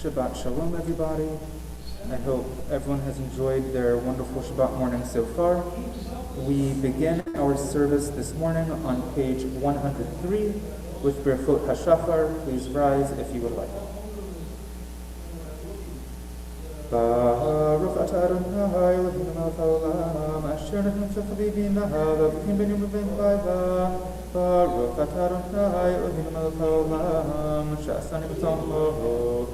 Shabbat Shalom, everybody. I hope everyone has enjoyed their wonderful Shabbat morning so far. We begin our service this morning on page 103 with Berchot HaShachar. Please rise if you would like. Baruch atah Adonai Eloheinu melech haolam asher necham chafavim v'avim ben yom u'ben layla. Baruch atah Adonai Eloheinu melech haolam she'asani b'tomo.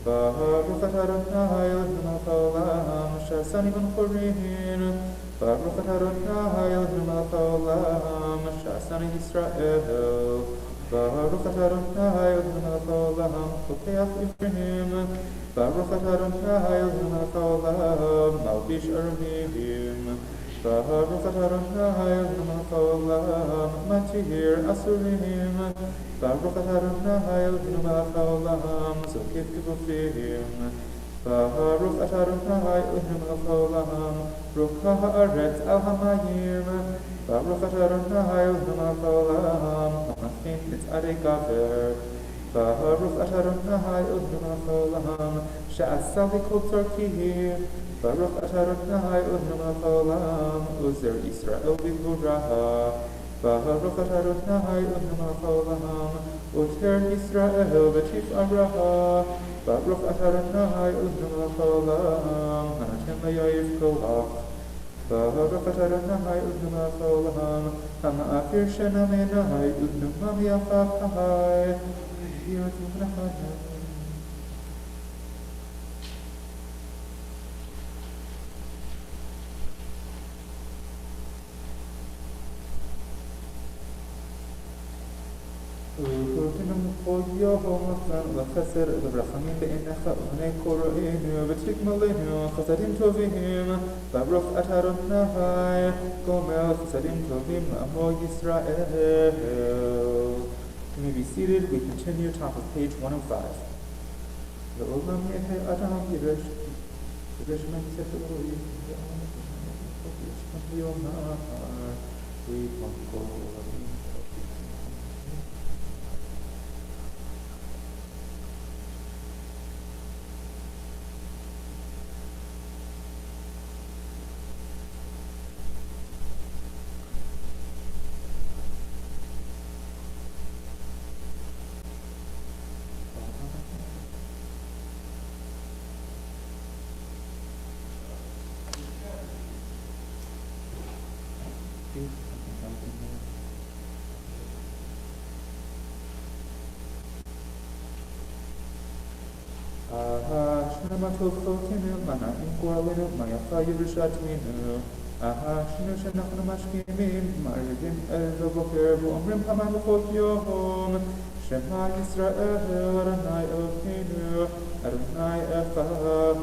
Baruch atah Adonai Eloheinu melech haolam she'asani b'chorin. Baruch atah Adonai Eloheinu melech haolam she'asani Yisrael. Baruch atah Adonai Eloheinu melech haolam choteach Ephraim. Baruch atah Adonai Eloheinu melech haolam malbish armim. Baruch atah Adonai Eloheinu melech haolam matir asurim. Baruch atah Adonai Eloheinu melech haolam zokif kibufim. Baruch atah Adonai Eloheinu melech haolam roka haaretz al hamayim. Baruch atah Adonai Eloheinu melech haolam hamafin mitzadei gaver. Baruch atah Adonai Eloheinu melech haolam she'asa li kol tzarkihi. Baruch atah Adonai Eloheinu melech haolam uzer Yisrael b'gvura. Baruch atah Adonai Eloheinu melech haolam uter Yisrael b'tif'ara. Baruch atah Adonai Eloheinu melech haolam hanatem layayiv kolach. Baruch atah Adonai Eloheinu melech haolam hama'afir she'naminai u'numam yafachai. וחסר וברחמים בעיניך ובני קוראינו ותגמלנו חסדים טובים. ברוך אתה אדוני גומל חסדים טובים לעמו ישראל. You may be seated. We continue top of page 105. לעולם יהא אדם ירש מנצח אלוהים ויאמר ויפקו מה טוב חלקנו, מה נעים גורלנו, מה יפה ירושתנו. שנו שאנחנו משכימים, מערבים ערב בוקר ואומרים פעמיים בכל יום. שמע ישראל, אדוני אלוהינו, אדוני אחד.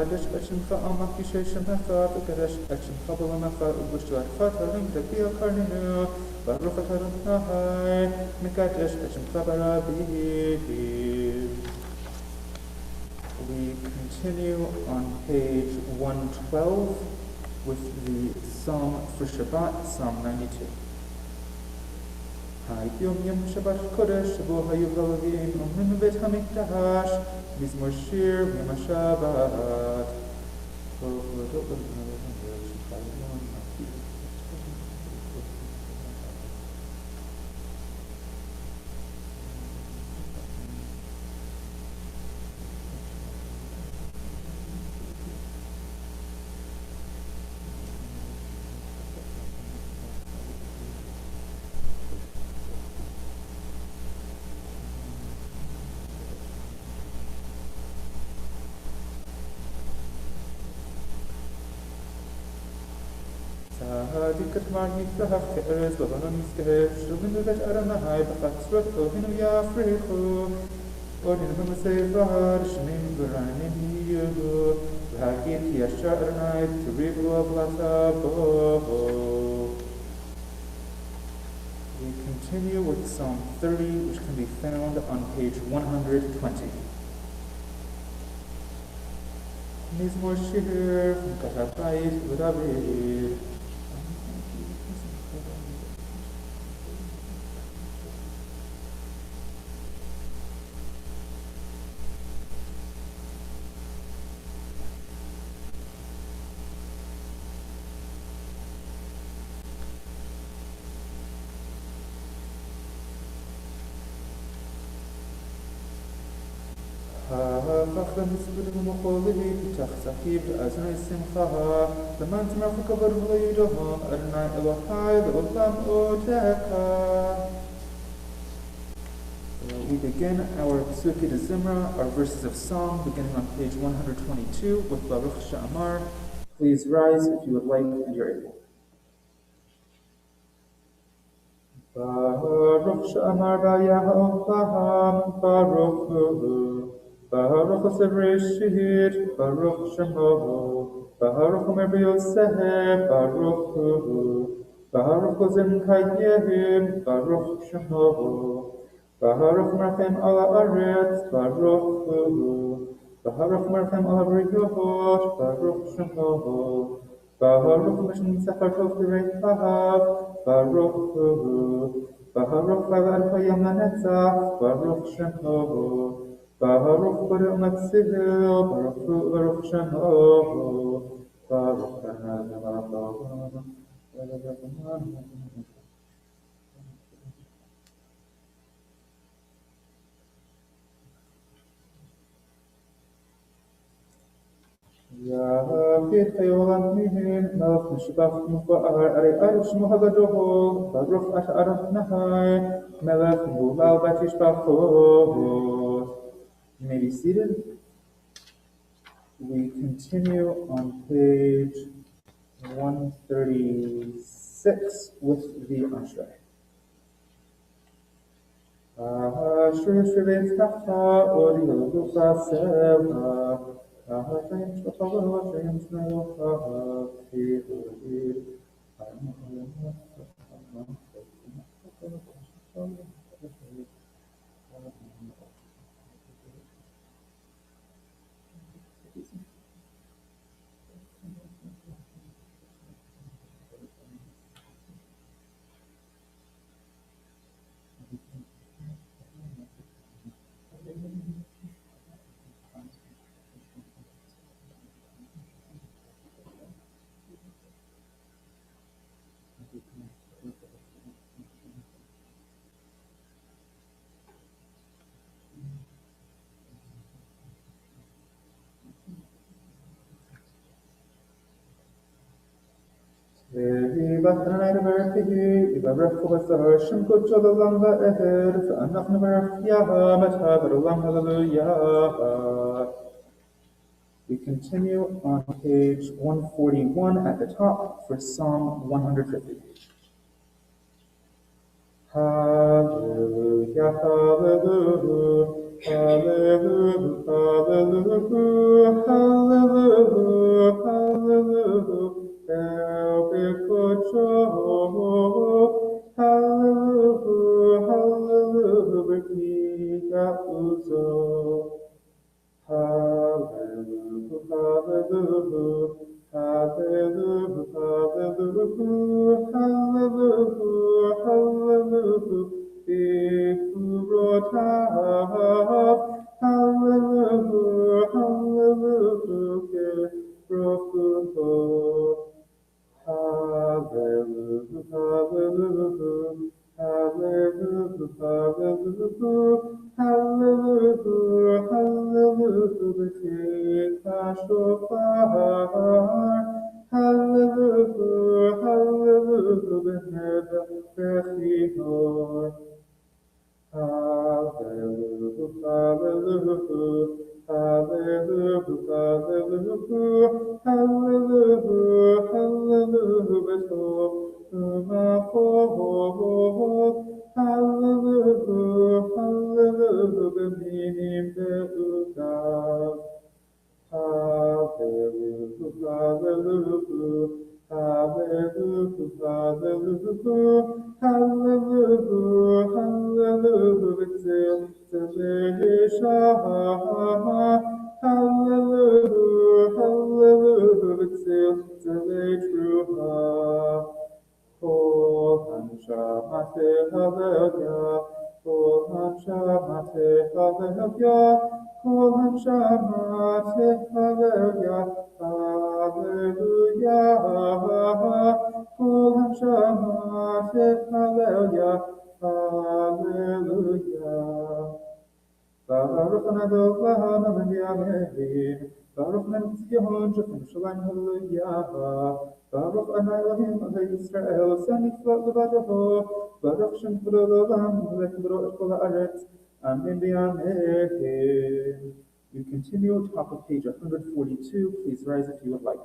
קדש את שמך על מקדישי שמך וקדש את שמך בעולמך ובשלחך תרים תביא על קרננו. ברוך אתה אדוני מקדש את שמך ברבים. We continue on page 112 with the Psalm for Shabbat, Psalm 92. היום יום שבת קודש שבו היו הלוויים אומרים בבית המקדש מזמור שיר יום השבת. כתמר נפלח כארץ לבנון מסתהב שרובין בבית אדוני בחצרות אלוהינו יפריחו עוד נדמה בספר שמים ורעמים יהיו להגיד כי ישר אדוני תריבו הבלטה בו. We continue with Psalm 30, which can be found on page 120. Mizmor Shir from Katabayit Udavid. הפך למסגוד ומחולי פיתח סחיב לאזני שמחה למען תמרח וכבוד ולא ידום אדוני אלוהי לעולם עודך. We begin our Psuke de Zimra, our verses of song, beginning on page 122 with Baruch Sha'amar. Please rise if you would like and you're able. Baruch Sha'amar Ba'Yahovah Baruch Hu Baruch Reshit, Baruch Shemo, Baruch Omer Yosef, Baruch Hu, Baruch Zim Kayehim, Baruch Shemo, Baruch Merchem Ala Aretz, Baruch Hu, Baruch Merchem Ala Briyot, Baruch Shemo, Baruch Mishim Sefer Tov Direi Chahav, Baruch Hu, Baruch Vavad Hayam Lanetzach, Baruch Shemo, Baruch Baruch Matzil, Baruch Shemo, Baruch Yahid Hayolam Mihin, Melch Mishbach Mufa'ar, Ari Shmo HaGadol, Baruch Ash'arach Nahai, Melech Mulal Batishbachot. You may be seated. We continue on page 136 with the Ashrei. Ashrei Shrevet Tacha Ori Lucha Seva Ahayim Shotavah James Melocha Tihorid Batana Vertihi, Ibarach Basar, Shimko Jolanga Eher, Anach Never Yaha, Metabalam, Hallelujah. We continue on page 141 at the top for Psalm 150. Hallelujah, hallelujah, hallelujah, hallelujah, hallelujah, hallelujah. Hallelujah, hallelujah, hallelujah, hallelujah, hallelujah, hallelujah, hallelujah, hallelujah, hallelujah, hallelujah. Hallelujah, hallelujah, hallelujah, hallelujah, hallelujah, hallelujah, hallelujah, hallelujah, Hallelujah, hallelujah, hallelujah, hallelujah, hallelujah, hallelujah, hallelujah, hallelujah, minim be'udav. Hallelujah, hallelujah, hallelujah, hallelujah, hallelujah, Hallelujah, Kol Shamat, Hallelujah, Hallelujah, Kol Shamat, Hallelujah, Hallelujah. Baruch Adonai Elohim Yamerim. Baruch Zion Shechem Shalayim Hallelujah. Baruch Adonai Elohim Yisrael Saniflat Levadaho. Baruch Shem K'vado Olam Melech K'vado Et Kol Haaretz. Amen v'amen. We continue top of page 142. Please rise if you would like.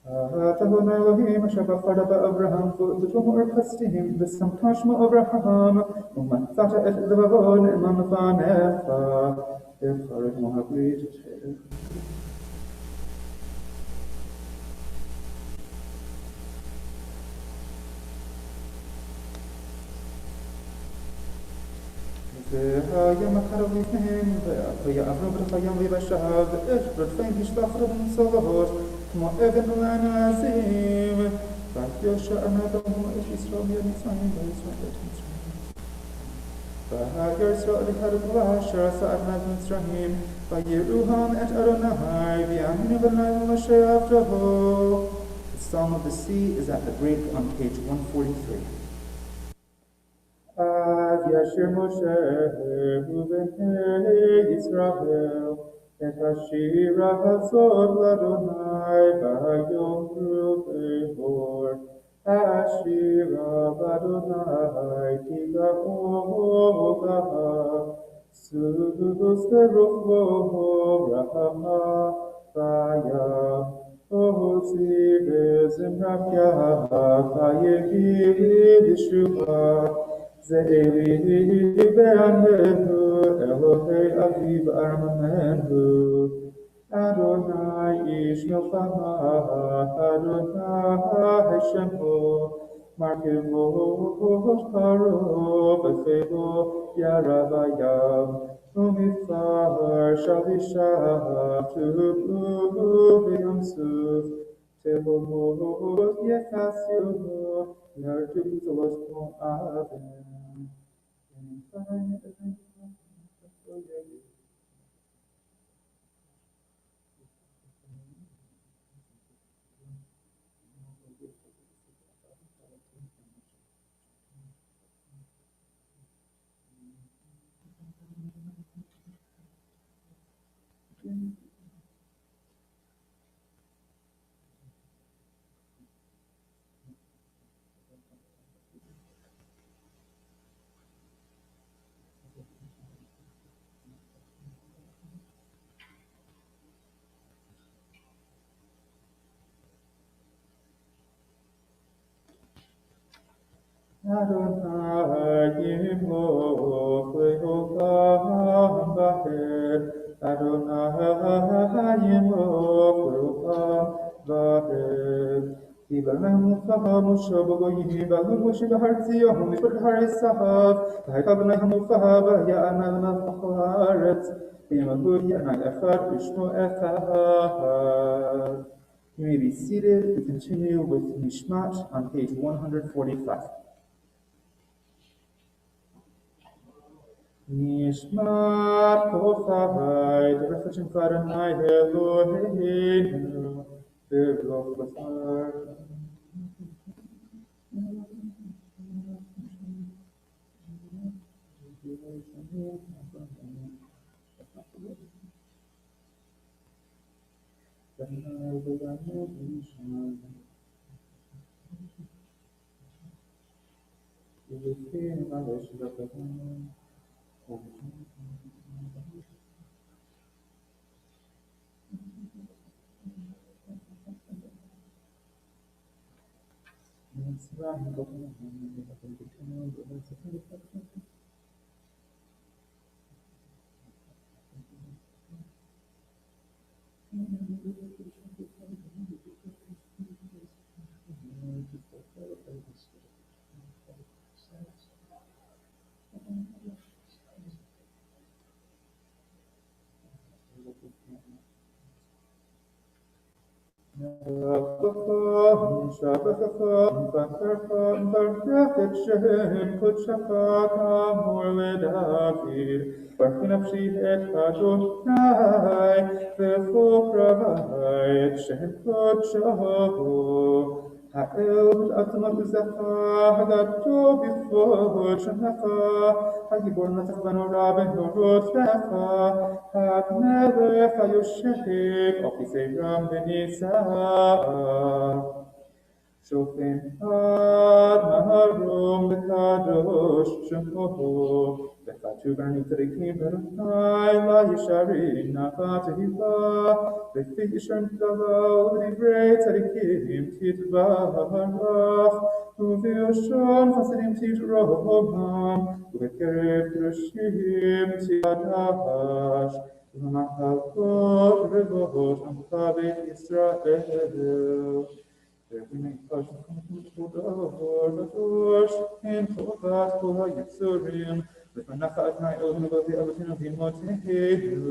Adonai Elohim Shabbat Abraham V'Tuvah Chastihim V'Samtashma Abraham U'Matzata Et Zevavon Eman Vanecha Echaret Mohabrit והים הקרוב לפניהם, ויעברו בתוך הים ויבשה, ואש ברדפיהם תשלח רבים צלעות, כמו אבן לענזים. ויושע בהם אש ישראל מיד מצרים, וישראל את מצרים. וירא ישראל את הרעה אשר עשה אדוני במצרים, ויראוהם את אדוני, ויאמינו בני למשה עבדו. The Psalm of the Sea is at the break on page 143. Yashir Moshe Bnei Israel et Hashira Hazor Ladonai Vayomru Behor Hashira Ladonai Tigaogaha Sus Terucho Rahama Vayam Ozi Bezimrafya Vayehi Yeshua Ze'eli be'anenu, Elohei aviv armamenu. Adonai ish milchama, Adonai shemo. Markevo paro, befego yaravayam. Umifar shalisha, tu'u b'yamsuf. Tevomot yechasyu, Yardu Tolos Aven. Adonai Yimloch Le'olam Baher. Adonai Yimloch Le'olam Baher. Kibalem Mufaha Moshe Bogoyim Balu Moshe Behar Zion Mishpat Haris Sahav V'Hakabnei Hamufaha V'Ya'ana L'Melech Haaretz V'Yamahu Ya'ana Echad V'Shmo Echad. You may be seated. We continue with Mishmat on page 145. Nishmat Kofavai, the reflection of Adonai Eloheinu, V'Roch Basar. ברכי נפשי את אדוני, וכל קרבי את שם קודשו. האל עצמות עוזך, הגדול בכבוד שמך, הגיבור נצח ונורא בנורותיך, המלך היושב על כיסא רם ונישא. שופן עד מרום וקדוש שמו, וחדשו בנו צדיקים באדוני לישרים נאווה תהילה, לפי ישר נתגלה ולדברי צדיקים תתברך, וביושרם חסדים תתרומם, ובקרב קדושים תקדש, ומחלקות רבות עמך בית ישראל. We may touch the Lord, the doors, and Chovat Kol HaYitzurim, V'fanacha Adonai Elohim Avotinu V'imotenu,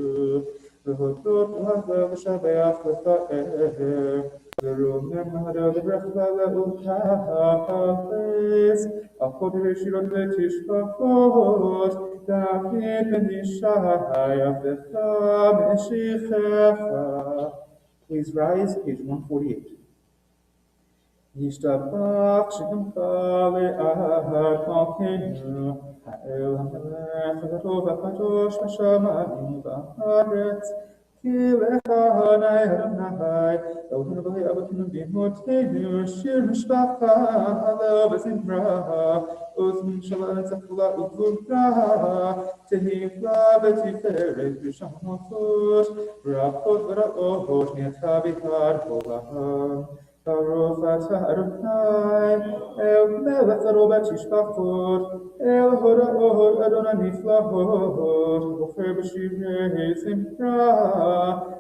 V'hodot L'Hava V'shabeach L'Fa'er, V'romem L'Hada V'brachva L'U'Ha'aves, Al-Kodesh Shirot V'Tishbachot, David Ben Yishai Avdecha Meshichecha. Please rise, page 148. Yishtabach Shemcha Le'ahad Malkeinu, Ha'el HaMelech HaGadol VaKadosh B'Shamayim V'Haaretz, Ki Lecha Adonai, Elohim V'Hei Avotinu B'Imotenu, Shir Mishpacha Halel V'Zimra, Uzmin Shala Tzachula Uvura, Tehillah V'Tiferet B'Shamotot, Brachot V'Ra'ot Ne'ata B'Had Ho'Laham. Baruch atah Adonai, El melech zarobet tishbachot, El hora'ot Adonai niflahot, Bocher b'shirei zimra,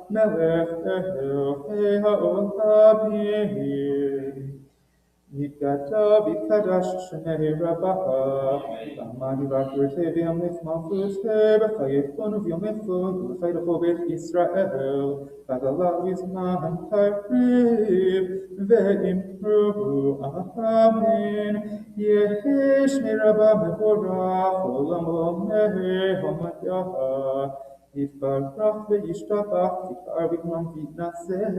Melech Elohei ha'olamim. Yitgada v'yitkadosh shemei rabbah, V'amad yivach v'yamlich malchuteh, B'chayefon v'yomechon, V'chaylecho beit Yisrael, V'adala v'zman ha'riv, Ve'imru amen. Yehi shmei rabbah mevorach, Olam olameh homatyah, Yitbarach ve'yishtabach, Yitkar v'yitman v'yitnaseh,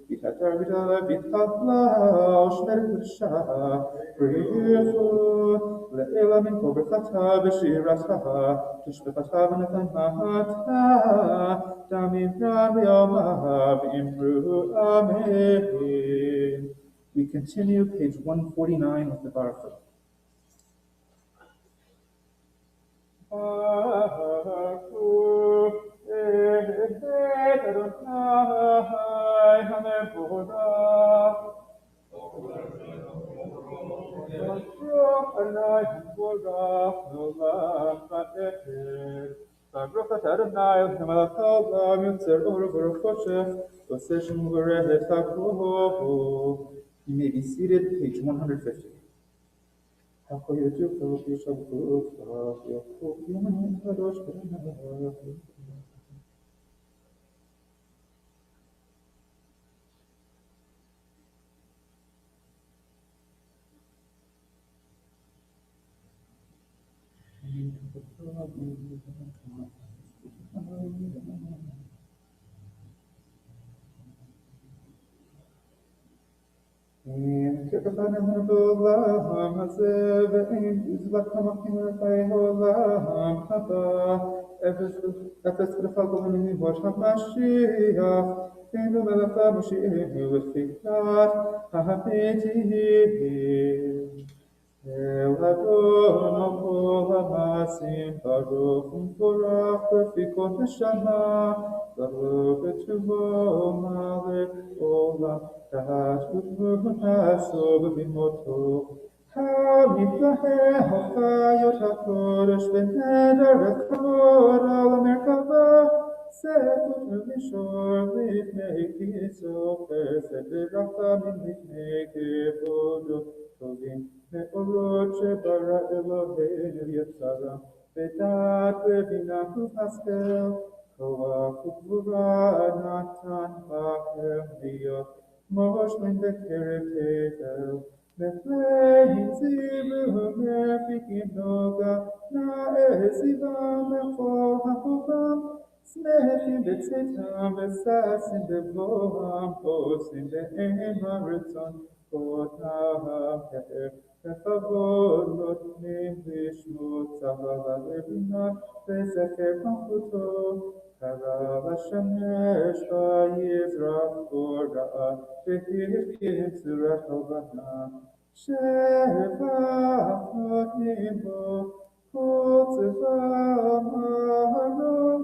V'chatar v'dala v'tavla, Oshmer v'shah, V'yichu, Le'ela min kol b'chata v'shirata, Tishbechata v'natan ha'ata, Damimran v'yomah v'imru, Amen. We continue page 149 with the Baruch. Baruch Adonai Melech haolam yotzer or v'rochoshech v'seshem v'rehet ha'kol. You may be seated, page 150. El Adon kol hamasim, Baruch umforach b'fikot neshama, Baruch betuvo malek olam, Tahat v'haso b'bimoto, Ha'mitlahe ha'chayot ha'kodesh v'neder v'kavod al merkava, Sekut v'mishor lifnei kitzot, Chesed v'rachamim lifnei kevodo, Tovim me'orot shebara Eloheinu yitzara, V'dat v'bina u'haskel, Koach u'gvura natan lachem liot Moshman Bekeretetel, Bethlehem Zivu, Mefikim Noga, Naeziva, Mecho Hakuvam, Smechim Betzitam, Besasim Bevoham, Osim Be'emaritzon, Otaham Heter, Befavod Lotnim Vishmut, Zavala Levina, Bezeker Kamputo, Harav Hashemesh Vayizrach Korah, Behir Surat Hovana, Shevach Notnimo, Kotzevam Harom,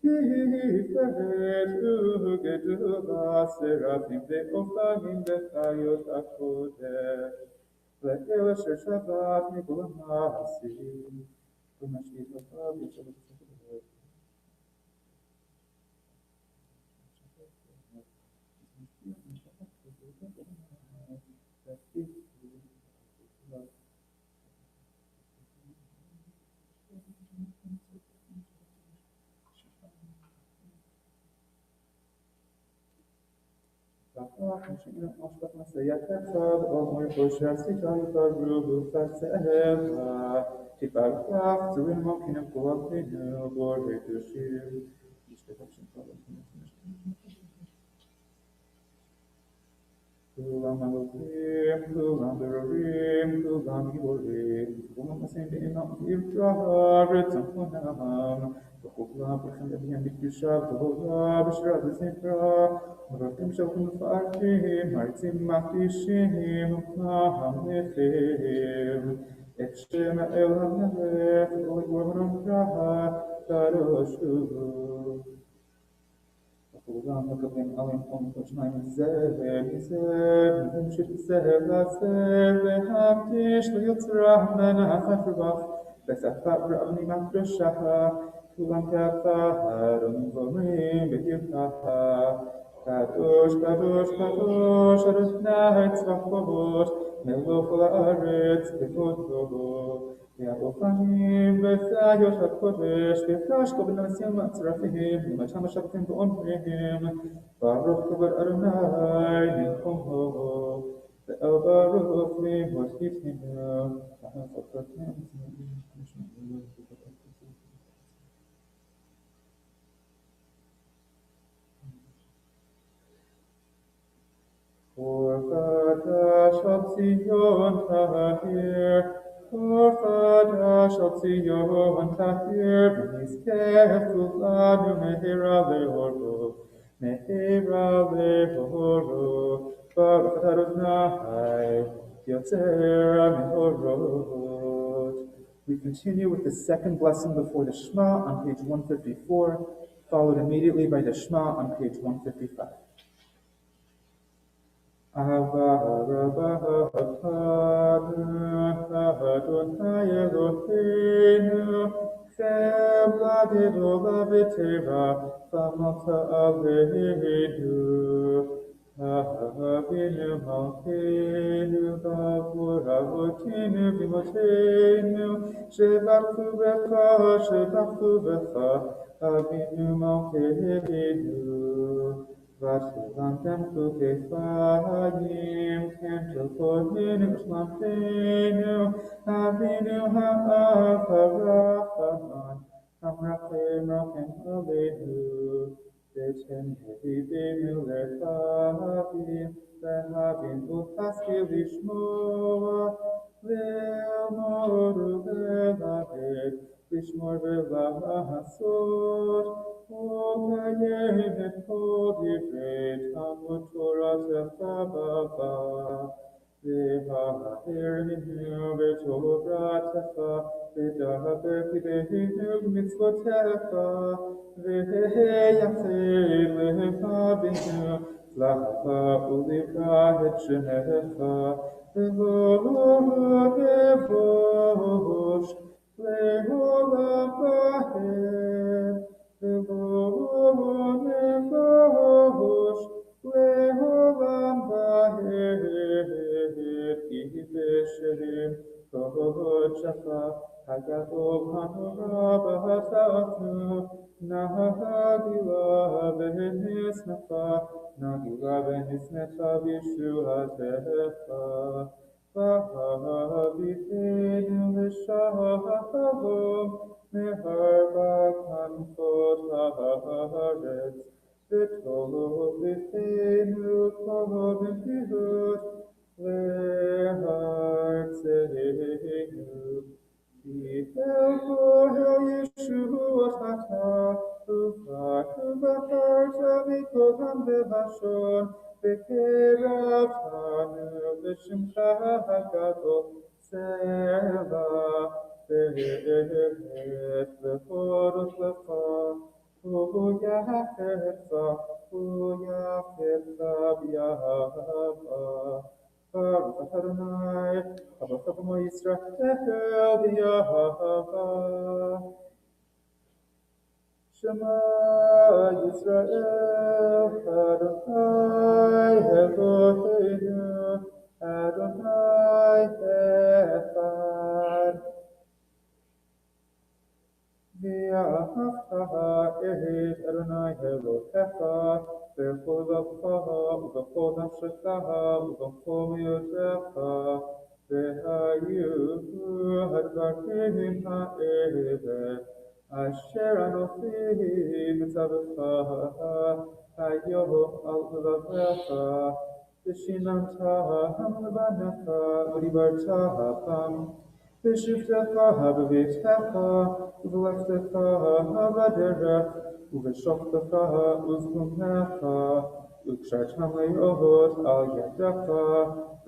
Tiferet Ugeduva, Seraphim Ve'ofagim Bechayot HaKodesh, Le'el Asher Shabbat Mikulam HaSim, Kumashit Vachav Yisrael. Kulam Elohim, Kulam Berorim, Kulam Giborim, Kulam Asim Be'inam Yivtrah, Ritzam Konam, Kulam B'chem Eviam B'Kdusha, V'Hola B'Shra B'Zimra, Maratim Shalchim V'Farkim, Haritzim Makdishim, Uklam Nefim, Et Shem El HaMelech, Oleg Vormanam Praha, Karoshu. Kulam Makabim Alim Om Koshnaim Zev Zev Nimshit Zev Zev Hamtish Liyotzrah Menachat Rubach Besafat Ravni Makdoshaha Kulam Kafar Unvorim Behirkaha Kadosh Kadosh Kadosh Adonai Tzvachot Melech Haaretz Bekoto Yabofanim Bethayot HaKodesh B'Kashko B'Nasim Atzrafim B'Macham HaShabtim B'Omrim Baruch Kavod Adonai Nimchomo Ve'el Baruch Limot Hitinu For Chadash of Zion Tahir, for Chadash of Zion Tahir, V'nizkeh Kulanu Mehira Le'oro, Mehira Le'oro, Baruch Adonai, Yotzer Mehorot. We continue with the second blessing before the Shema on page 154, followed immediately by the Shema on page 155. Adonai Eloheinu, Chevladedo Lavitera, Famata Aleinu, Avinu Malkeinu, Bavur Avotinu, Vimotenu, Shevachtu Becha, Avinu Malkeinu. Vatilantem tu kefayim, tempel kodminu shlampenu, avinu ha'afarachan, amrachem rachem aleinu, betem hevivinu lechavim, lehavim u'paskil lishmoa, le'amoru ve'lahed, lishmor ve'lahasot, Okayim et kodivret, amut Torah tefabava, ve'ha'erinu be'toratefa, ve'dahaberti be'hinu mitzvotefa, ve'yachzir lehevavinu, l'ahava u'livra et shemecha, ve'lo nevosh, le'olam va'ed, Nevosh, le'olam va'ed, ki besherim, kod shafa, Hayatov Hanurabasatu, Nahagila Benisnafa, Nagila Benisneta Vishuatefa, Vahavitenu Lishahavum, Meharva Kanfot Haaretz, Vitolo Vitenu Kohovitihut, Lehartzenu. Behar Yeshua Tata, Ufatu Behar Tavikotam Bevashon, Bekerav Tanu Bishimcha Hagato, Seva, Behet Leporot Lefa, Uya Hefa, Uya Hefa Yahava. Baruch Adonai, Baruch Yisrael, Yahweh. Shema Yisrael, Adonai Eloheinu, Adonai Echad. V'ahavta et Adonai Elohecha, b'chol levavecha, u'b'chol nafshecha, u'b'chol yodecha, v'hayu hadvarim ha'eved, asher anochi mitzavecha, hayom al levavecha, v'shinanta levanecha, u'dibarta bam. B'shivtecha b'vitecha, u'v'lechtecha b'derech, u'v'shochtecha u'zlumecha, u'kshartam le'ohot al yadecha,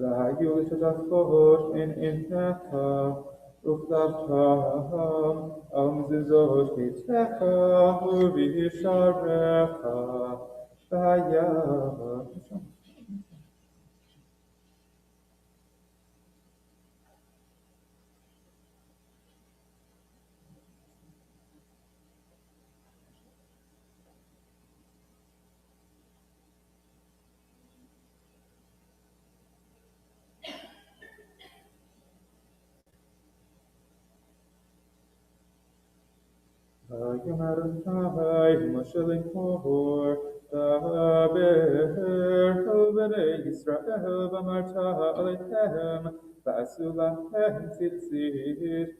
v'hayu l'tadachot in innecha, u'v'lavtam al mezuzot b'itecha, u'v'yisharecha, v'haya. Adonai, Moshe Lechor, Behar, Bnei Yisrael, V'amarta Aleihem, V'asu lachem tzitzit,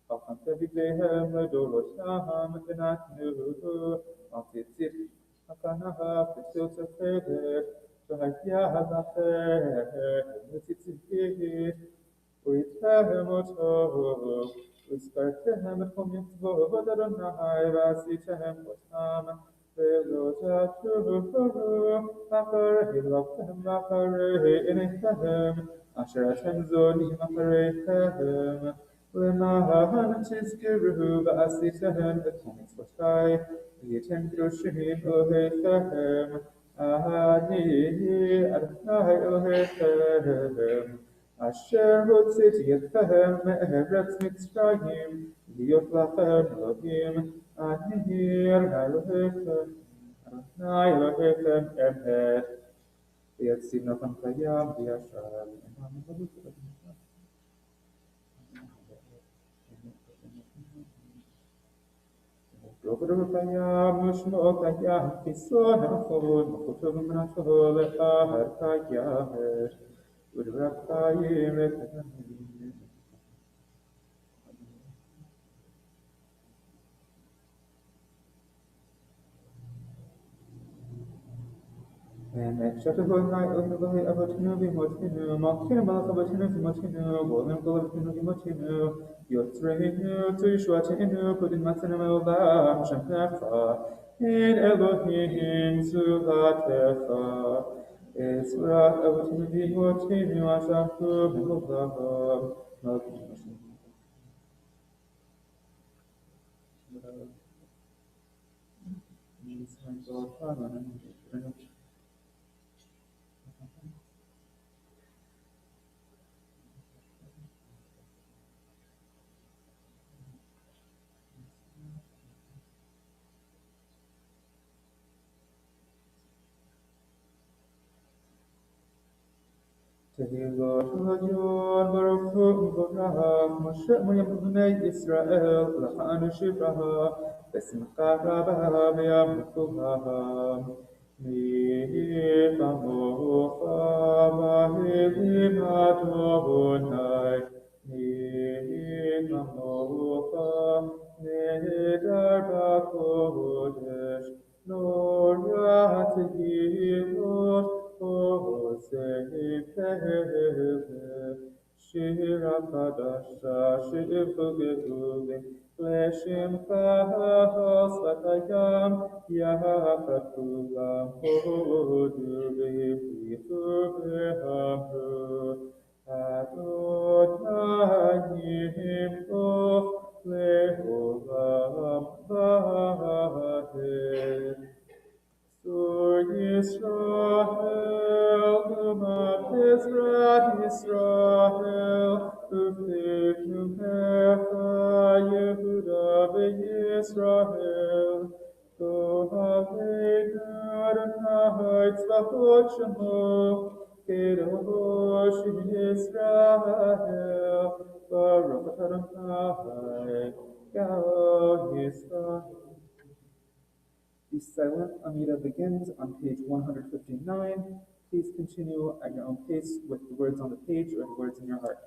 Chacham tevigleihem ledorotam, V'natnu al tzitzit, Hakanaha, V'sil teferet, V'haya lachem tzitzit, Uithem oto, Uispartehem et chom yitzvot Adonai, V'asitehem otam, Ve'lo tatuhu, Acharei lovtem, Acharei enechem, Asher atem zolim achareihem, Le'mahan tizkiru, V'asitehem et chom yitzvotai, V'yitem kedoshim Elohechem, Ani Adonai Elohechem, Asher hotziti etchem me'eretz Mitzrayim, להיות לכם אלוהים, אני אלוהיכם, אדוני אלוהיכם אמת, ויציב נתן קיים וישר, דוקטור קיים ושמו קיים, חיסון נכון, מחותו ומנתו לאחר קיים, ודברת חיים לקיים. Shatahodnai Onabai Avatinu Vimotinu, Malkin Balakavatinu Vimotinu, Golem Golavatinu Vimotinu, Yotzreinu, Tuishwatinu, Pudin Matanu Elam, Shampecha, in Elohim Zuhatecha, Ezra Avatinu Vimotinu, Ashafu Mehovavam, Malkin Tehillah Baruch Hu Borach Moshe Miriam Bnei Israel Lachanu Shivraha Besimcha Rabba B'Yam Mekulah Mi Chamocha Bahilim Adonai Mi Chamocha Nehedar BaKodesh Nora Tehillah Shira Kadasha, Shivugivugin, Fleshim Kahos, Vatayam, Yahatulam, Hodubi, Hamru, Adonai Yimkof, Leholam, Vahed. Sur Yisrael, Umat Yisrael, Ufliknu Hecha Yehuda v'Yisrael, Kohavei Adonai tzvachot shemo, Kedosh Yisrael, Baruch Adonai, Gao Yisrael. The silent Amida begins on page 159. Please continue at your own pace with the words on the page or the words in your heart.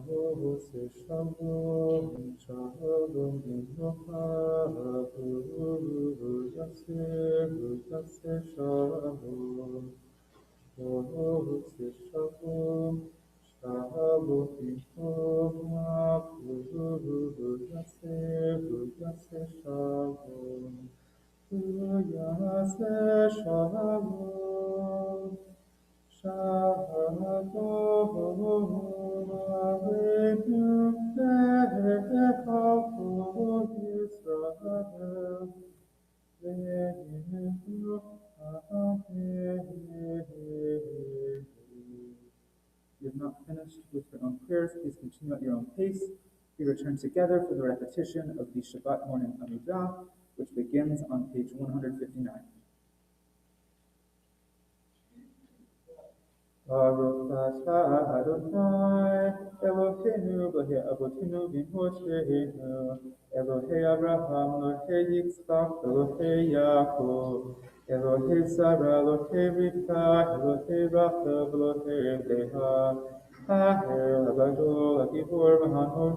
Shalom, Shalom, Yaseh Shalom. Oh, Shalom, Shalom, Yaseh Shalom. Yaseh Shalom. Shalom Aleinu Ve'echol Yisrael Ve'inu Amen. You have not finished with your own prayers. Please continue at your own pace. We return together for the repetition of the Shabbat morning Amidah, which begins on page 159. Baruch atah Adonai, Eloheinu b'nei avotinu v'imosheinu, Elohei Abraham, Elohei Yitzchak, Elohei Yaakov, Elohei Sarah, Elohei Rivka, Elohei Rachel, Elohei Leah, Hahel Hagadol, Hagibor v'hanor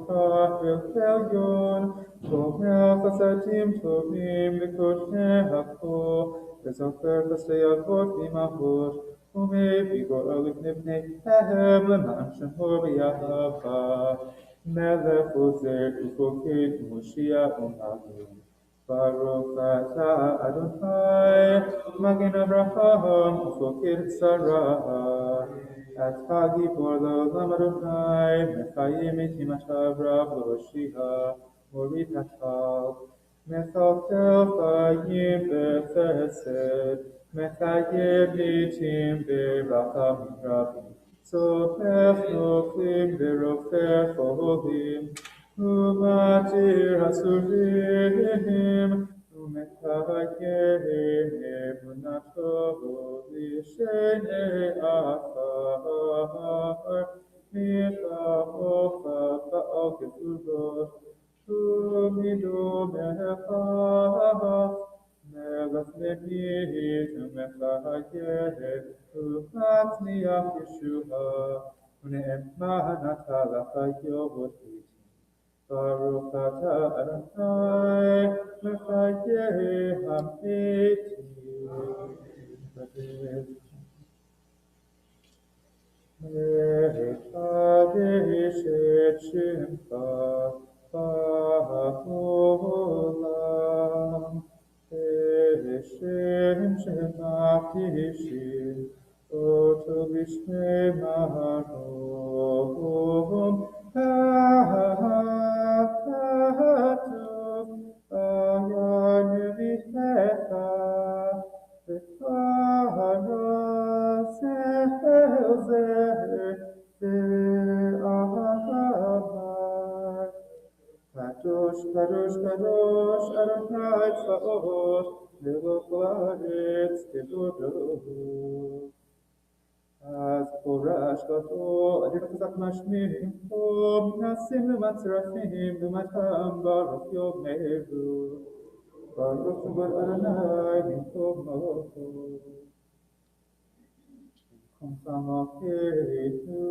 El Elyon, Gomel chasadim tovim v'kosheh hakol, v'zofer chasdei avot v'imahot, ומביגור לפני פניהם למען שמו ויהבה. מלך עוזר ופוקד ומושיע ומגן. ברוך אתה אדוני, מגן אברהם ופוקד שרה. אתה גיבור לעולם אדוני, מחיים את אימתיו רב להושיע, מוריד הטל. מטלטל חיים בחסד, מחייב לעתים ברחמים רבים, צופף נופלים ורופא חולים, ומתיר אסורים, ומקיים אמונתו לשני עפר, מתאהוב בעל גבולות, ומדומך מלך נגיד ומחייב ומצמיח ישועה ונאמן אתה לחיות איתי. ברוך אתה אדוני מחייב המתי. מקדש את שמך בעולם, בשם שמקדישים אותו בשם הרום, כתוב היה נביאך ופרס אל זה ואמר קדוש קדוש קדוש אדוני צבאות לכל הארץ כבודו. אז פורש גדול אדיר חזק משמיעים פה מנסים למצרפים ומתם ברוך יאמרו ברוך כבוד אדוני במקום מלכו. Consamokenu,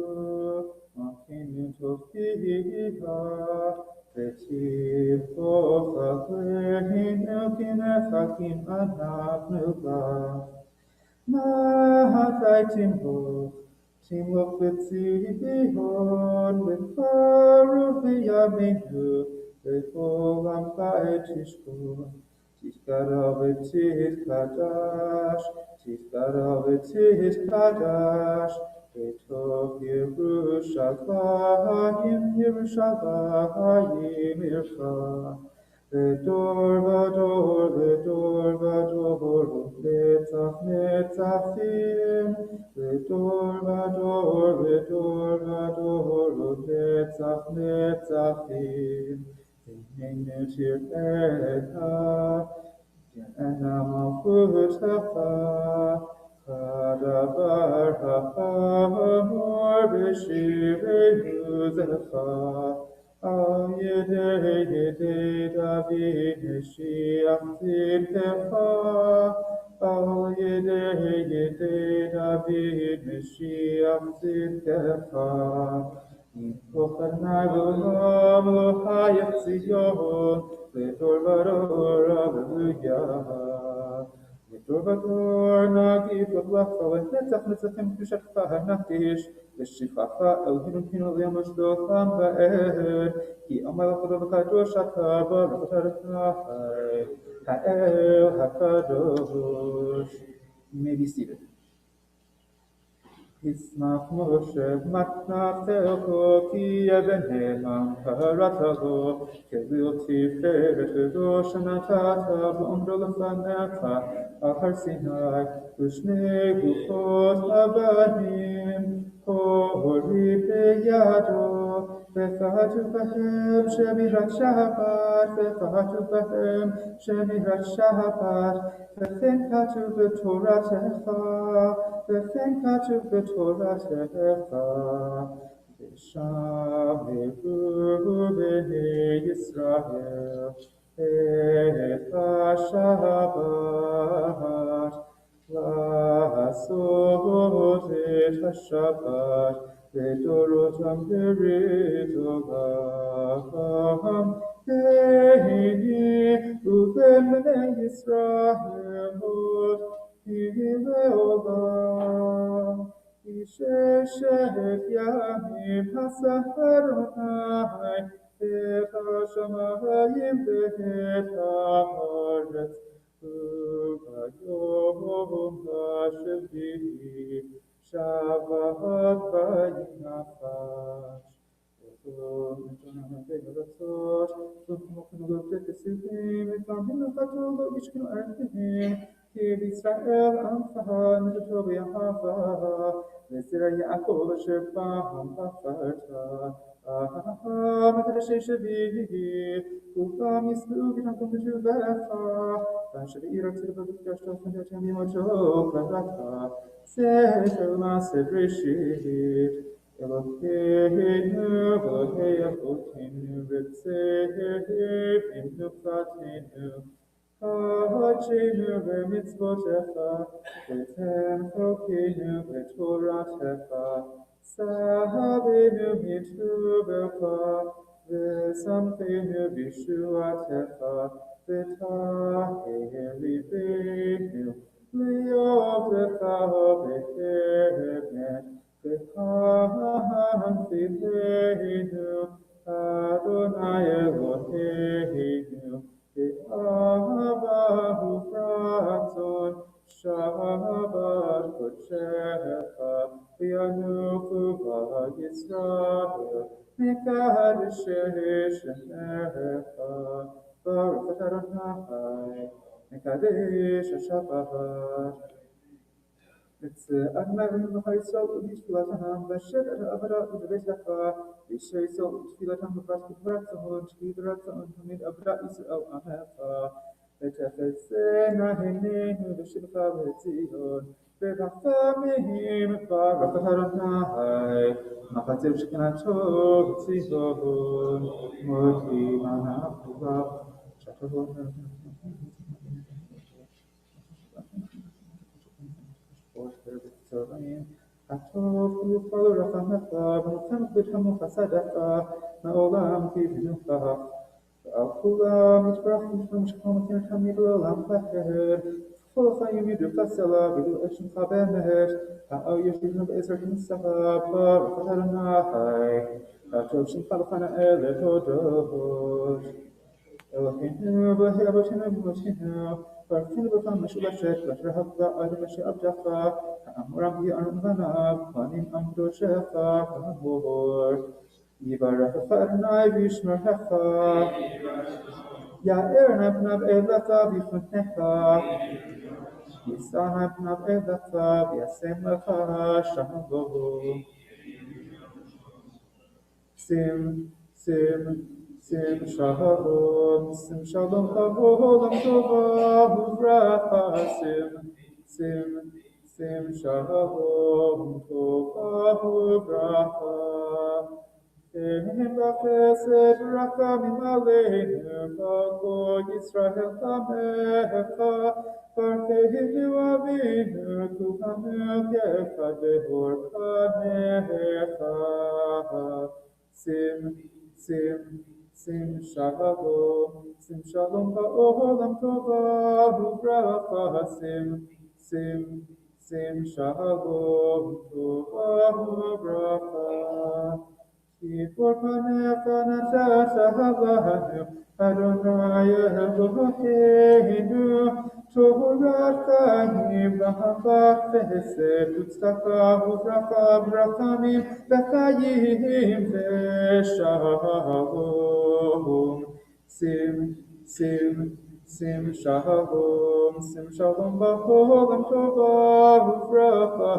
Makinu Tofiha, Vetivo Fakwehinu Kinefakim Anapnuba, Mahatai Timok Vitzibihon, Vifaru Viyaminu, Vifolam Kaetishkun, Tishkaravetit Kadash, Tishkaravetit Kadash, Betov Yerushalayim, Yerushalayim Ircha, Vedor Vador, Vedor Vador, Netzach Netzachim, Vedor Vador, Vedor Vador, Netzach Netzachim, Einu Tir'echa, Tir'ena Malchutecha, Hadavar ha'amor b'shirenu zecha, Al yedei David Mashiach tzidkecha, Al yedei David Mashiach tzidkecha, Adonai v'olam Elohai Tzion, Letor Vador, Alleluia. Letor Vador, Nagi V'Vlacha, V'Netzach Netzachim Kushatcha HaNakdish, V'Shifacha Elohim Pinu L'Yamosh Docham Va'ed, Ki Amalach V'Kadosh Ata Baruch Adonai, Ha'el HaKadosh. You may be seated. Ismach Moshe matnach telko ki ebenhelam paratago kelil tiferet v'dosh anatata v'omro lefanecha achar Sinai u'shnei gufot avanim hori beyado v'chatu bahem shemirat Shabbat v'chatu bahem shemirat Shabbat v'chen katu b'toratecha וכן כתוב בתורתך, ושמרו בני ישראל את השבת, לעשות את השבת לדורותם לדורותם, והנה ובין בני ישראל לעולם, ששת ימים עשה אדוני את השמיים ואת הארץ, וביום השביעי שבת וינפש. Israel Amcha Netobi Ahava V'Zira Yaakov Asher Ba'am Ba'farta Aham V'Tadashay Shavi U'Bam Yisbu V'Nakom V'Shuvecha V'Asher Irak Tzidba V'Kashta V'Natam Yimocho V'Rata Sefer Ma'aseh Breshit Eloheinu Elohei Avotenu V'Tzevenu V'Atenu Ha'achenu v'mitzvotecha, v'ten chokenu v'toratecha, Sahabenu mitubecha, v'samchenu b'shuatecha, v'taheh libeinu, li'otecha v'kemet, v'hanfileinu, Adonai Eloheinu, Abahu Ratzon, Shabbat Kodshecha, V'yanuchu Yisrael, Mekadesh Shemecha, Baruch Adonai, Mekadesh Shabbat. It's Adonai V'Yisrael U'Yishvulatam V'Shet Avara U'V'Vetecha V'Yisrael U'Tfilatam V'Ratzon V'Ratzon Hamid Avra Yisrael Amecha V'Tefezena Hineinu V'Shivcha V'Tzion V'Rachamim Baruch Adonai Machatzir Shekinato V'Tzion Moti Manapuva Shatavon הטוב ולפעול רחמך ונותן בדמו חסדך מעולם תבנוך ועל כולם יתברך ושלום שכמו מכיר תמיד לעולם פאר כל החיים ידעו תסלה וידעו את שמך באמת האו ישבנו בעזרת מסך ברוך אדוני הטוב שמך לפניי לתודות אלוהינו ואלוהי אבותינו ואמותינו ברכנו בך משולשת ותרחבת עד משעבדך האמורם יענו בניו כהנים עמדו שלך כמבור יברכך אדוני וישמרך יאר נא פניו אליך ויחנך יישא נא פניו אליך וישם לך שלום Sim shalom kavolam tova uvracha sim shalom tova uvracha Ehem b'chesed rachamim aleinu v'ko Yisrael kamecha Barkeinu avinu kuhamu kecha dehor kanecha sim shalom ba'olam tova uvracha, sim shalom tova uvracha. Kibor panecha nashasha havanu, Adonai Eloheinu, Torah chaim v'ahavat v'hesed u'tzedaka u'bracha v'rachamim v'chayim v'shalom. Sim shalom ba'olam tova u'vracha,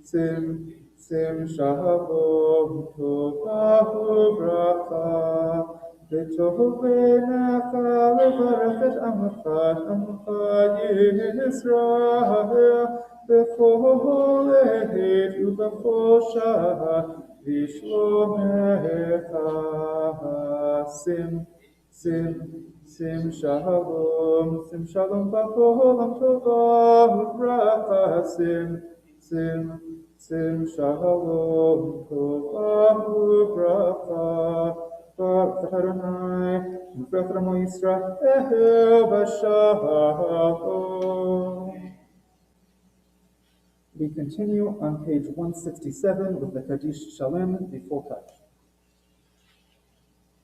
sim shalom tova u'vracha. V'tovenecha levarech et amcha Yisrael b'chol עת ובכל שעה לשלומך. sim shalom ba'olam tova u'vracha, sim shalom tova u'vracha. Baruch Adonai, Mifrach Ramo Yisrael b'shalom. We continue on page 167 with the Kaddish Shalem, the full touch.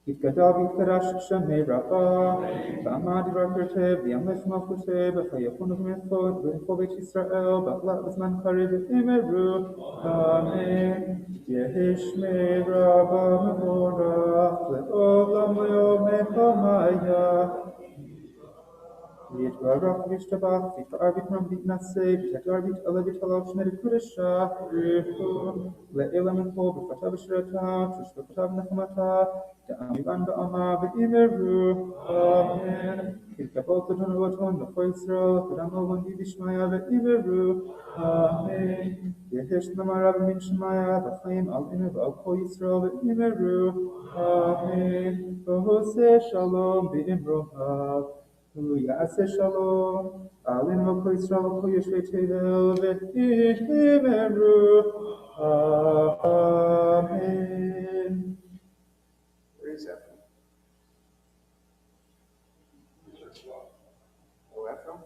Yitgada v'yitkadash Shemei Rabbah, v'amad v'rakirteh, v'yamlech malchuteh, v'chayachonu v'mechod, v'chol Beit Yisrael, b'chlat v'zman karev v'timeru. Amen. Yehi Shmei Rabbah mevorach, le'olam le'olam maya. Yitbarach v'yishtabach, v'yita'ar v'yitram v'yitnaseh, v'yitadar v'yit'ala v'yit'ala v'shmei v'kudesha, v'richu, le'elam v'chol v'fatav v'shirata, v'shv'fatav nechamata, da'amivan ba'ama v'imeru. Amen. Kilkavot l'tonovoton v'cho Yisrael, v'damo v'ndi v'shmaya v'imeru. Amen. Yehesh namara v'min shmaya, v'chaim al inu v'al kol Yisrael v'imeru. Amen. V'hoseh shalom v'imrohav. Yaseh shalom, alin v'kol Yisrael v'kol yoshvei tevel v'yimeru. Amen. Where is that from? Oh, that from?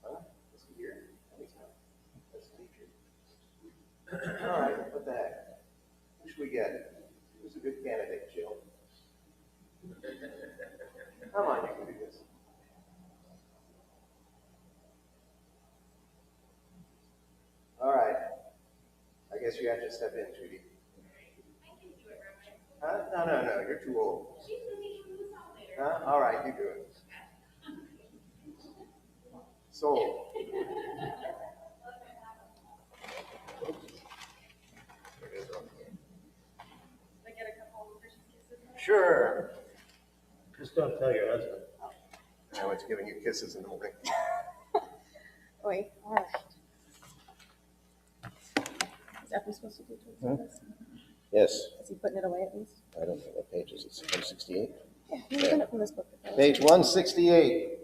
Huh? Is he here? That's the teacher. All right, what the heck? Who should we get? Who's a good candidate, Jill? Come on, you can do this. All right. I guess you have to step in, Judy. I can do it, Rabbi. Huh? No. You're too old. She's going to get loose out there. Huh? All right, you do it. Sold. There it is. I get a couple of Christmas kisses. Sure. Just don't tell your husband. I know it's giving you kisses in the morning. Wait, all right. Is Effie supposed to do this? Yes. Is he putting it away at least? I don't know what page is it. 168? Yeah, he's doing it from this book. Page 168.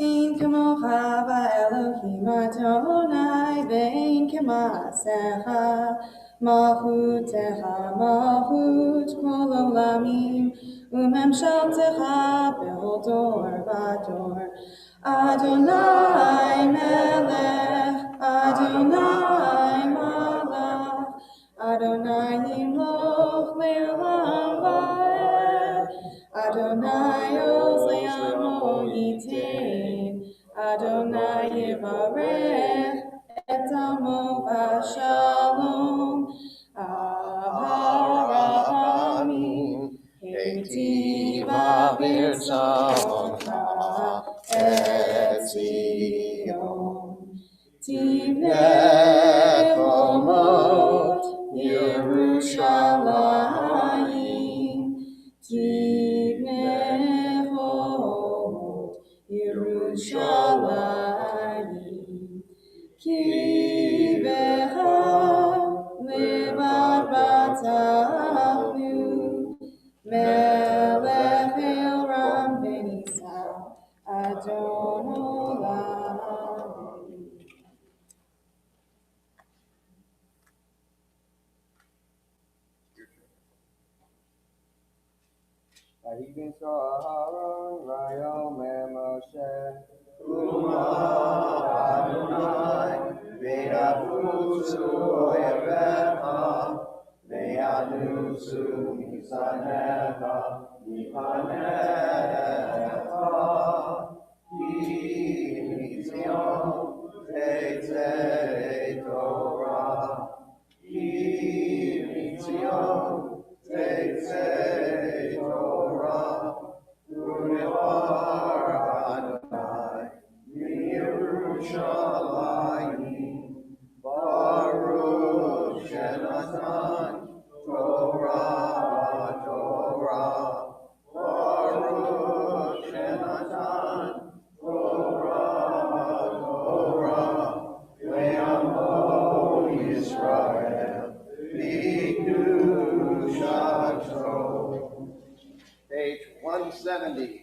Ein kamocha v'Elohim Adonai ve'ein k'ma'asecha malchutecha malchut kol olamim u'memshaltecha b'ol dor v'dor. Adonai melech, Adonai malach, Adonai yimloch le'olam va'ed, Adonai oz le'amo yitain, Adonai yivarech et amo v'shalom, Aharamim, Heitiva b'tzavoncha et Zion, Tivnei chomot Yerushalayim, Tivnei chomot Yerushalayim, Ki becha levad batachnu, Melech el ram v'ni Vayikra Aharon Vayomer Moshe Kuma Adonai, Ve'afutzu Oyevecha, Ve'anusu Misanecha, Mipanecha, Ki Mitzion Tetzei Torah, Ki Mitzion Tetzei Torah, Unevar Adonai, Yerushalayim, Baruch Shenatan, Torah, Torah, Baruch Shenatan, Torah, Torah, Ve'amo Yisrael, B'kedushato. Page 170.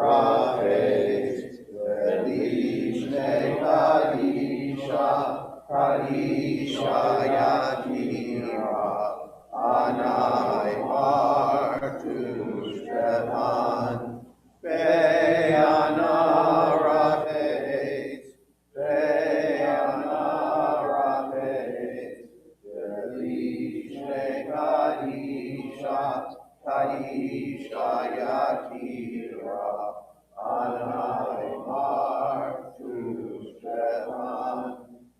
Ve'anaraves, ve'lishnei kadisha yakira, anai artus trepan, ve'anaraves, ve'anaraves, ve'lishnei kadisha yakira, anai artus trepan,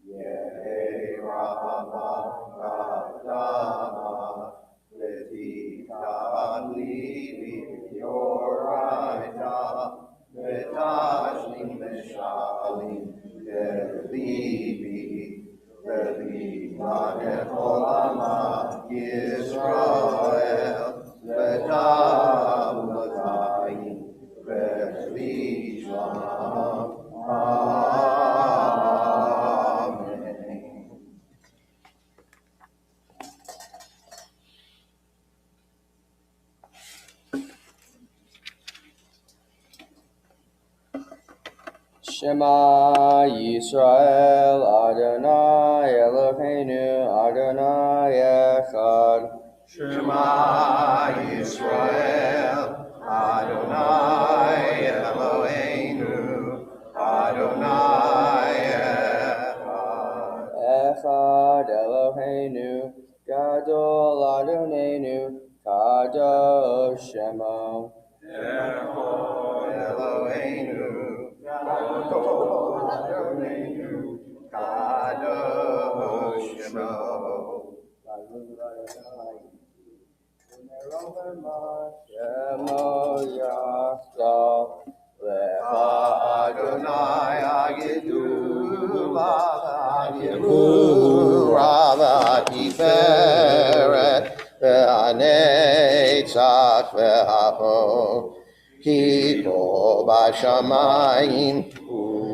ye'erama kadama, letikadli v'yoraita, v'tashlim v'shalim, ve'libi, ve'limanech olama, Yisrael, ve'tavlatayim, ve'lishlam. Amen. Shema Yisrael Adonai Eloheinu Adonai Echad. Shema Yisrael, Adonai Eloheinu, Adonai Echad. Echad Eloheinu Gadol Adonenu Kadosh Shemo. Echad Eloheinu, Gadol Adonenu, Kadosh Shemo. Shemo Yachdav Lecha Adonai Agidu Rava Tiferet Ve'anetzach Ve'apo Kiko Bashamayim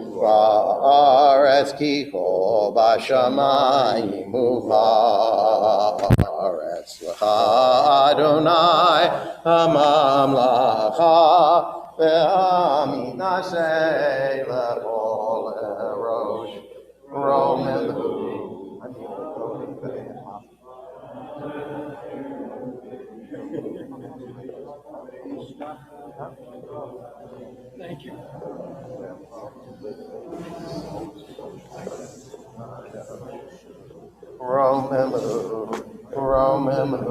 Uvaretz Kiko Bashamayim Uvaretz Lecha Adonai Hamamlacha Ve'aminaseh Levol Erosh Roman. Thank you. Romemu,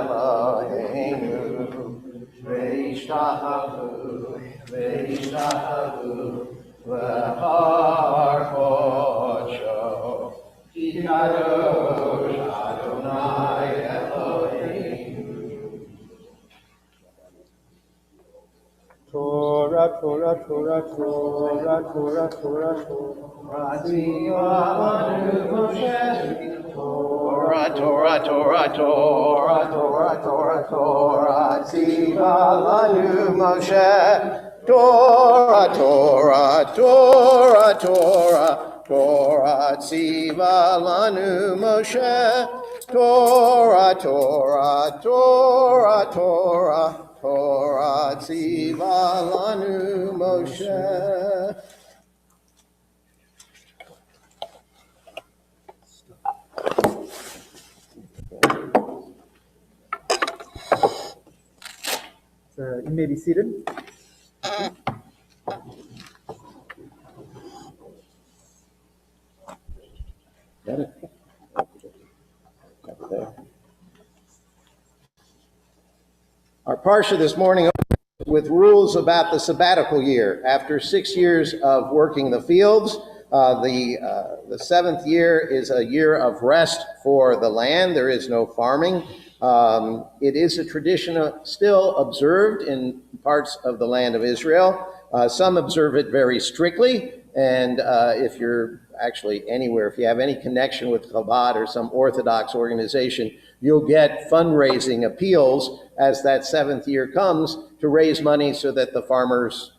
Eloheinu, Ve'ishtahavu, V'har Kodsho, Ki Kadosh Adonai Eloheinu. Torah, Torah, Torah, Torah, Torah, Torah, Torah. Torah, Torah, Torah, Torah, Torah, Torah, Torah, Tziva lanu Moshe. Torah, Torah, Torah, Torah, Torah, Tziva lanu Moshe. Torah, Torah, Torah, Torah, Torah, Tziva lanu Moshe. may be seated. Got it? There. Our Parsha this morning opens with rules about the sabbatical year. After 6 years of working the fields, the seventh year is a year of rest for the land. There is no farming. It is a tradition still observed in parts of the land of Israel. Some observe it very strictly, and if you're actually anywhere, if you have any connection with Chabad or some Orthodox organization, you'll get fundraising appeals as that seventh year comes to raise money so that the farmers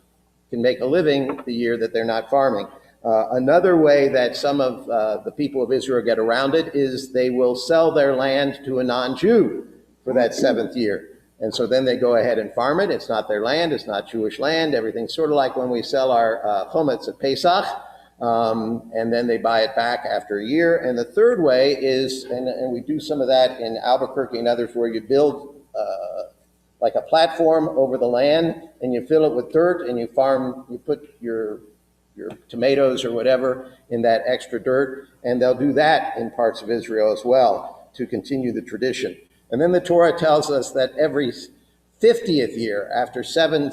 can make a living the year that they're not farming. Another way that some of the people of Israel get around it is they will sell their land to a non-Jew for that seventh year. And so then they go ahead and farm it. It's not their land. It's not Jewish land. Everything's sort of like when we sell our chometz at Pesach, and then they buy it back after a year. And the third way is, and we do some of that in Albuquerque and others, where you build like a platform over the land and you fill it with dirt and you put your tomatoes or whatever in that extra dirt. And they'll do that in parts of Israel as well to continue the tradition. And then the Torah tells us that every 50th year, after seven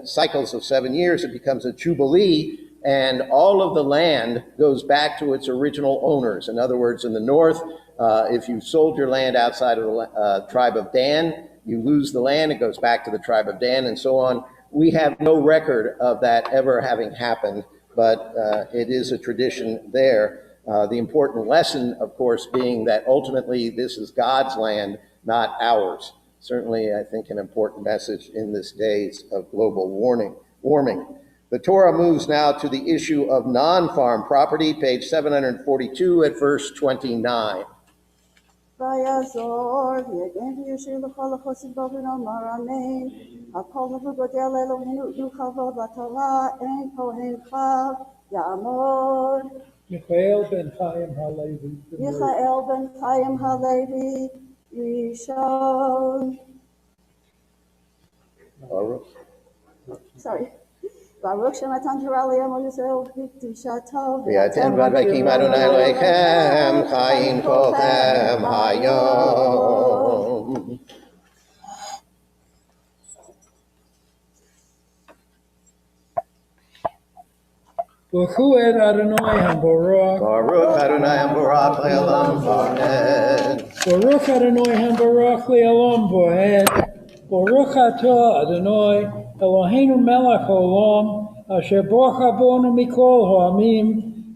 cycles of 7 years, it becomes a jubilee, and all of the land goes back to its original owners. In other words, in the north, if you sold your land outside of the tribe of Dan, you lose the land, it goes back to the tribe of Dan, and so on. We have no record of that ever having happened, but it is a tradition there. The important lesson, of course, being that ultimately this is God's land, not ours. Certainly, I think, an important message in this days of global warming. The Torah moves now to the issue of non-farm property, page 742 at verse 29. ויעזור, ויגן וישיר לכל החוסים בו ונאמר אמן. הכל מבגודל אלוהינו וכבוד לתורה, אין כהן חב יעמוד. מיכאל בן חיים הלוי. מיכאל בן חיים הלוי, ראשון. Sorry. Baruch Shematan Torah Yom Yisrael V'Kdushato V'yatem v'vakim Adonai Elohechem Chayim Kolchem Hayom. Baruch Adonai Hamborach. Baruch Adonai Hamborach Le'olam Vahed. Baruch Adonai Hamborach Le'olam Vahed. Baruch atah Adonai Eloheinu melech haolam asher borcha bonu mikol ha'amim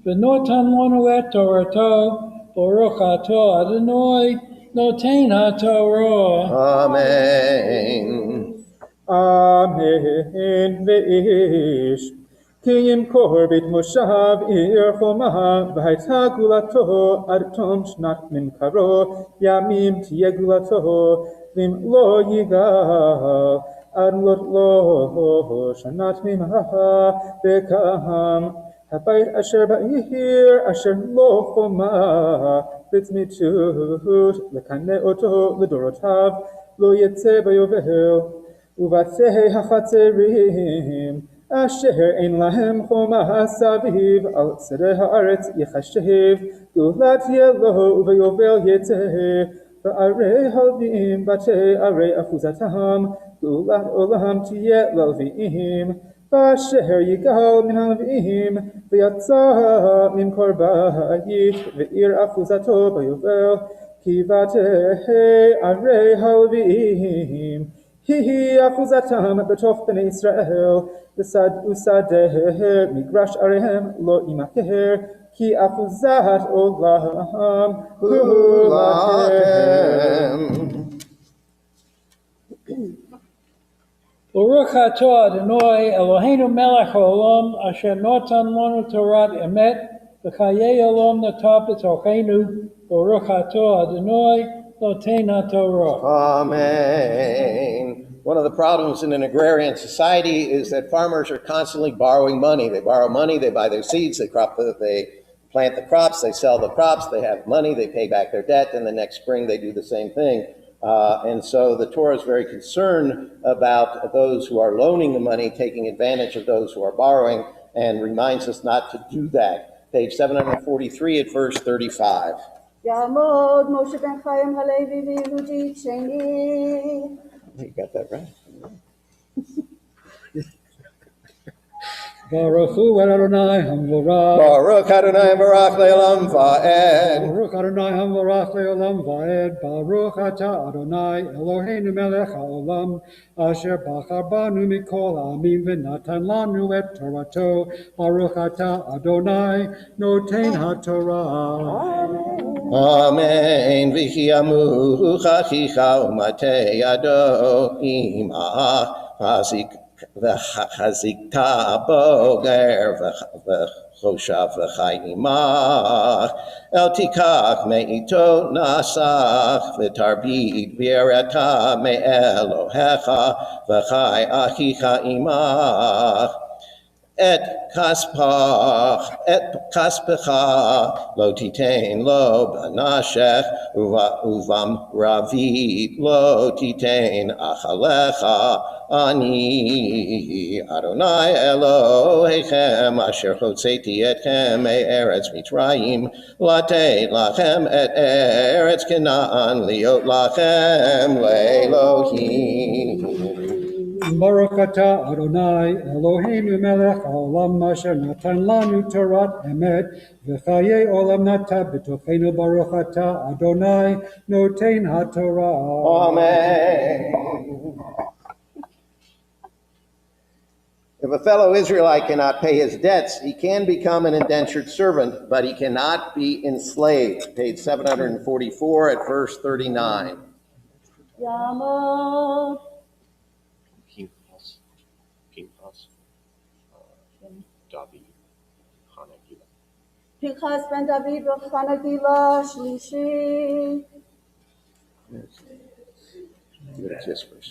v'notan lanu et torato. Baruch atah Adonai noten haTorah. Amen. Amen. Ve'ish. כי ימכור בית מושב עיר חומה, והייתה גאולתו עד תום שנת ממכרו, ימים תהיה גאולתו, ואם לא יגאל, עד מלאת לו שנת ממרה, וקם הבית אשר בעיר, אשר לא חומה, לצמיתות, לקנא אותו לדורותיו, לא יצא ביובל, ובתי החצרים, אשר אין להם חומה סביב, על שדה הארץ יחשב, גאולה תהיה לו וביובל יצא, וערי הלוויים בתי ערי אחוזתם, גאולת עולם תהיה ללוויים, ואשר יגאל מן הלוויים, ויצא ממקור בית, ועיר אחוזתו ביובל, כי בתי ערי הלוויים, היא אחוזתם בתוך בני ישראל, ושדה מגרש עריהם לא ימכר, כי אחוזת עולם הוא להם. Baruch atah Adonai Eloheinu melech haolam asher notan lanu torat emet v'chayei olam natav b'tocheinu. Baruch atah Adonai noten haTorah. Amen. One of the problems in an agrarian society is that farmers are constantly borrowing money. They borrow money, they buy their seeds, they plant the crops, they sell the crops, they have money, they pay back their debt, and the next spring they do the same thing. And so the Torah is very concerned about those who are loaning the money, taking advantage of those who are borrowing, and reminds us not to do that. Page 743 at verse 35. Yamod Moshe ben Chaim Halevi v'Yehudi Sheni. You got that right. Baruch Hu Adonai Hamvorach. Baruch Adonai Baruch Le'olam Va'ed. Baruch Adonai Hamvorach Le'olam Va'ed. Baruch Ata Adonai Eloheinu Melech HaOlam Asher Bachar Banu Mikol Ha'amim V'natan Lanu Et Torato. Baruch Ata Adonai Noten HaTorah. Amen. V'chi amu chachicha u'matei yado ima v'chazikta boger v'choshav v'chayimach el tikach me'ito nasach v'tarbid v'yerata me'elohecha v'chay achicha imach Et kaspecha lo titein lo banashech uvam ravid lo titein achalecha ani Adonai Elohechem asher hotzeti etchem me'eretz Mitzrayim lateit lachem et eretz Canaan liot lachem le'Elohim. Baruch Ata Adonai Eloheinu Melech HaOlam Asher Natan Lanu Torat Emet V'chayei Olam Nata B'tochenu Baruch Ata Adonai Noten HaTorah. Amen. If a fellow Israelite cannot pay his debts, he can become an indentured servant, but he cannot be enslaved. Page 744 at verse 39. Yamod David, Hanagila. Pinchas ben David v'Chanagila Shlishi. That's this verse.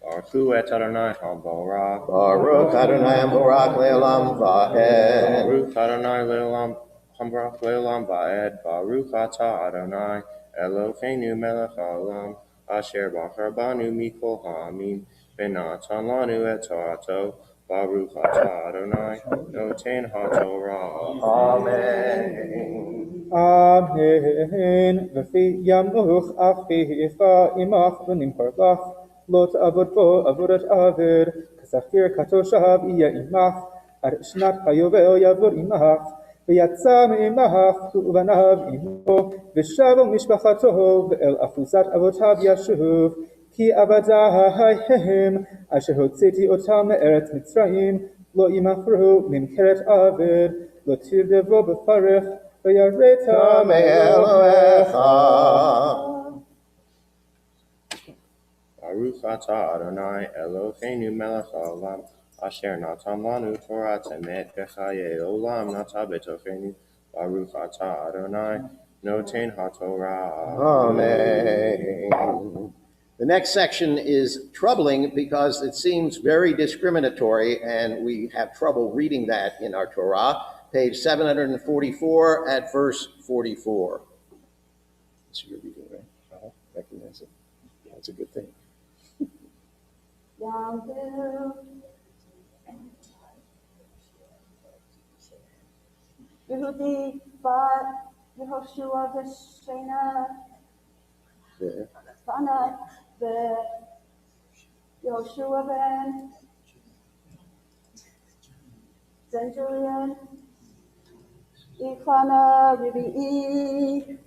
Baruch Hu et Adonai Hamvorach. Baruch Adonai Hamvorach Le'olam Va'ed. Baruch Adonai Le'olam Hamvorach Le'olam Va'ed. Baruch Ata Adonai Eloheinu Melech HaOlam Asher Bachar Banu Mikol Ha'amim V'natan Lanu Et Torato. Baruch Ata Adonai Noten HaTorah. Amen. Amen. V'fi yamuch achicha imach v'nimchar lach. Lo ta'avod bo avodat aved. Kasachir katoshav iya imach. Ar shnat hayovel yavod imach. ויצא מעמך ובניו עמו ושבו משפחתו ואל אחוזת אבותיו ישוב כי עבדה הם אשר הוצאתי אותם מארץ מצרים לא ימכרו ממכרת עבד לא תרדבו בפרך ויראת מאלוהיך. Baruch Ata Adonai Eloheinu Melech HaOlam Asher Natan Lanu Torah Temet Bechayei Olam Nata B'tochenu. Baruch Ata Adonai Noten HaTorah. Amen. The next section is troubling because it seems very discriminatory, and we have trouble reading that in our Torah. Page 744 at verse 44. So you're reading, right? Recognize it. Yeah, it's a good thing. Yambil Yehudi bat Yehoshua v'Shena There. Vana v'Yehoshua ben Zenjurian Ichana Ribi'i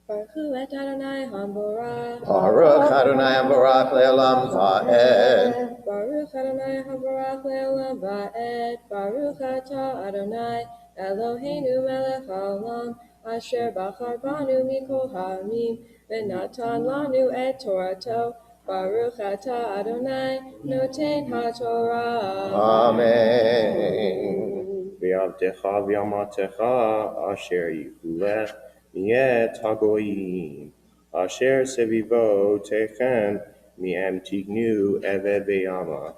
Baruch Hu et Adonai Hamvorach. Baruch Adonai Hamvorach Le'olam Va'ed. Baruch Adonai Hamvorach Le'olam Va'ed. Baruch Ata Adonai Eloheinu Melech HaOlam Asher Bachar Banu Mikol Ha'amim V'natan Lanu Et Torato. Baruch Ata Adonai Noten HaTorah. Amen. V'yavdecha v'yamatecha asher yihulech mi'et hagoyim. Asher Sevivotechem Miem Tignu Eved Beyama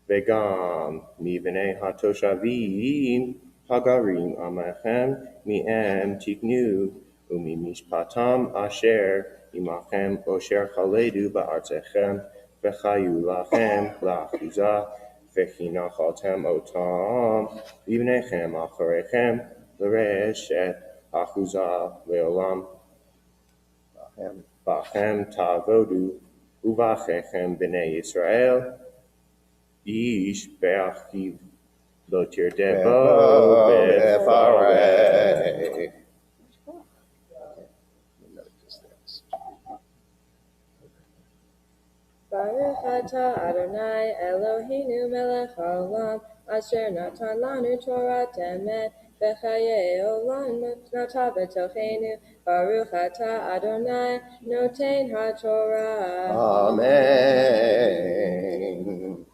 Vegam Mibnei Hatoshavim Hagarim Amachem Miem Tignu Umimishpatam Asher Imachem Osher Chaledu Ba'artechem Vechayu Lachem La'achuzah Vechinachaltem Otam Ibnechem Acharechem L'Reshet Achuzah Leolam Bachem Tavodu Uvachechem Bnei Yisrael Ish Be'achiv Lo Tirdebo Befareh. Baruch atah Adonai Eloheinu melech haolam asher natan lanu Torah emet v'chayei olam nata b'tochenu. Baruch atah Adonai noten haTorah. Amen.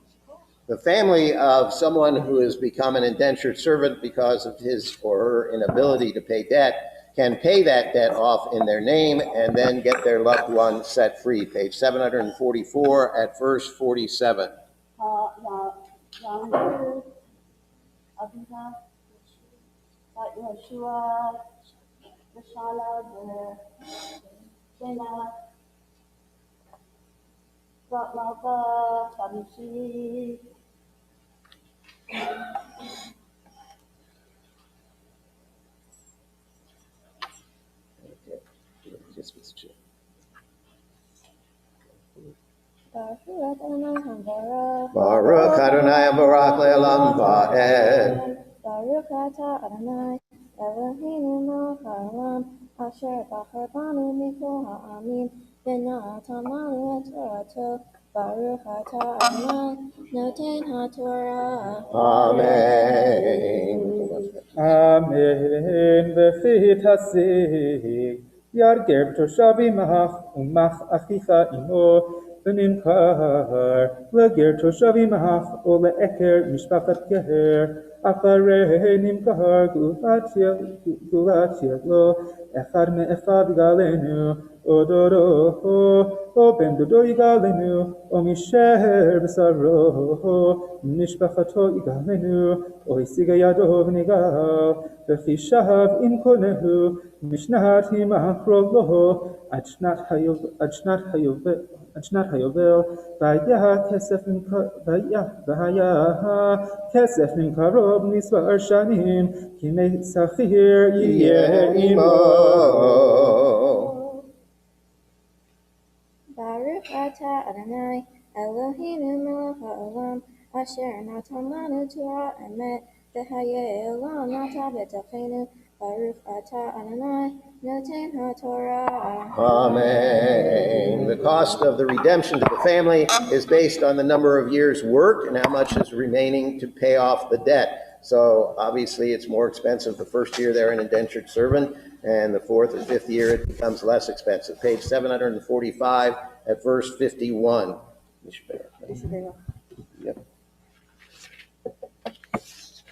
The family of someone who has become an indentured servant because of his or her inability to pay debt can pay that debt off in their name and then get their loved one set free. Page 744 at verse 47. Yeshua, Yeshua, Bnai, Malva, Tabishi. Baruch Adonai Barak Le'olam Va'ed. Baruch atah Adonai Eloheinu melech haolam asher bachar banu mikol ha'amim v'natan lanu et torato. Baruch atah Adonai noten haTorah. Amen. Amen. V'fit hasig yarger toshavim umach achicha imo v'nimkar leger toshavim o le'eker mishpachat geher acharei nimkar gulat yelo echad me'echad galenu odoro o ben dodo yigalenu o misher b'saro mishpachato yigalenu o isiga yado v'nigal v'chishav im konehu mishnat himachro loho ad shnat hayovel v'haya kesef min karov nisvar shanim kimei sachir yeh imo. Baruch atah Adonai Eloheinu melech haolam asher natan lanu Torah emet v'chayei olam nata b'tochenu. Baruch atah Adonai noten haTorah. Amen. The cost of the redemption to the family is based on the number of years worked and how much is remaining to pay off the debt. So obviously it's more expensive the first year they're an indentured servant, and the fourth or fifth year it becomes less expensive. Page 745 at verse 51. Yep.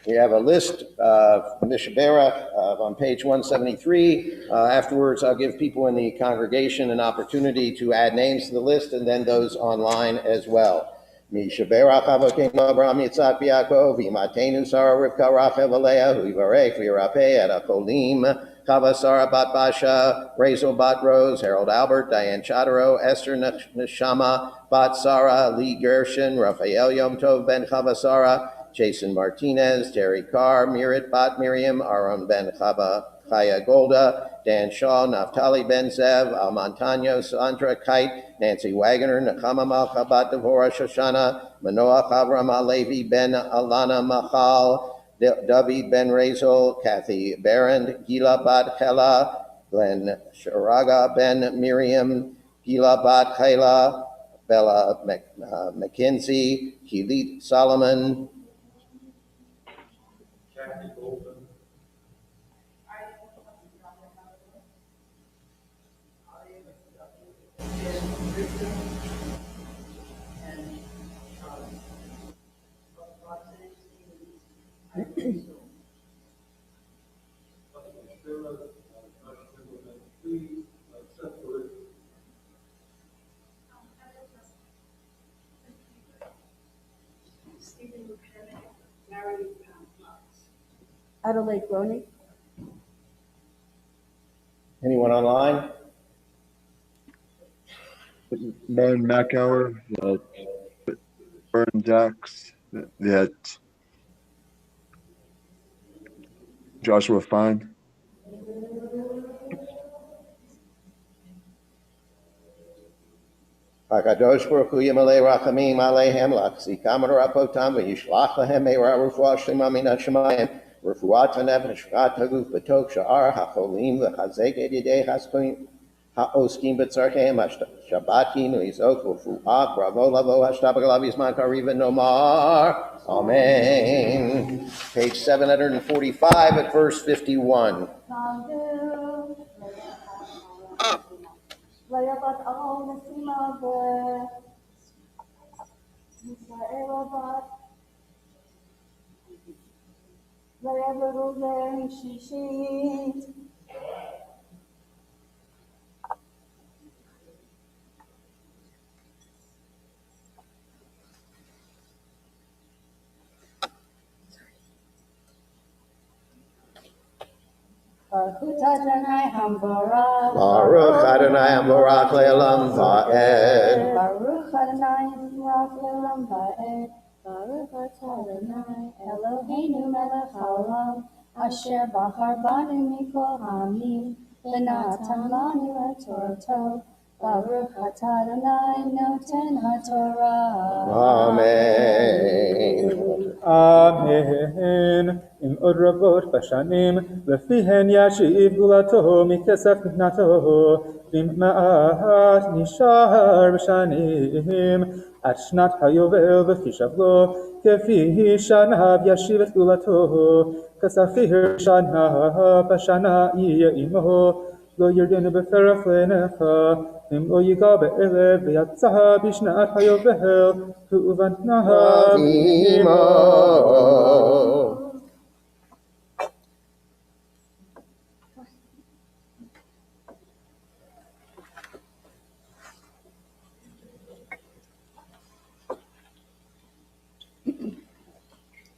We have a list of Mishabera on page 173. Afterwards, I'll give people in the congregation an opportunity to add names to the list, and then those online as well. Mishabera Chavokeinu Abraham Yitzhak Yaakov Imatenu Sarah Rivka Rachel Leah Huivarech V'Yirapeh Ad Hakolim Chava Sarah Bat Basha Razel Bat Rose Harold Albert Diane Chodorow Esther Neshama Bat Sarah Lee Gershon Raphael Yom Tov Ben Chava Sarah Jason Martinez, Terry Carr, Mirit Bat Miriam, Aaron Ben Chaya Golda, Dan Shaw, Naftali Ben Zev, Almantano, Sandra Kite, Nancy Wagoner, Nachama Malcha Bat Devorah Shoshana, Manoach Avram Alevi Ben Alana Machal, David Ben Razel, Kathy Barrand, Gila Bat Hela, Glenn Sharaga Ben Miriam, Gila Bat Hela, Bella McKenzie, Kilit Solomon, Adelaide Groney. Anyone online? Brian Macauer, Burn Jacks, that Joshua Fine. HaKadosh Baruch Hu Yimalei Rachamim Aleichem Lachzikam Rapotam V'yishlach Lahem Meira Refuah Shlema Min HaShamayim Refuat HaNefesh V'shvat HaGuf B'tok Sha'ar HaCholim V'chazek Et Yidei Ha'oskim B'tzarkeim HaShabbatim L'izok Refuah Bravo Lavo Hashtabak Alav Yizman Kariv Nomar. Amen. Page 745 at verse 51. Layabat al Nesima Israelabat Layabat Shishit. Baruch Adonai Hambarak. Baruch Adonai Hambarak Le'olam Va'ed. Baruch Adonai Hambarak Le'olam Va'ed. Baruch Adonai Eloheinu melech haolam, asher bachar banu mikol ha'amim, v'natan lanu et Torato. Baruch Adonai noten haTorah. Amen. Amen. Im od ravot bashanim, lefihen yashiv gulato mikesef mitnato, vim ma'at nishar bashanim, at shnat hayovel v'chishavlo, kefi shanav yashiv et gulato, kasafir shanav bashana iya imo, lo yerdenu beferach lenecha, im lo yiga be'elev v'yatzaha bishnat hayovel, hu'uvantnaha Imo.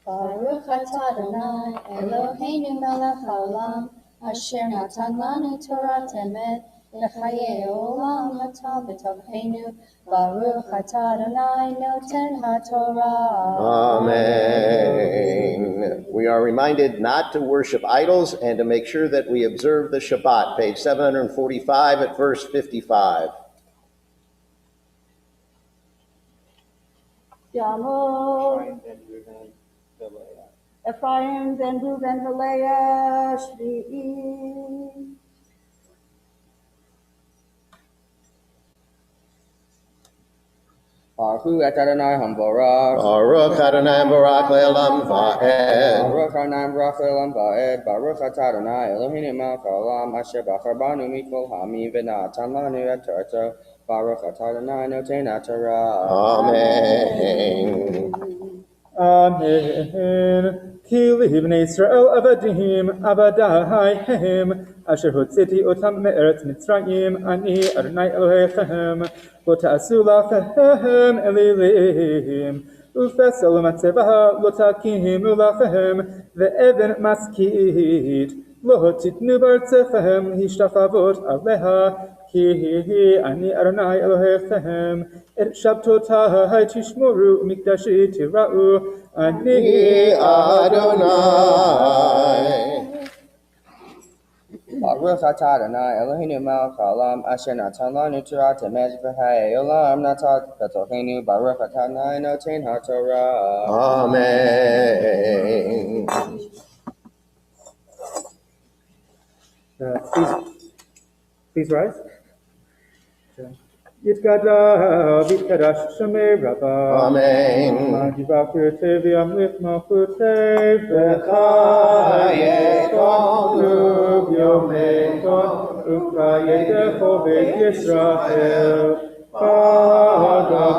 Baruch atah Adonai Eloheinu melech haolam, asher natan lanu Torah emet, v'chayei olam atah b'tovchenu. Baruch atah Adonai noten haTorah. Amen. We are reminded not to worship idols and to make sure that we observe the Shabbat, page 745 at verse 55. Yamo. Ephraim ben Reuben V'Leah Shvi'i. Baruch Adonai Hambarak. Baruch Adonai Barak Le'olam Va'ed. Baruch Adonai Barak Le'olam Va'ed. Baruch Adonai Eloheinu melech haolam, asher bachar banu mikol ha'amim, v'natan lanu et Torato. Baruch Adonai noten haTorah. Amen. Amen. Ki libnei Israel avadim, avadaihem, asher hotziti otam me'eretz Mitzrayim, ani Adonai Elohechem, lo ta'asu lachem elilim, ufesel matzevah lo takimu lachem, ve'even maskit, lo titnu b'artzechem, hishtafavot aleha, ki ani Adonai Elohechem, et shabtotai tishmoru mikdashi tira'u, ani Adonai. Baruch atah Adonai Eloheinu melech haolam, asher natan lanu Torah emet, v'chayei olam atah b'tovchenu. Baruch atah Adonai noten haTorah. Amen. Please rise. Yitkada Vitkadash Shemei Rabba. Amen. Magivakir Teviam Lichmachute V'chayei V'chayei Yomekon Ukraye Dechovet Yisrael Pagala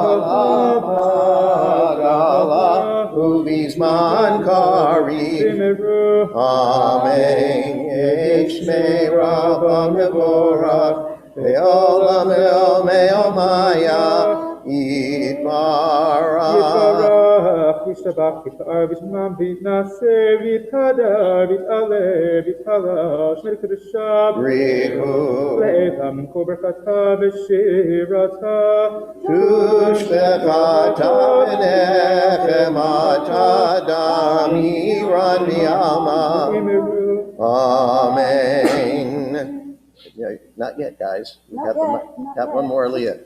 Uvizman Karim. Amen. Eshmei Rabba Mevorach Ve'olam Ve'omaya Yitbarach וישתבח ויתפאר ויתמם ויתנשא ויתהדר ויתעלה ויתהלש מקדשה Rihu לעילם כל ברכתה ושירתה Tushbechata v'nechemata damiran v'yama. Amen. Yeah, not yet, guys. We have one more aliyah.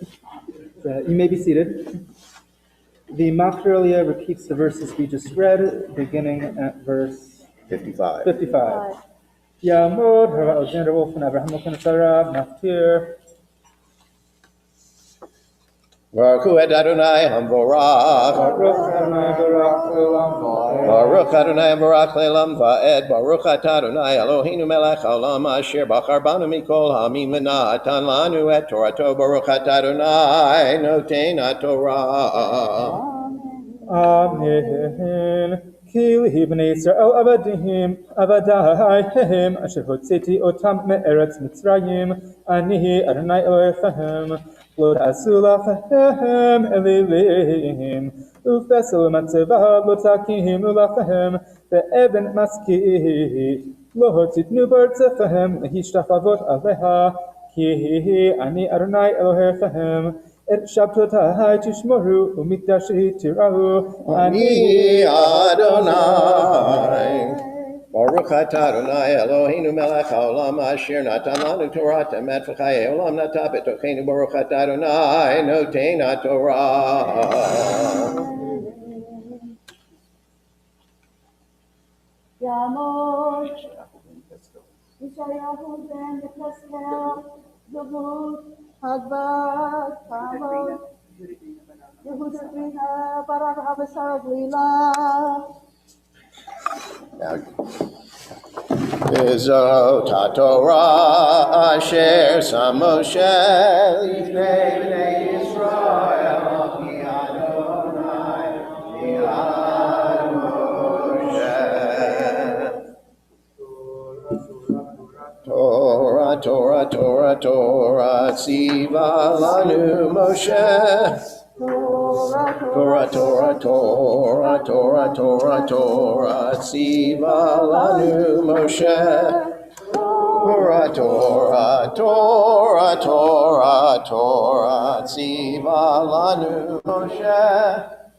You may be seated. The Machzor aliyah repeats the verses we just read, beginning at verse 55. 55. Yamod, Hara Alexander Wolf, and Abraham Mokan Sarah, Maftir. Baruch hu et Adonai Hamvorach. Baruch Adonai Hamvorach le'olam va'ed. Baruch atah Adonai Eloheinu melech haolam asher bachar banu mikol ha'amim v'natan lanu et Torato. Baruch atah Adonai noten haTorah. Amen. Ki bnei Yisrael avadaihem asher hotzeti otam me'eretz Mitzrayim ani Adonai Elohechem lo ta'asu lachem elilehim ufesel matzevav lo takim lachem ve'eben maskit lo titnu b'artzechem lehishtafavot aleha ki ani Adonai Elohechem Et Shabbatai tishmoru u'mikdashi tirahu Ani Adonai. Baruch atah Adonai Eloheinu melech haolam asher natan lanu Torah emet v'chayei olam nata b'tocheinu. Baruch atah Adonai noten haTorah. Yamod, Yishayahu ben Yecheskel, Yehud, Hagbad, Kavod, Yehuda Brina, Barak Abasar Glila. Zot haTorah asher sam Moshe lifnei bnei Yisrael ki Adonai milad Moshe. Torah, Torah, Torah, Torah, tziva lanu Moshe. Torah, Torah, Torah, Torah, Torah, Torah, tziva lanu Moshe. Torah, Torah, Torah, Torah, Torah, tziva lanu Moshe.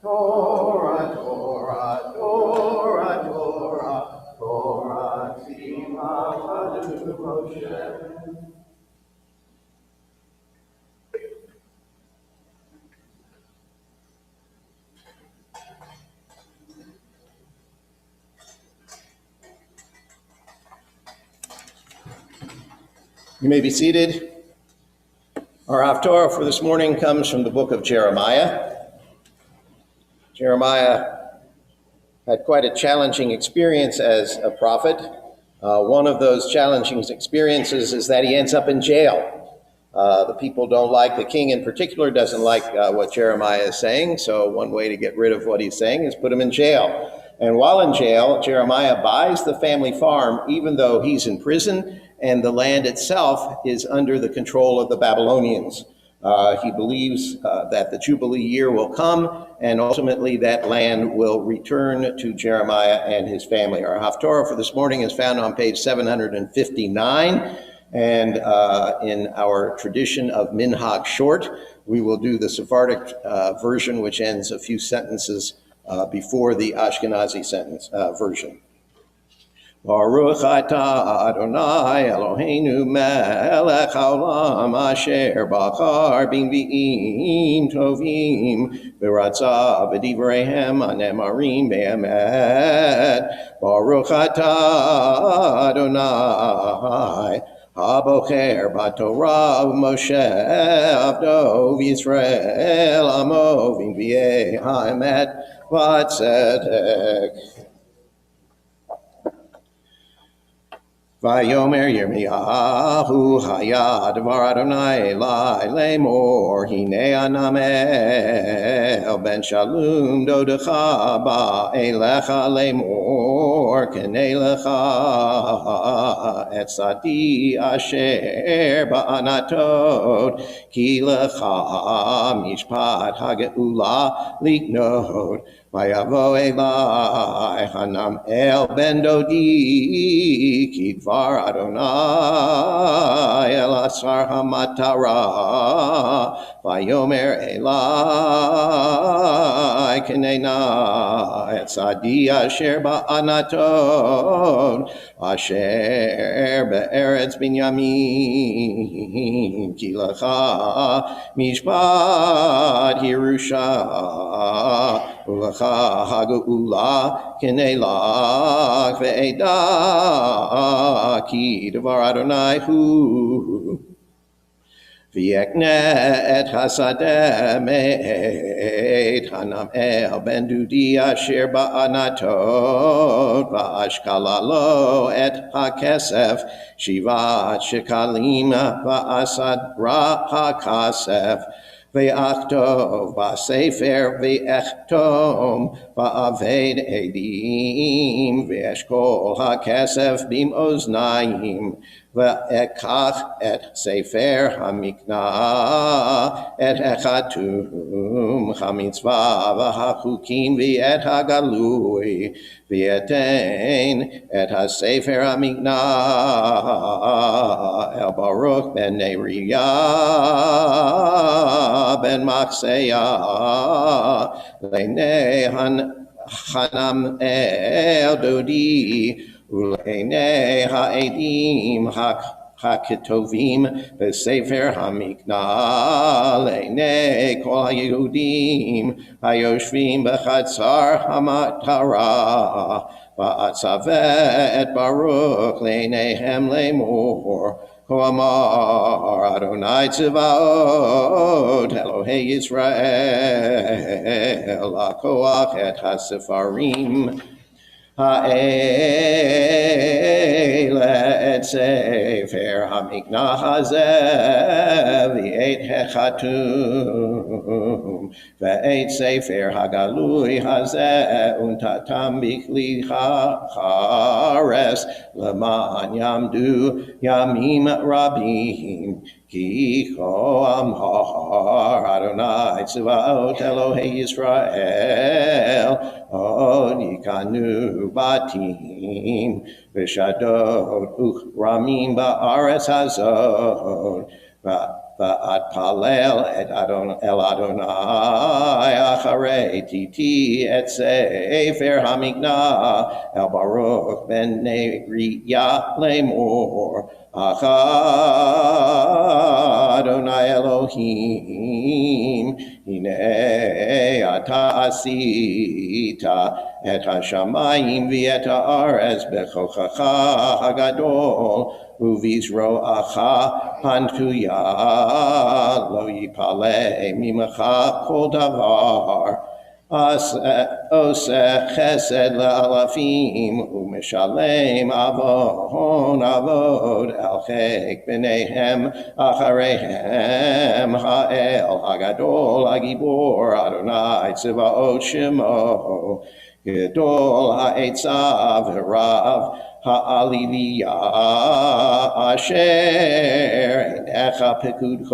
Torah, Torah, Torah, Torah, Torah, tziva lanu Moshe. You may be seated. Our haftorah for this morning comes from the book of Jeremiah. Jeremiah had quite a challenging experience as a prophet. One of those challenging experiences is that he ends up in jail. The people don't like, the king in particular doesn't like what Jeremiah is saying, so one way to get rid of what he's saying is put him in jail. And while in jail, Jeremiah buys the family farm even though he's in prison, and the land itself is under the control of the Babylonians. He believes that the Jubilee year will come, and ultimately that land will return to Jeremiah and his family. Our haftorah for this morning is found on page 759, and in our tradition of Minhag short, we will do the Sephardic version, which ends a few sentences before the Ashkenazi sentence version. Baruch atah Adonai Eloheinu melech haolam asher bachar b'nvi'im tovim v'ratza b'divreihem hanemarim be'emet. Baruch atah Adonai habocher b'torah u'Moshe avdo v'Yisrael amo v'nvi'ei ha'emet v'tzedek. Vayomer Yirmiyahu haya devar Adonai elai lemor hinei anamel ben shalom dodecha ba elecha lemor לאמור קנה לך את שדי אשר בענתות כי לך משפט הגאולה לקנות ויבוא אלי חנם אל בן דודי כי דבר אדוני אל השר המטרה ויאמר אלי קנה נא את שדי אשר בענתות אשר בארץ בנימין כי לך משפט ירושה ולך הגאולה קנה לך ואדע כי דבר אדוני הוא ויקנה את השדה מאת חנמאל בן דודי אשר בענתות ואשקלה לו את הכסף 7 שקלים ואסדרה הכסף ואכתוב בספר ואחתום ואבד עדים ואשקול הכסף במאזניים ואקח את ספר המקנה את החתום המצווה והחוקים ואת הגלוי ויתן את הספר המקנה אל ברוך בן נריה בן מחסיה לעיני חנמאל דודי ולעיני העדים הכתובים בספר המקנה לעיני כל היהודים היושבים בחצר המטרה ואצווה את ברוך לעיניהם לאמור כה אמר אדוני צבאות אלוהי ישראל לקוח את הספרים האלה את ספר המקנה הזה ואת החתום ואת ספר הגלוי הזה ונתתם בכלי חרס למען יעמדו ימים רבים כי כה אמר אדוני צבאות אלוהי ישראל עוד יקנו בתים ושדות וכרמים בארץ הזאת ואתפלל אל אדוני אחרי תיתי את ספר המקנה אל ברוך בן נריה לאמור אדוני אלוהים הנה אתה עשית את השמיים ואת הארץ בכוחך הגדול ובזרועך הנטויה לא יפלא ממך כל דבר עושה חסד לאלפים ומשלם עוון אבוד על חיק בניהם אחריהם האל הגדול הגיבור אדוני צבאות שמו גדול העצה ורב העליליה אשר עיניך פקודות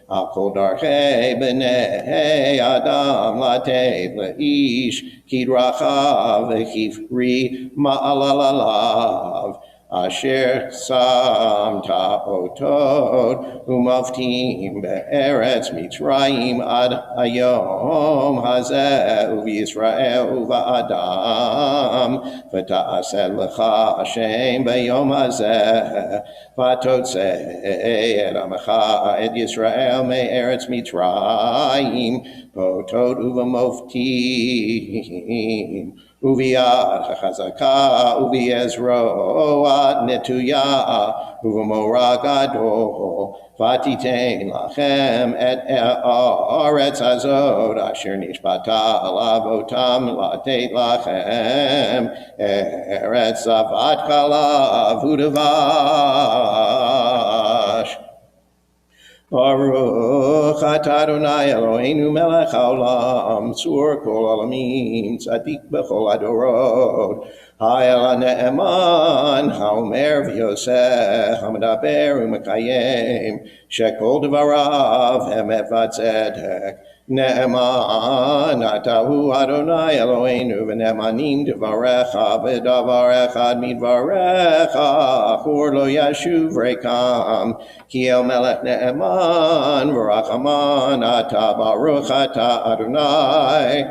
על כל דרכי בני אדם לתת לאיש כדרכיו וכפרי מעלליו אשר שמת אותות ומבטים בארץ מצרים עד היום הזה ובישראל ובאדם ותעשה לך השם ביום הזה ותוצא את עמך את ישראל מארץ מצרים באותות ובמופתים וביד החזקה ובעזרוע נטויה ובמורא גדול ותיתן לכם את הארץ הזאת אשר נשבעתה על אבותם לתת לכם ארץ זבת חלב ודבש Baruch atah Adonai Eloheinu melech haolam, tzur kol alamim, tzadik b'chol adorot, ha'el ha'ne'eman, ha'omer v'yoseh, ha'medaber u'mekayem, shekol devarav emet v'tzedek. Ne'eman atahu Adonai Eloheinu v'ne'emanim devarecha v'davar echad midvarecha chur lo yashuv rekam ki el melech ne'eman v'rachaman ata baruch ata Adonai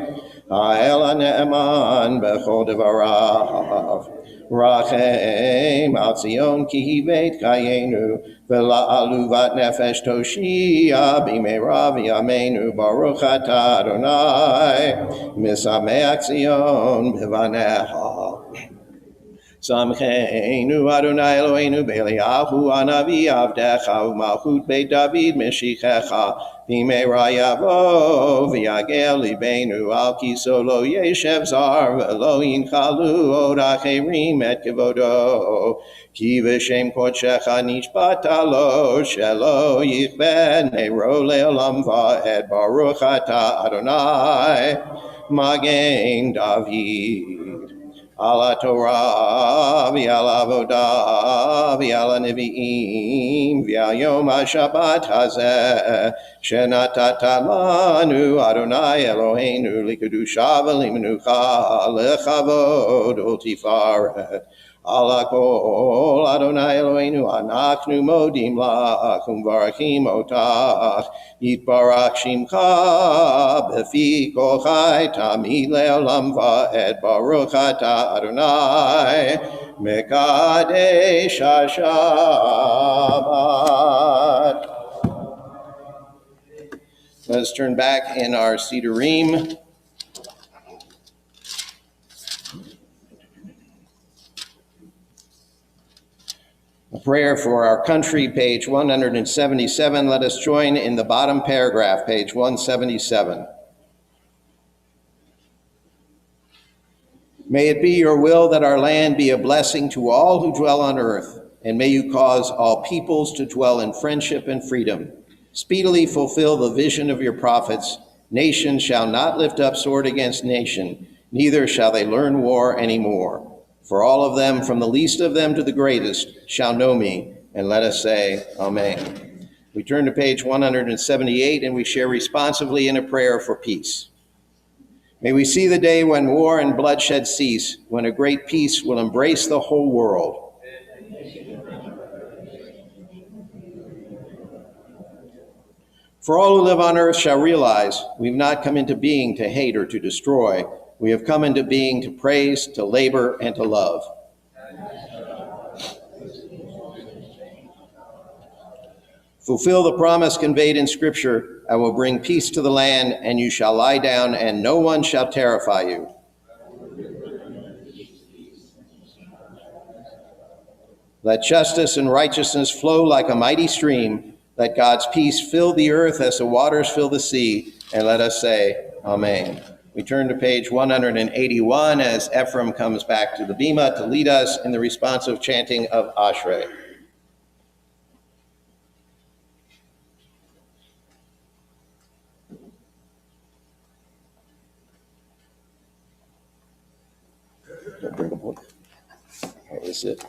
ha'el ha'ne'eman b'chol devarav Rachem al Zion ki hi beit chayenu v'la'aluvat nefesh toshia b'meira v'yameinu baruch atah Adonai misameach Zion b'vanecha Samcheinu Adonai Eloheinu Beliahu Anavi Avdecha Umalchut Beit David Meshichecha B'meira Yavo V'yagel Libeinu Al Kiso Lo Yeshev Zar V'lo Yinchalu Od Acherim Et Kevodo Ki V'shem Kodshecha Nishbata Lo Shelo Yichben Neiro Le'olam Va'ed Baruch Atah Adonai Magen David Ala Torah, v'ala avodah, v'ala nevi'im, v'al yom ha'shabbat hazeh, shenatata lanu Adonai Eloheinu l'kedusha v'limenucha, lechavod u'tifaret. Ala kol Adonai Eloheinu anachnu modim lach umvarachim otach yitbarach shimcha b'fi kol chai tamid le'olam va'ed baruch atah Adonai mekadesh haShabbat. Let's turn back in our Sidurim. A prayer for our country, page 177. Let us join in the bottom paragraph, page 177. May it be your will that our land be a blessing to all who dwell on earth, and may you cause all peoples to dwell in friendship and freedom. Speedily fulfill the vision of your prophets. Nation shall not lift up sword against nation, neither shall they learn war anymore. For all of them, from the least of them to the greatest, shall know me, and let us say, Amen. We turn to page 178, and we share responsively in a prayer for peace. May we see the day when war and bloodshed cease, when a great peace will embrace the whole world. For all who live on earth shall realize we've not come into being to hate or to destroy. We have come into being to praise, to labor, and to love. Fulfill the promise conveyed in Scripture, I will bring peace to the land, and you shall lie down, and no one shall terrify you. Let justice and righteousness flow like a mighty stream. Let God's peace fill the earth as the waters fill the sea, and let us say, Amen. We turn to page 181 as Ephraim comes back to the bima to lead us in the responsive chanting of Ashrei. Don't bring a book. How is it?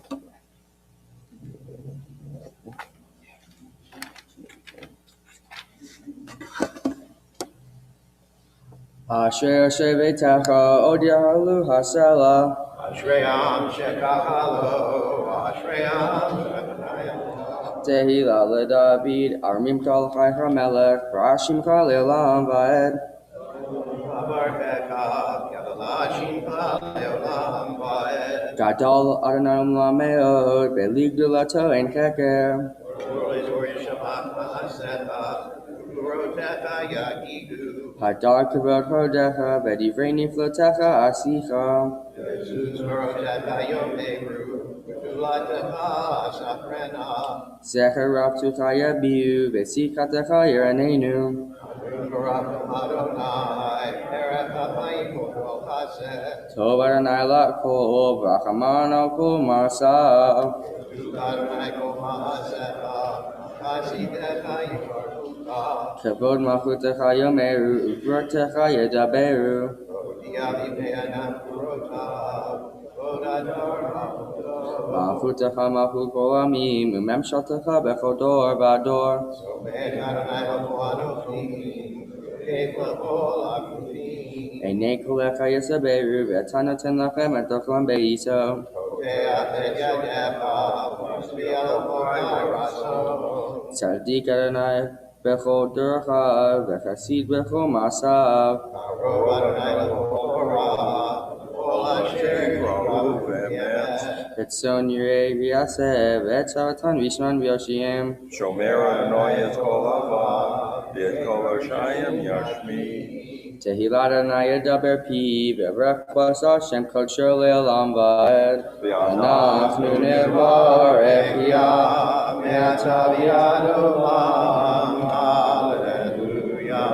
Asher shevetecha od yahalu hasela. Ashreyam shekachalo, Ashreyam Tehila leDavid, armim kol chai hamelech, rashim kol elam va'ed. Gadol Adonai Lameod, belig dulato en keker. Hadar kavod hodecha, v'divrei flotecha asicha. Zecher rav tucha yabiu, v'sikatecha yeranenu. Tov Adonai Lakol, Brachamano Kol Masa. Kavod Malchutecha Yomeru, Uvrotecha Yedaberu. Malchutecha Malchut Kol Amim, Umemshaltecha Bechol Dor Vador. Einei Kolecha Yesaberu, V'etanoten Lachem Et Ochlam Beiso. Tzadik Adonai Bechol Dorcha, V'chasid Bechol Masav. Etzon Yirei V'yaseh, V'etzavatan Vishman V'yoshiem. Shomer Adonai et kol ava, v'et kol hoshayim yashmi. Tehillah Adonai Yedaber Pi, V'erech Bas Hashem Kol Shor Le'olam Va'ed. V'anachnu nevarech Yah, Me'ata v'ad olam. Hallelujah.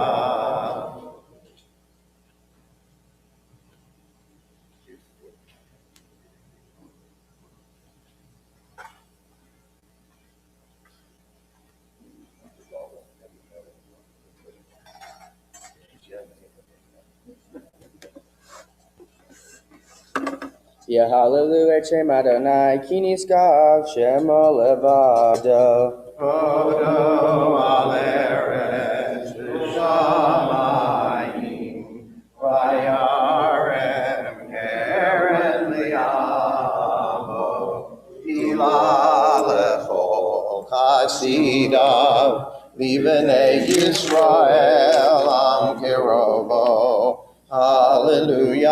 Ya hallelujah, Shem Adonai, Kiniskav, Shemo Levado. Odo Aleretz, Shamayim, Vayarem, Keren Liamo, Ilah Lechol Chasidav, V'bnei Yisrael, Am Kerovo. Hallelujah,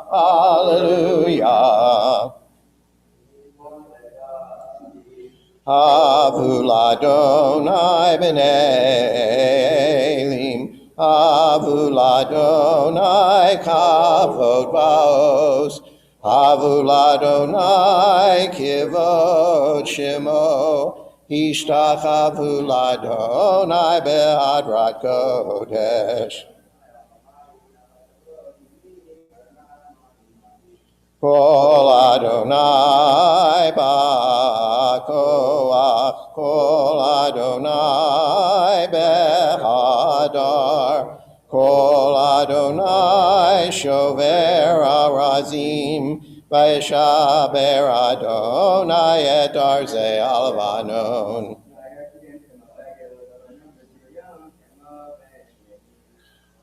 hallelujah. Havul Adonai b'nei Elim, Havul Adonai kavod ba'os, Havul Adonai kivod shemo, Hishtachavul Adonai behadrat kodesh. Kol Adonai ba'koach, Kol Adonai behadar, Kol Adonai shover arazim, Vayeshaber Adonai et arzei alvanon.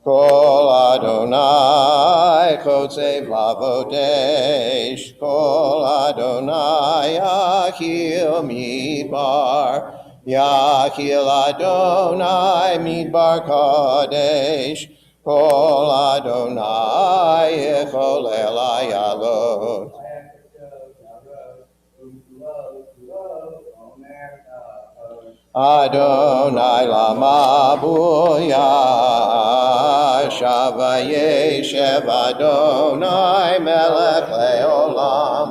Kol Adonai kotzev lavodesh, Kol Adonai yachil midbar, Yachil Adonai midbar kodesh, Kol Adonai yecholel ayalot. Adonai lama buya, Shavayeshev Adonai melech leolam,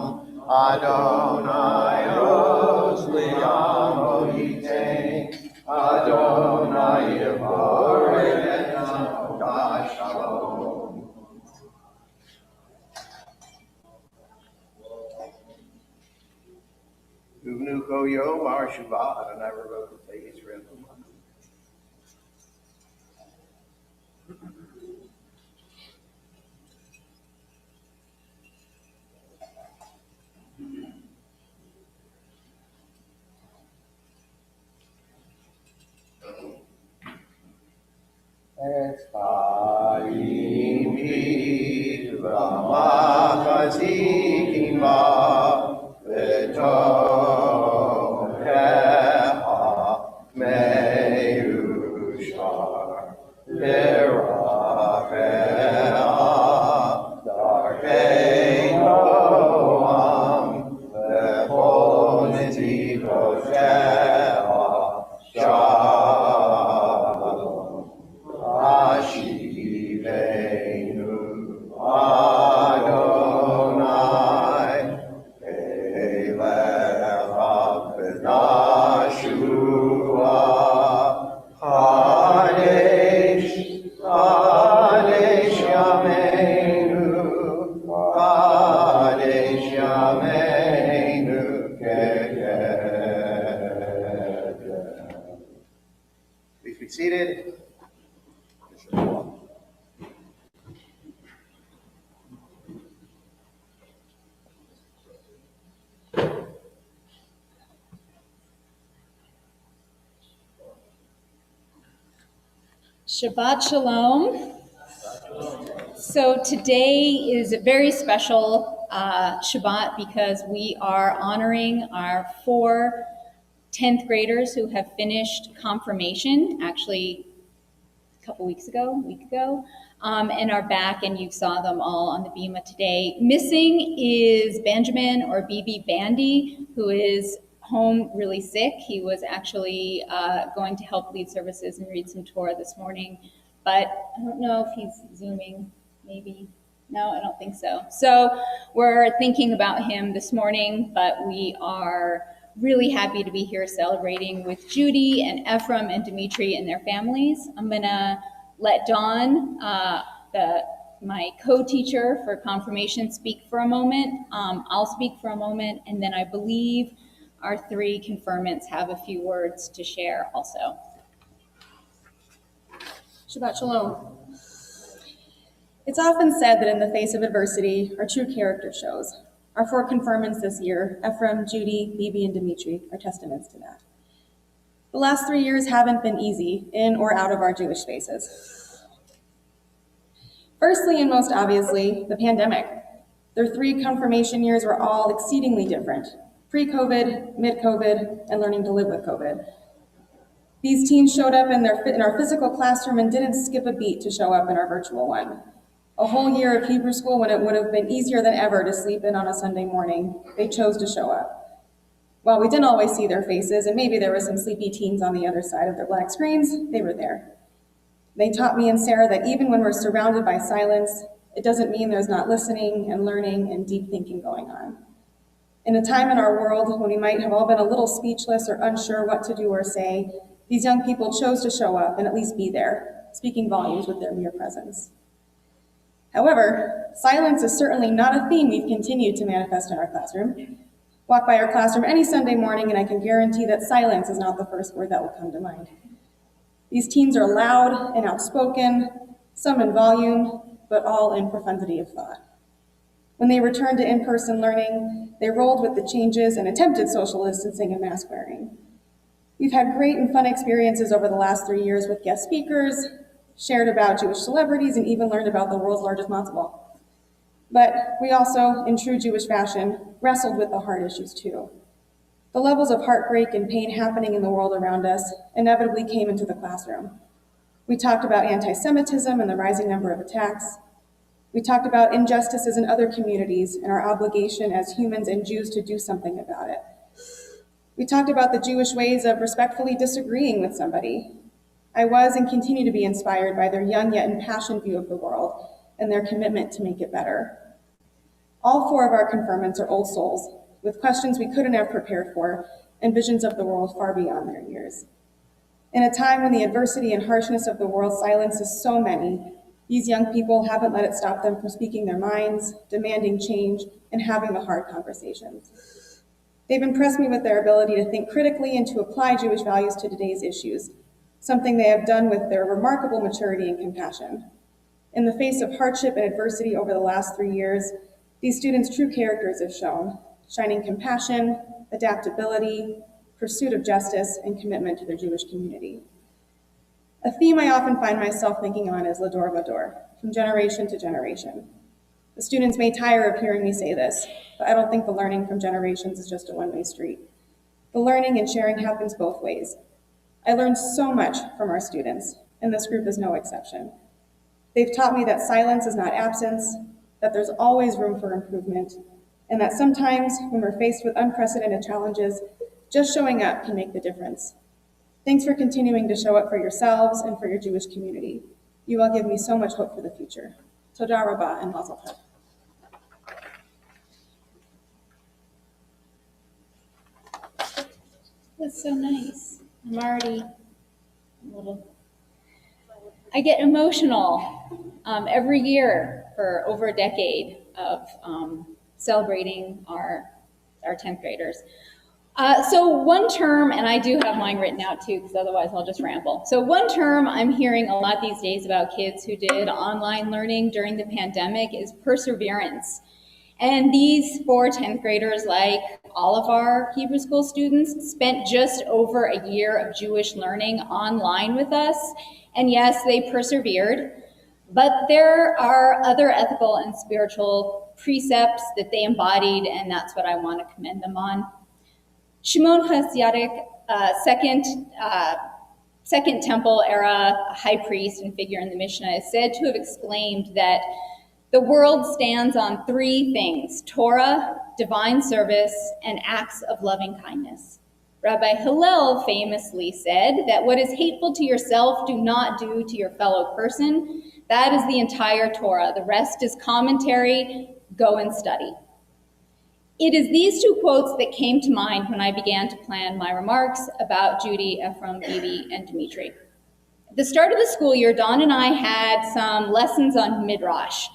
Adonai os li'amo yitein, Adonai yivorech et amo shalom. Uvnu koyom ar Shabbat, Adonai revoke the Israel. Es haim v'machazikim ba v'tokecha meushar v'rachecha darkei noam v'chol netivotkecha shalom. Ashivenu Adonai. seated. Shabbat Shalom. So today is a very special Shabbat because we are honoring our 4 10th graders who have finished confirmation, actually a week ago, and are back, and you saw them all on the Bima today. Missing is Benjamin, or BB Bandy, who is home really sick. He was actually going to help lead services and read some Torah this morning, but I don't know if he's Zooming, maybe. No, I don't think so. So we're thinking about him this morning, but we are really happy to be here celebrating with Judy and Ephraim and Dimitri and their families. I'm gonna let Dawn, my co-teacher for confirmation, speak for a moment. I'll speak for a moment, and then I believe our 3 confirmants have a few words to share also. Shabbat Shalom. It's often said that in the face of adversity, our true character shows. Our 4 confirmants this year, Ephraim, Judy, Bibi, and Dimitri, are testaments to that. The last 3 years haven't been easy in or out of our Jewish spaces. Firstly, and most obviously, the pandemic. Their 3 confirmation years were all exceedingly different. Pre-COVID, mid-COVID, and learning to live with COVID. These teens showed up in our physical classroom and didn't skip a beat to show up in our virtual one. A whole year of Hebrew school when it would have been easier than ever to sleep in on a Sunday morning, they chose to show up. While we didn't always see their faces, and maybe there were some sleepy teens on the other side of their black screens, they were there. They taught me and Sarah that even when we're surrounded by silence, it doesn't mean there's not listening and learning and deep thinking going on. In a time in our world when we might have all been a little speechless or unsure what to do or say, these young people chose to show up and at least be there, speaking volumes with their mere presence. However, silence is certainly not a theme we've continued to manifest in our classroom. Walk by our classroom any Sunday morning and I can guarantee that silence is not the first word that will come to mind. These teens are loud and outspoken, some in volume, but all in profundity of thought. When they returned to in-person learning, they rolled with the changes and attempted social distancing and mask wearing. We've had great and fun experiences over the last 3 years with guest speakers, shared about Jewish celebrities, and even learned about the world's largest matzo ball. But we also, in true Jewish fashion, wrestled with the hard issues too. The levels of heartbreak and pain happening in the world around us inevitably came into the classroom. We talked about anti-Semitism and the rising number of attacks. We talked about injustices in other communities and our obligation as humans and Jews to do something about it. We talked about the Jewish ways of respectfully disagreeing with somebody. I was and continue to be inspired by their young yet impassioned view of the world and their commitment to make it better. All 4 of our confirmants are old souls with questions we couldn't have prepared for and visions of the world far beyond their years. In a time when the adversity and harshness of the world silences so many, these young people haven't let it stop them from speaking their minds, demanding change, and having the hard conversations. They've impressed me with their ability to think critically and to apply Jewish values to today's issues, something they have done with their remarkable maturity and compassion. In the face of hardship and adversity over the last 3 years, these students' true characters have shown, shining compassion, adaptability, pursuit of justice, and commitment to their Jewish community. A theme I often find myself thinking on is Lador Vador, from generation to generation. The students may tire of hearing me say this, but I don't think the learning from generations is just a one-way street. The learning and sharing happens both ways. I learned so much from our students, and this group is no exception. They've taught me that silence is not absence, that there's always room for improvement, and that sometimes when we're faced with unprecedented challenges, just showing up can make the difference. Thanks for continuing to show up for yourselves and for your Jewish community. You all give me so much hope for the future. Toda Rabah and Mazel Tov. That's so nice. I'm already a little, I get emotional every year for over a decade of celebrating our 10th graders. So one term, and I do have mine written out too, because otherwise I'll just ramble. So one term I'm hearing a lot these days about kids who did online learning during the pandemic is perseverance. And these 4 10th graders, like all of our Hebrew school students, spent just over a year of Jewish learning online with us. And yes, they persevered, but there are other ethical and spiritual precepts that they embodied, and that's what I want to commend them on. Shimon Hasidic, second temple era high priest and figure in the Mishnah, is said to have exclaimed that the world stands on 3 things: Torah, divine service, and acts of loving kindness. Rabbi Hillel famously said that what is hateful to yourself, do not do to your fellow person. That is the entire Torah. The rest is commentary. Go and study. It is these 2 quotes that came to mind when I began to plan my remarks about Judy, Ephraim, Bibi, and Dimitri. At the start of the school year, Dawn and I had some lessons on Midrash.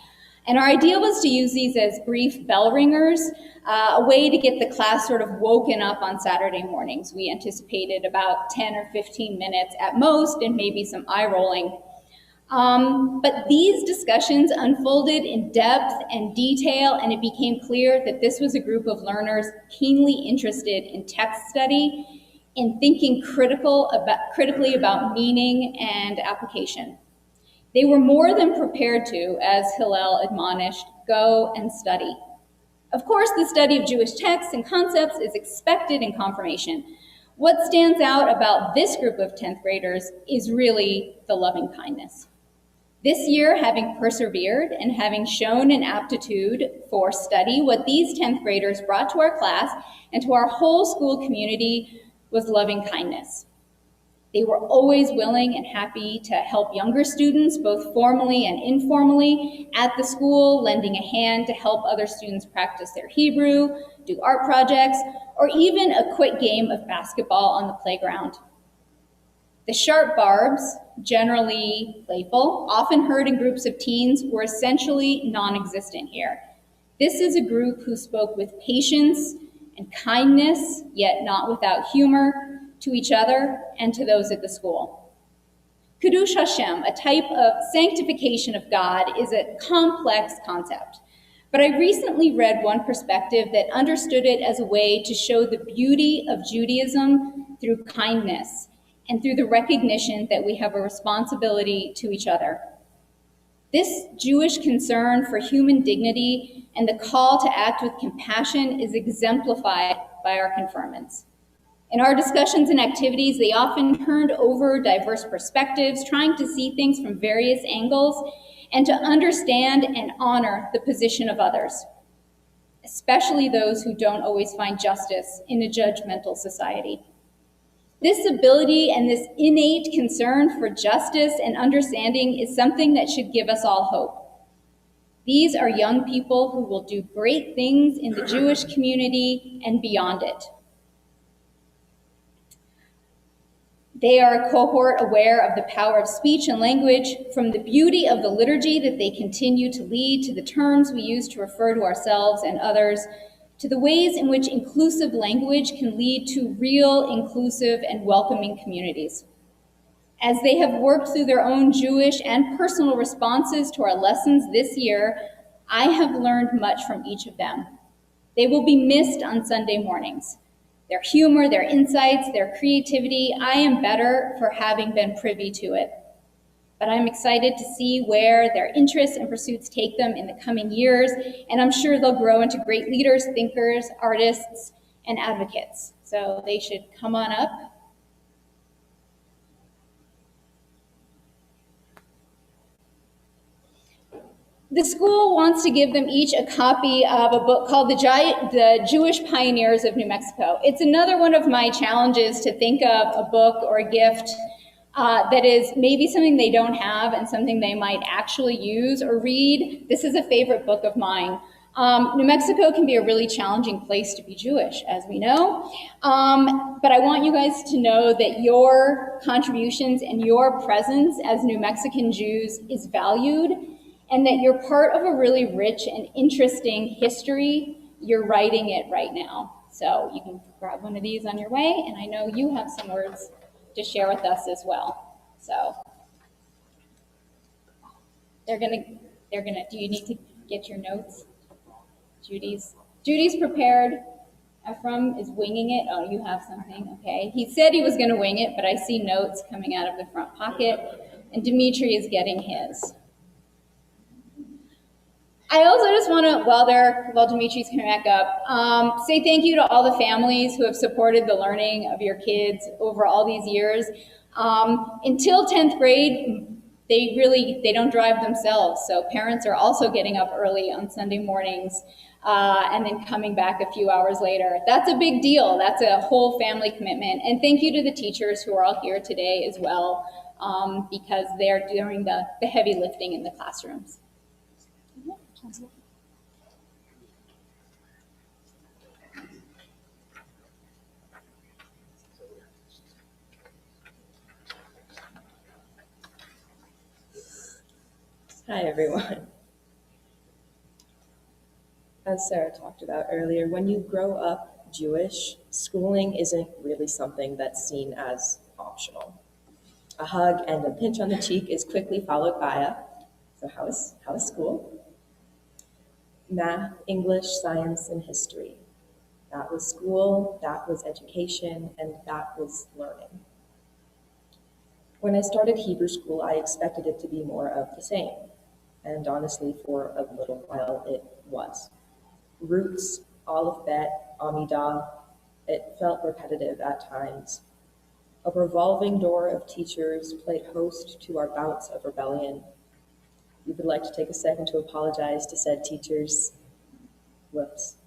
And our idea was to use these as brief bell ringers, a way to get the class sort of woken up on Saturday mornings. We anticipated about 10 or 15 minutes at most, and maybe some eye rolling. But these discussions unfolded in depth and detail, and it became clear that this was a group of learners keenly interested in text study, in thinking critically about meaning and application. They were more than prepared to, as Hillel admonished, go and study. Of course, the study of Jewish texts and concepts is expected in confirmation. What stands out about this group of 10th graders is really the loving kindness. This year, having persevered and having shown an aptitude for study, what these 10th graders brought to our class and to our whole school community was loving kindness. They were always willing and happy to help younger students, both formally and informally, at the school, lending a hand to help other students practice their Hebrew, do art projects, or even a quick game of basketball on the playground. The sharp barbs, generally playful, often heard in groups of teens, were essentially non-existent here. This is a group who spoke with patience and kindness, yet not without humor, to each other and to those at the school. Kiddush Hashem, a type of sanctification of God, is a complex concept. But I recently read one perspective that understood it as a way to show the beauty of Judaism through kindness and through the recognition that we have a responsibility to each other. This Jewish concern for human dignity and the call to act with compassion is exemplified by our confirmants. In our discussions and activities, they often turned over diverse perspectives, trying to see things from various angles and to understand and honor the position of others, especially those who don't always find justice in a judgmental society. This ability and this innate concern for justice and understanding is something that should give us all hope. These are young people who will do great things in the Jewish community and beyond it. They are a cohort aware of the power of speech and language, from the beauty of the liturgy that they continue to lead, to the terms we use to refer to ourselves and others, to the ways in which inclusive language can lead to real, inclusive, and welcoming communities. As they have worked through their own Jewish and personal responses to our lessons this year, I have learned much from each of them. They will be missed on Sunday mornings. Their humor, their insights, their creativity, I am better for having been privy to it. But I'm excited to see where their interests and pursuits take them in the coming years, and I'm sure they'll grow into great leaders, thinkers, artists, and advocates. So they should come on up. The school wants to give them each a copy of a book called The Jewish Pioneers of New Mexico. It's another one of my challenges to think of a book or a gift that is maybe something they don't have and something they might actually use or read. This is a favorite book of mine. New Mexico can be a really challenging place to be Jewish, as we know. But I want you guys to know that your contributions and your presence as New Mexican Jews is valued, and that you're part of a really rich and interesting history. You're writing it right now. So you can grab one of these on your way, and I know you have some words to share with us as well. So do you need to get your notes? Judy's prepared. Ephraim is winging it. Oh, you have something, okay. He said he was gonna wing it, but I see notes coming out of the front pocket, and Dimitri is getting his. I also just want to, while Dimitri's coming back up, say thank you to all the families who have supported the learning of your kids over all these years. Until 10th grade, they don't drive themselves. So parents are also getting up early on Sunday mornings and then coming back a few hours later. That's a big deal. That's a whole family commitment. And thank you to the teachers who are all here today as well, because they're doing the heavy lifting in the classrooms. Hi, everyone. As Sarah talked about earlier, when you grow up Jewish, schooling isn't really something that's seen as optional. A hug and a pinch on the cheek is quickly followed by a, so how is school? Math, English, science, and history. That was school, that was education, and that was learning. When I started Hebrew school, I expected it to be more of the same. And honestly, for a little while, it was. Roots, Aleph Bet, Amidah, it felt repetitive at times. A revolving door of teachers played host to our bouts of rebellion. We would like to take a second to apologize to said teachers. Whoops.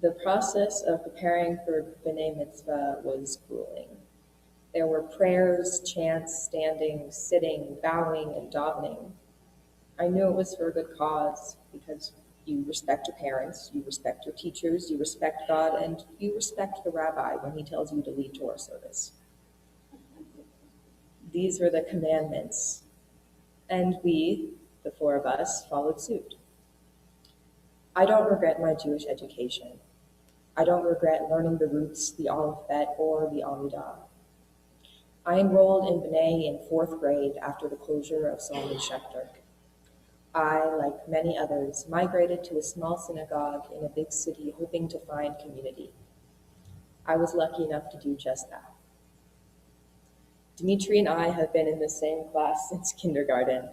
The process of preparing for Bnei Mitzvah was grueling. There were prayers, chants, standing, sitting, bowing, and davening. I knew it was for a good cause because you respect your parents, you respect your teachers, you respect God, and you respect the rabbi when he tells you to lead Torah service. These were the commandments, and we, the four of us, followed suit. I don't regret my Jewish education. I don't regret learning the roots, the Aleph Bet, or the Amidah. I enrolled in Bnai in 4th grade after the closure of Solomon Schechter. I, like many others, migrated to a small synagogue in a big city hoping to find community. I was lucky enough to do just that. Dimitri and I have been in the same class since kindergarten.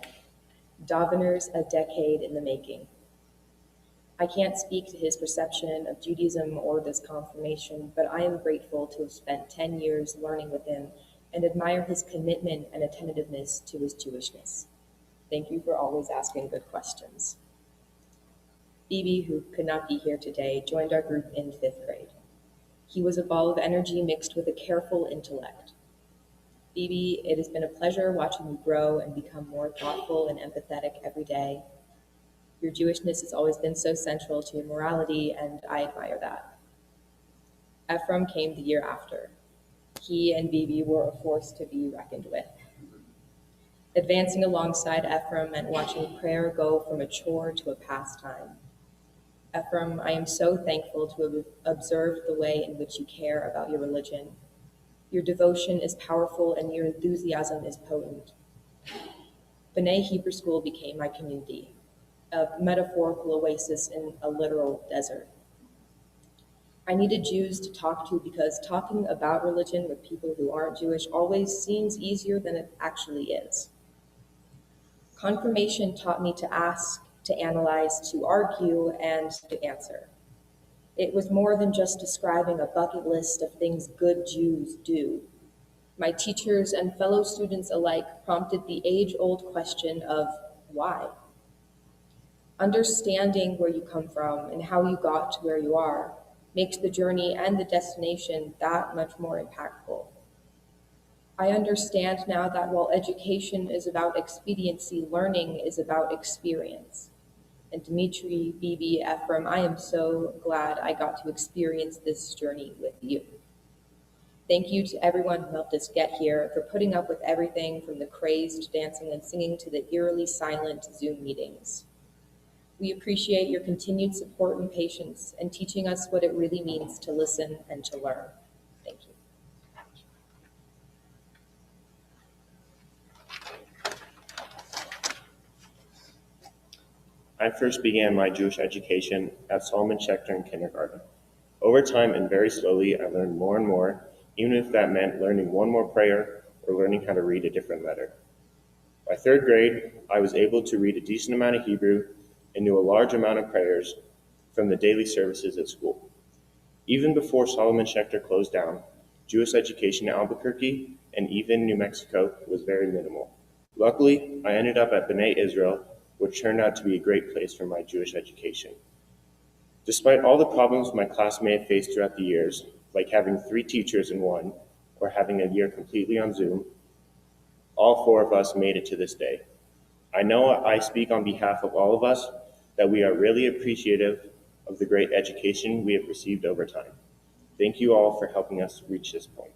Daveners a decade in the making. I can't speak to his perception of Judaism or this confirmation, but I am grateful to have spent 10 years learning with him and admire his commitment and attentiveness to his Jewishness. Thank you for always asking good questions. Bibi, who could not be here today, joined our group in 5th grade. He was a ball of energy mixed with a careful intellect. Bibi, it has been a pleasure watching you grow and become more thoughtful and empathetic every day. Your Jewishness has always been so central to your morality, and I admire that. Ephraim came the year after. He and Bibi were a force to be reckoned with. Advancing alongside Ephraim meant watching prayer go from a chore to a pastime. Ephraim, I am so thankful to have observed the way in which you care about your religion. Your devotion is powerful and your enthusiasm is potent. Bnai Hebrew School became my community, a metaphorical oasis in a literal desert. I needed Jews to talk to because talking about religion with people who aren't Jewish always seems easier than it actually is. Confirmation taught me to ask, to analyze, to argue, and to answer. It was more than just describing a bucket list of things good Jews do. My teachers and fellow students alike prompted the age-old question of why? Understanding where you come from and how you got to where you are makes the journey and the destination that much more impactful. I understand now that while education is about expediency, learning is about experience. And Dimitri, Bibi, Ephraim, I am so glad I got to experience this journey with you. Thank you to everyone who helped us get here, for putting up with everything from the crazed dancing and singing to the eerily silent Zoom meetings. We appreciate your continued support and patience and teaching us what it really means to listen and to learn. Thank you. I first began my Jewish education at Solomon Schechter in kindergarten. Over time and very slowly, I learned more and more, even if that meant learning one more prayer or learning how to read a different letter. By third grade, I was able to read a decent amount of Hebrew and knew a large amount of prayers from the daily services at school. Even before Solomon Schechter closed down, Jewish education in Albuquerque and even New Mexico was very minimal. Luckily, I ended up at Bnai Israel, which turned out to be a great place for my Jewish education. Despite all the problems my class may have faced throughout the years, like having 3 teachers in one, or having a year completely on Zoom, all 4 of us made it to this day. I know I speak on behalf of all of us that we are really appreciative of the great education we have received over time. Thank you all for helping us reach this point.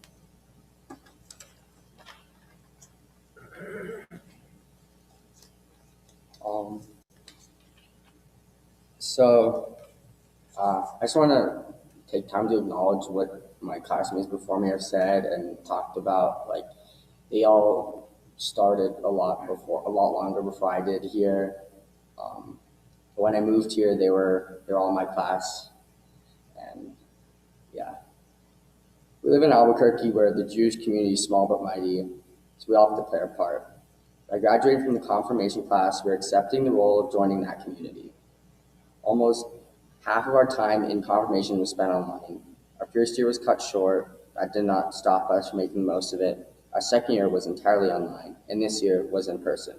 I just want to take time to acknowledge what my classmates before me have said and talked about. Like, they all started a lot longer before I did here. When I moved here, they're all in my class, and yeah. We live in Albuquerque, where the Jewish community is small but mighty, so we all have to play our part. By graduating from the confirmation class, we're accepting the role of joining that community. Almost half of our time in confirmation was spent online. Our first year was cut short. That did not stop us from making the most of it. Our second year was entirely online, and this year was in person.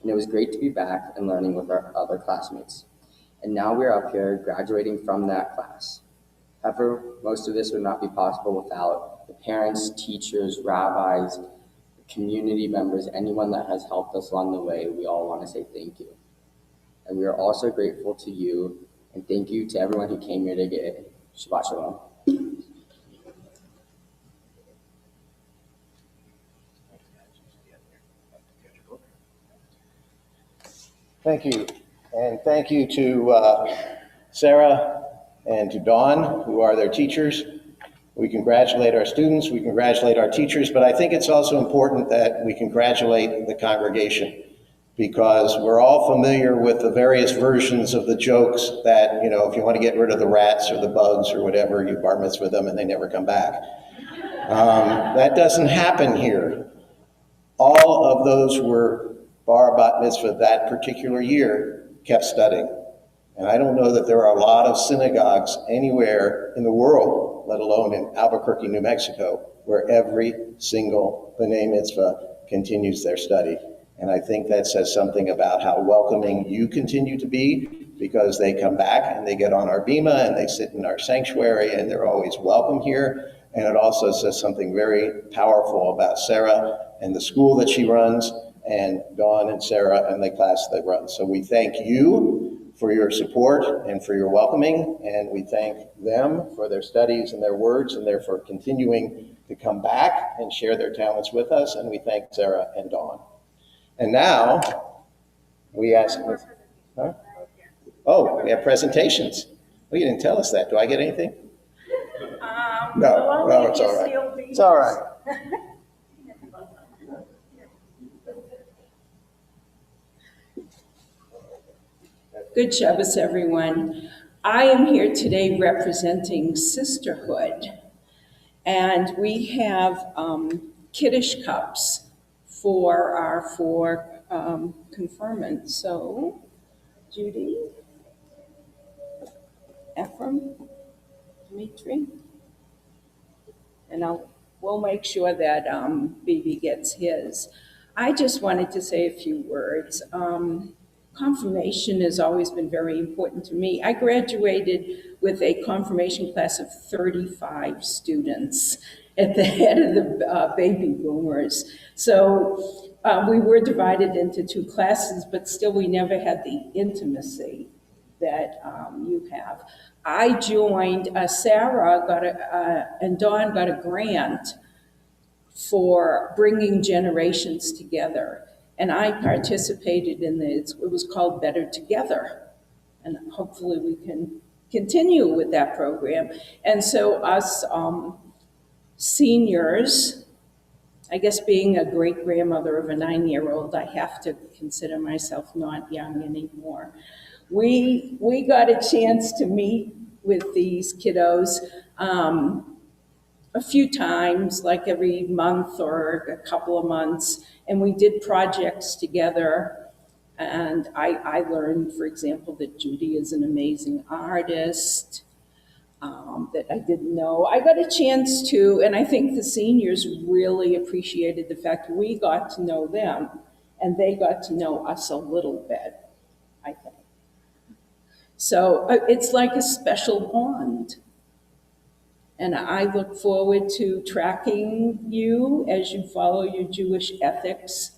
And it was great to be back and learning with our other classmates. And now we're up here graduating from that class. However, most of this would not be possible without the parents, teachers, rabbis, community members, anyone that has helped us along the way. We all want to say thank you. And we are also grateful to you, and thank you to everyone who came here today. Shabbat Shalom. Thank you. And thank you to Sarah and to Dawn, who are their teachers. We congratulate our students, we congratulate our teachers, but I think it's also important that we congratulate the congregation, because we're all familiar with the various versions of the jokes that, you know, if you want to get rid of the rats or the bugs or whatever, you bar mitzvah them and they never come back. That doesn't happen here. All of those who were bar bat mitzvah that particular year kept studying. And I don't know that there are a lot of synagogues anywhere in the world, let alone in Albuquerque, New Mexico, where every single B'nai Mitzvah continues their study. And I think that says something about how welcoming you continue to be, because they come back and they get on our bima and they sit in our sanctuary and they're always welcome here. And it also says something very powerful about Sarah and the school that she runs, and Dawn and Sarah and the class they run. So we thank you for your support and for your welcoming, and we thank them for their studies and their words and therefore continuing to come back and share their talents with us, and we thank Sarah and Dawn. And now, we ask, huh? Oh, we have presentations. Well, you didn't tell us that. Do I get anything? No, it's all right. It's all right. Good Shabbos, everyone. I am here today representing Sisterhood, and we have Kiddush cups for our 4 confirmants. So, Judy, Ephraim, Dimitri, and we'll make sure that Bibi gets his. I just wanted to say a few words. Confirmation has always been very important to me. I graduated with a confirmation class of 35 students at the head of the baby boomers. So we were divided into 2 classes, but still we never had the intimacy that you have. I joined, Sarah and Dawn got a grant for bringing generations together. And I participated in it. It was called Better Together. And hopefully we can continue with that program. And so us seniors, I guess being a great-grandmother of a 9-year-old, I have to consider myself not young anymore. We got a chance to meet with these kiddos a few times, like every month or a couple of months, and we did projects together. And I learned, for example, that Judy is an amazing artist, that I didn't know. I got a chance to, and I think the seniors really appreciated the fact we got to know them and they got to know us a little bit, I think. So it's like a special bond. And I look forward to tracking you as you follow your Jewish ethics.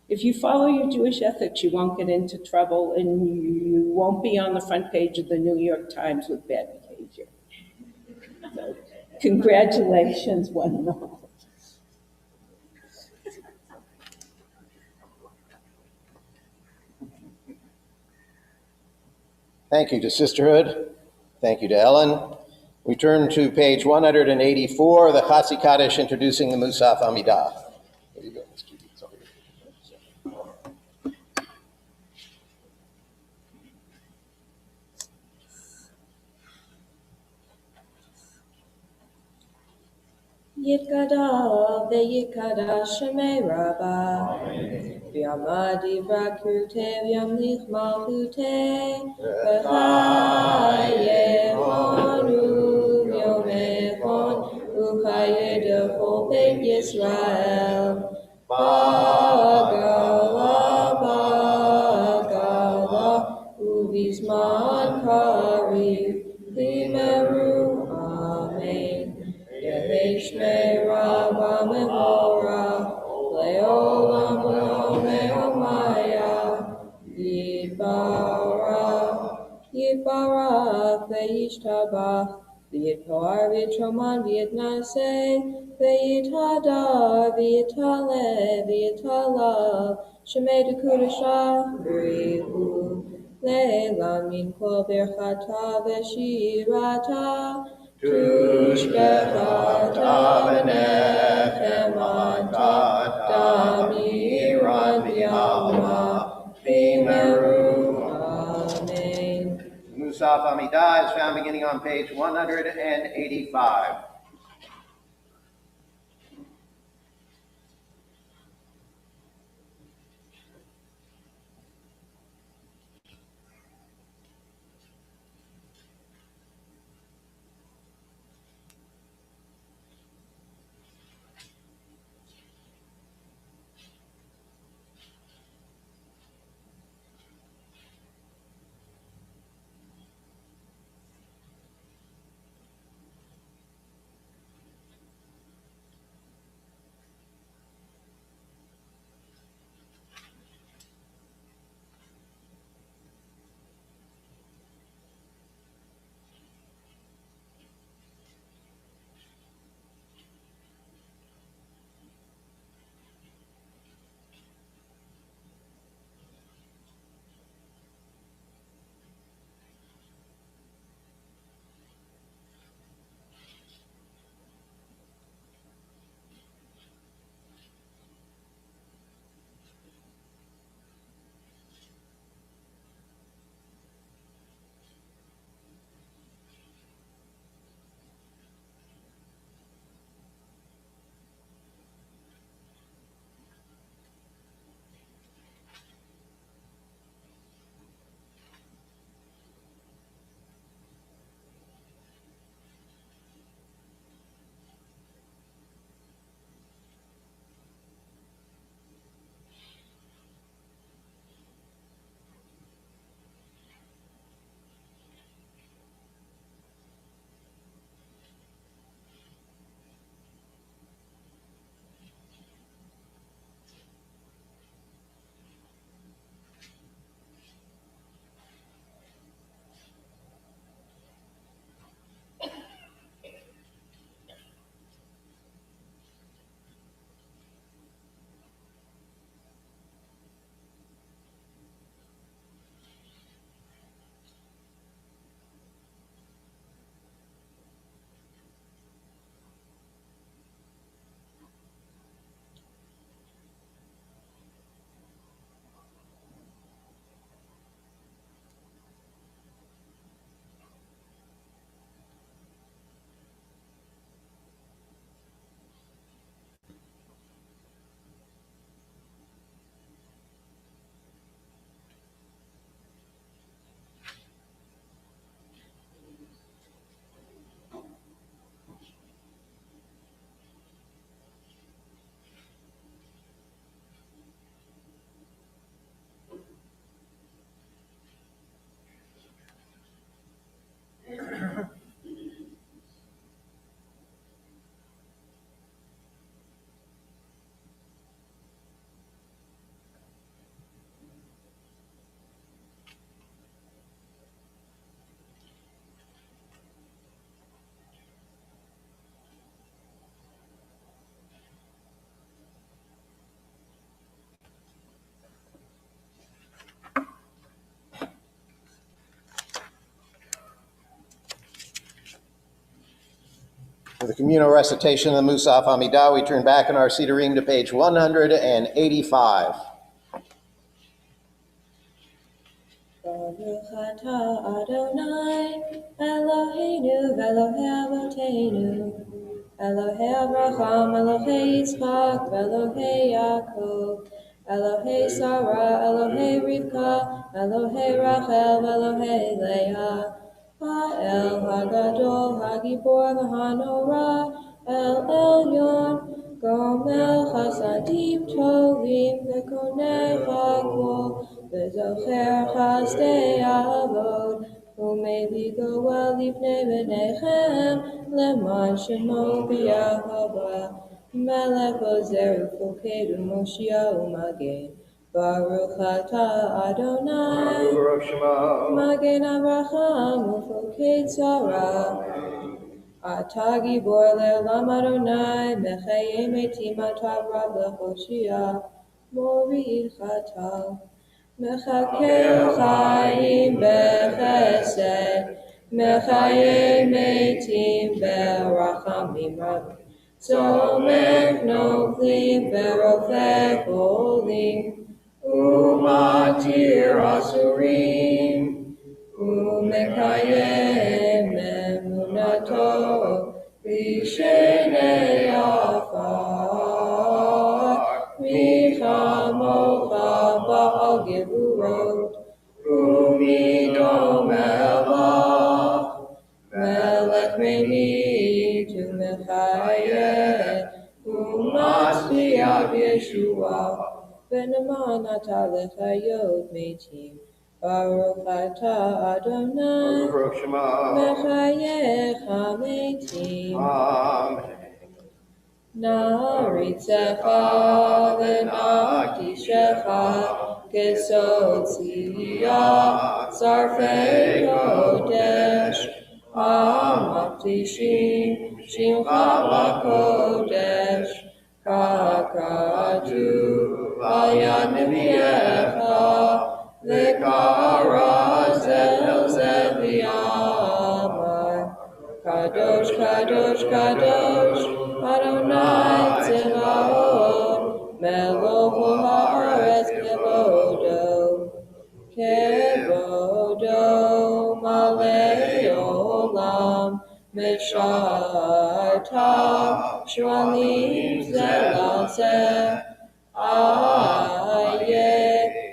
If you follow your Jewish ethics, you won't get into trouble and you won't be on the front page of the New York Times with bad behavior. So, congratulations, one and all. Thank you to Sisterhood. Thank you to Ellen. We turn to page 184, the Chatzi Kaddish introducing the Musaf Amidah. There you go, Ms. Judy. It's all yours. Yitkada ve'yitkada shemei Rabbah. V'yamad yivrak kirutei v'yamlich malchutei. V'chayechonu v'yomechon u'chayedechu beit Yisrael. Bagala uvizman kariv limeru. Amen. Yeheshmei Rabbah Mevorach, Leolam Leomaya, Yitbarach ve'yishtabach, v'yitpar v'yitroman v'yitnaseh, v'yithadar v'yitaleh v'yitalav, Shemei Dekudasha B'rihu, Le'elam min kol birchata v'shirata, Tushbechata v'nechem ata damiran v'yalma v'meru. Amen. Musaf Amidah is found beginning on page 185. For the communal recitation of the Musaf Amidah, we turn back in our Siddurim to page 185. Baruch atah Adonai, Eloheinu v'Elohei Avotenu, Elohei Avraham, Elohei Yitzchak, Elohei Yaakov, Elohei Sarah, Elohei Rivka, Elohei Rachel, Elohei Leah, Ha'el Hagadol, Hagibor v'Hanora, El Elyon, Gomel Chasadim Tovim, V'konei Chagol, V'zocher Chasdei Avod, U'mei Goel Livnei B'neichem, Leman Shemo B'Yahweh, Melech Ozer Ufoked U'Moshia U'Magen, Baruch atah Adonai, Magen Avraham Ufoked Sarah, Atah Gibor Le'olam Adonai, Mechayei Metim Atav Rav Lechoshia, Mori Chatal, Mechakeh Chaim Bechesed, Mechayei Metim Berachamim Rav, Tzomech Novlim Verofeh Holim, Umatir Asurim, Umekayem Emunato, Vishenei Afar, Michamocha Ba'al Gevurot, Umidom Elach, Melech Meini to Mechayeh, Umatzliach Yeshua, V'neman atah lechayot metim, Baruch atah Adonai, Mechayecha metim. Na'aritzecha v'na'akdishecha, Kesod tziyah, Sarfei kodesh, Hamaqdishim, Shimcha b'kodesh, Kakatu, V'yad Nevi'echa, V'kara zel zel v'yamar, Kadosh, Kadosh, Kadosh, Adonai Tzevaot, Melohu ha'aretz kevodo, Kevodo malei olam, Meshartav shvalim zelazeh, Aye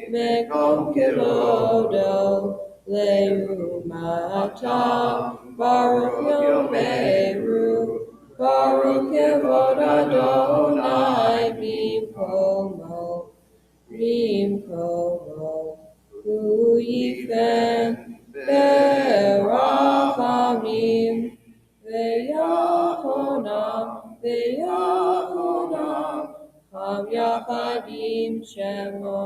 mekom kevodo, Leumatam Baruch Yomeru, Baruch Kevod Adonai Bimkomo, Bimkomo, Uyifen Berachamim, V'yachonam, V'yachonam, Ham Yachadim Shemo,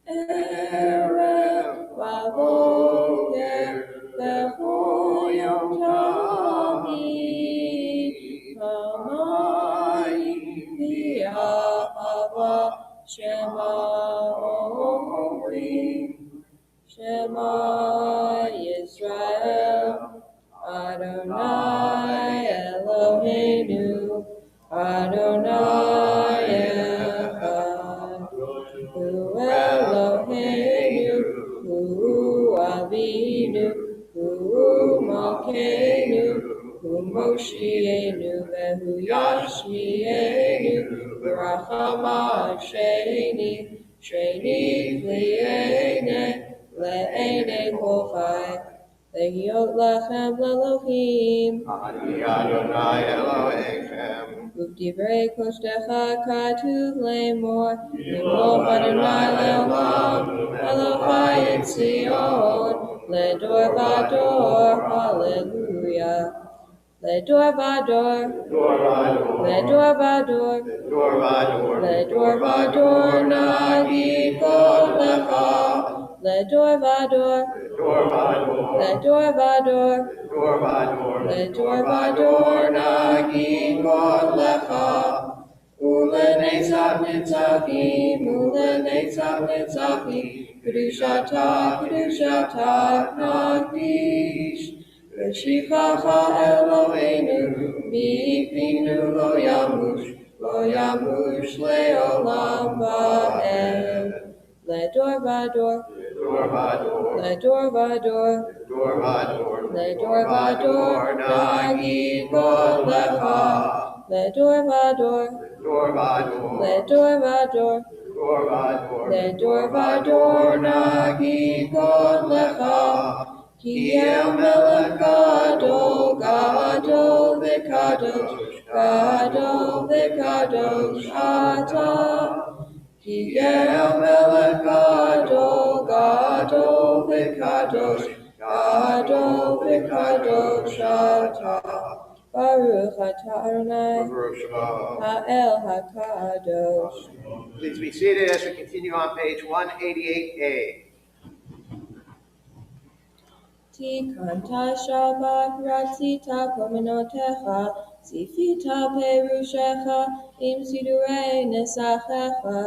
Erev Vavoker, V'chol Yom Tamid, Hamayim V'yahava, Shema Omrim, Shema Yisrael, Adonai Eloheinu, Adonai Echad, Hu Eloheinu, Hu Avinu, Hu Malkeinu, Hu Moshienu, Vehu Yashmienu, V'rachama Sheni, Sheni V'liene, Le'ene Kochai, Lehiot Lachem L'Elohim, Ani Adonai Elohechem. Uvdivrei Koshtecha Katuv Lemor, Nimlo Adonai Leolam, Elohai Tzion, Ledor Vador, Hallelujah. Ledor Vador, Ledor Vador, Ledor Vador, Nagi Kolecha, Ledor Vador, Ledor Vador, Ledor Vador, Nagi Kolecha, Ulenetzach Netzachim, Ulenetzach Netzachim, Kedushata, Kedushata, Nagdish, V'shichacha Eloheinu b'ipinu lo yamush le'olam va'ed. Ledor vador, ledor vador, ledor vador, nagigod lecha. Ledor vador, ledor vador, ledor vador, nagigod lecha. Ki el melech gadol, gadol v'kadosh, gadol v'kadosh ata. Ki el melech gadol, gadol v'kadosh, gadol v'kadosh ata. Baruch atah Adonai, ha'el hakadosh. Please be seated as we continue on page 188A. Tikanta Shabbat ratzita pomenotecha, zifita perushecha, im sidurei nesachecha,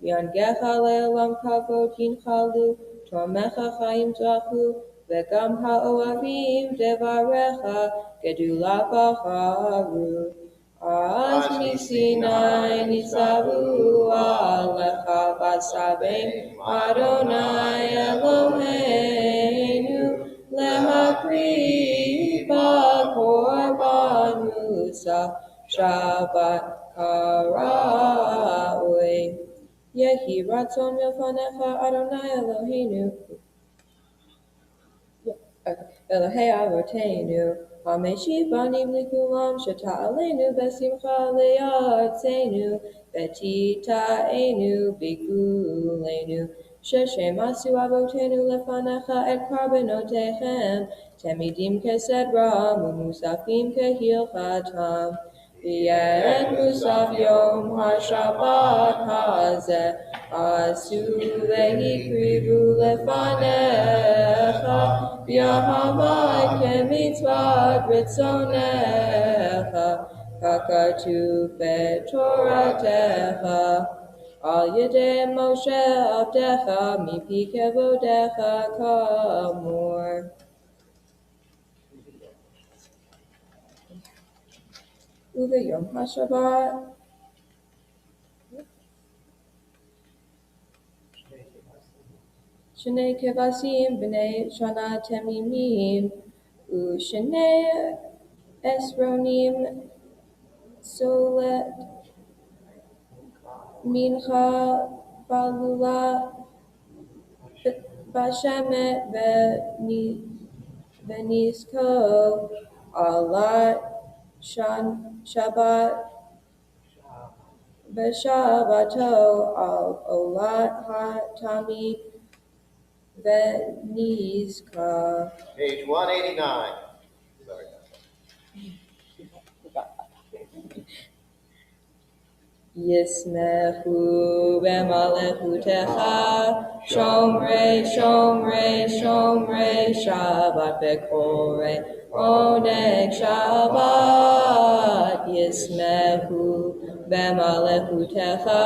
yangecha le'olam kavod yinchalu, tormecha chaim zachu, vegam ha'oavim devarecha, gedula bacharu. Az misinai nitzavu alecha basabim, Adonai Eloheinu, Lehakri b'korban Musaf Shabbat karaui. Yehi ratzon milfanecha Adonai Eloheinu, Elohei Avotenu, Hameshi banim likulam shata aleinu besimcha leyatzenu, betita'enu bikulenu. Sheshem asu avotenu lefanecha et karbenotechem, temidim kesedra, mumusafim kehilchatam. V'yet musaf yom ha-shabbat hazeh, asu v'hikrivu lefanecha, v'yahavai kemitzvat ritzonecha, kakatuv betoratecha. Al yedei Moshe avdecha, mipi kevodecha kamor. Yom HaShabbat, Shnei kevasim b'nei shana temimim, u'shnei esronim solet mincha balula b'shemet v'nisko alat Shabbat b'Shabbato al olat ha'tami v'nizka. Page 189. Sorry. Yismechu b'malechutecha, shomrei, shomrei, shomrei, Shabbat bekorei, oneg Shabbat. Yismechu b'malechutecha,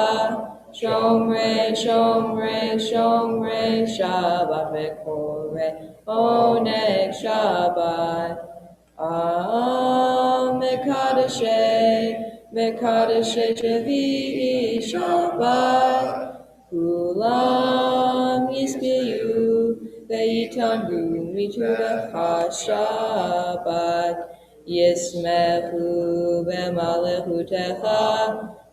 shomrei, shomrei, shomrei, Shabbat bekorei, oneg Shabbat. Mekadeshei Shevi'i Shabbat, Kulam Yisbiyu Ve'yitamru Miturecha Shabbat. Yismechu b'malechutecha,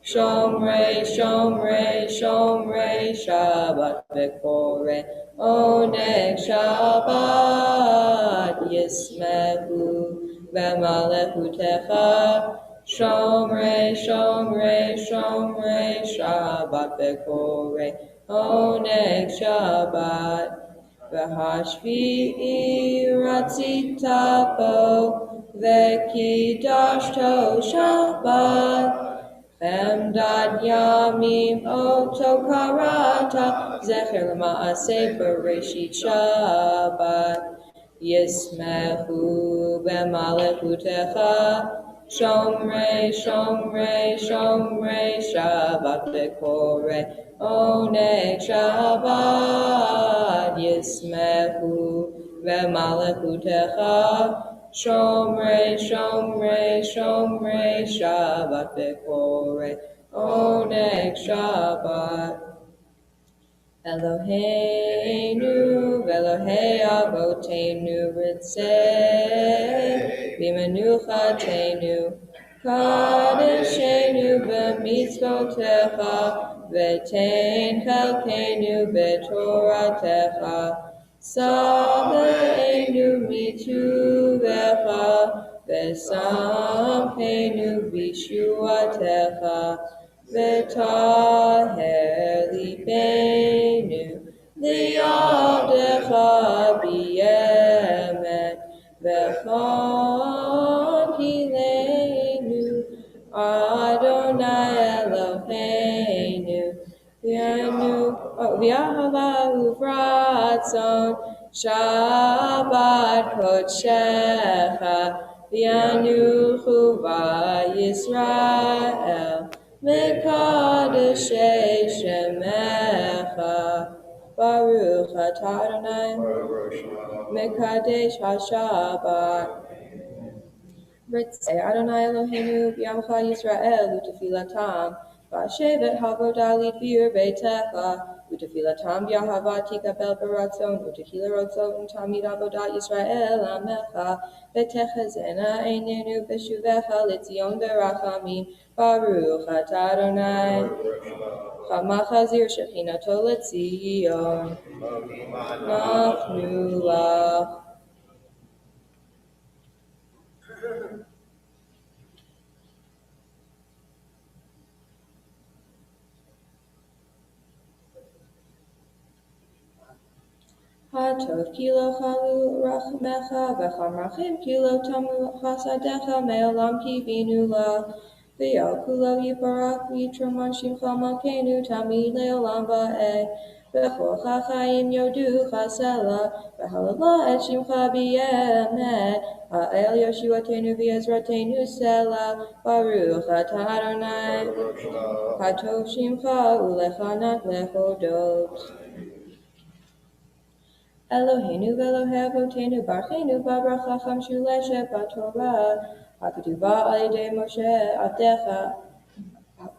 shomrei, shomrei, shomrei, Shabbat bekorei, oneg Shabbat. Yismechu b'malechutecha, shomrei, shomrei, shomrei, Shabbat bekorei, oneg Shabbat. V'hashvi'i ratzita bo, v'kidashto Shabbat. Chemdad yamim oto karata, zecher l'ma'aseh bereshit Shabbat. Yismechu b'malechutecha, shomrei, shomrei, shomrei, Shabbat bekorei, oneg Shabbat. Yismechu b'malechutecha, Shomrei, Shomrei, Shomrei, Shabbat Bekore, Oneg Shabbat. Eloheinu, Elohei Avotenu, Ritzei, Bimenuchatenu, Kadeshenu b'mitzvotecha, v'tein chelkenu b'toratecha, Sabeinu mituvecha, v'samchenu b'shuatecha, v'taher libeinu li'avdecha b'yemet, v'chon hileinu Adonai Eloheinu, v'yahava uvratzon, Shabbat kodshecha, v'yanuchu v'Yisrael, Mekadeshei shemecha, Baruch atah Adonai, Mekadesh HaShabbat. Ritzei Adonai Eloheinu b'yamcha Yisrael u'tefilatam v'ashevet havodalit v'yur beitecha u'tefilatam b'yahava tikabel baratzon u'tehila rotzon tamid avodat Yisrael amecha v'techezena einenu b'shuvecha l'tzion berachamim Baruch atah Adonai chamachazir shechinato l'tzion nachnu lach. Hatov kilo chalu rachmecha v'chamrachim kilo tamu chasadecha me'olam kivinu la v'yal kulo yiparak v'yitraman shimcha malkeinu tamid le'olam va'eh v'chol chachayim yodu chasela v'halala et shimcha b'yemet ha'el yoshuatenu v'ezratenu sela Baruch atah Adonai Hatov shimcha u'lechanak lechodot Eloheinu v'Elohei Avotenu Barchenu v'Abracha Chamshuleshet b'Torah HaKetuva al-Yedei Moshe Avdecha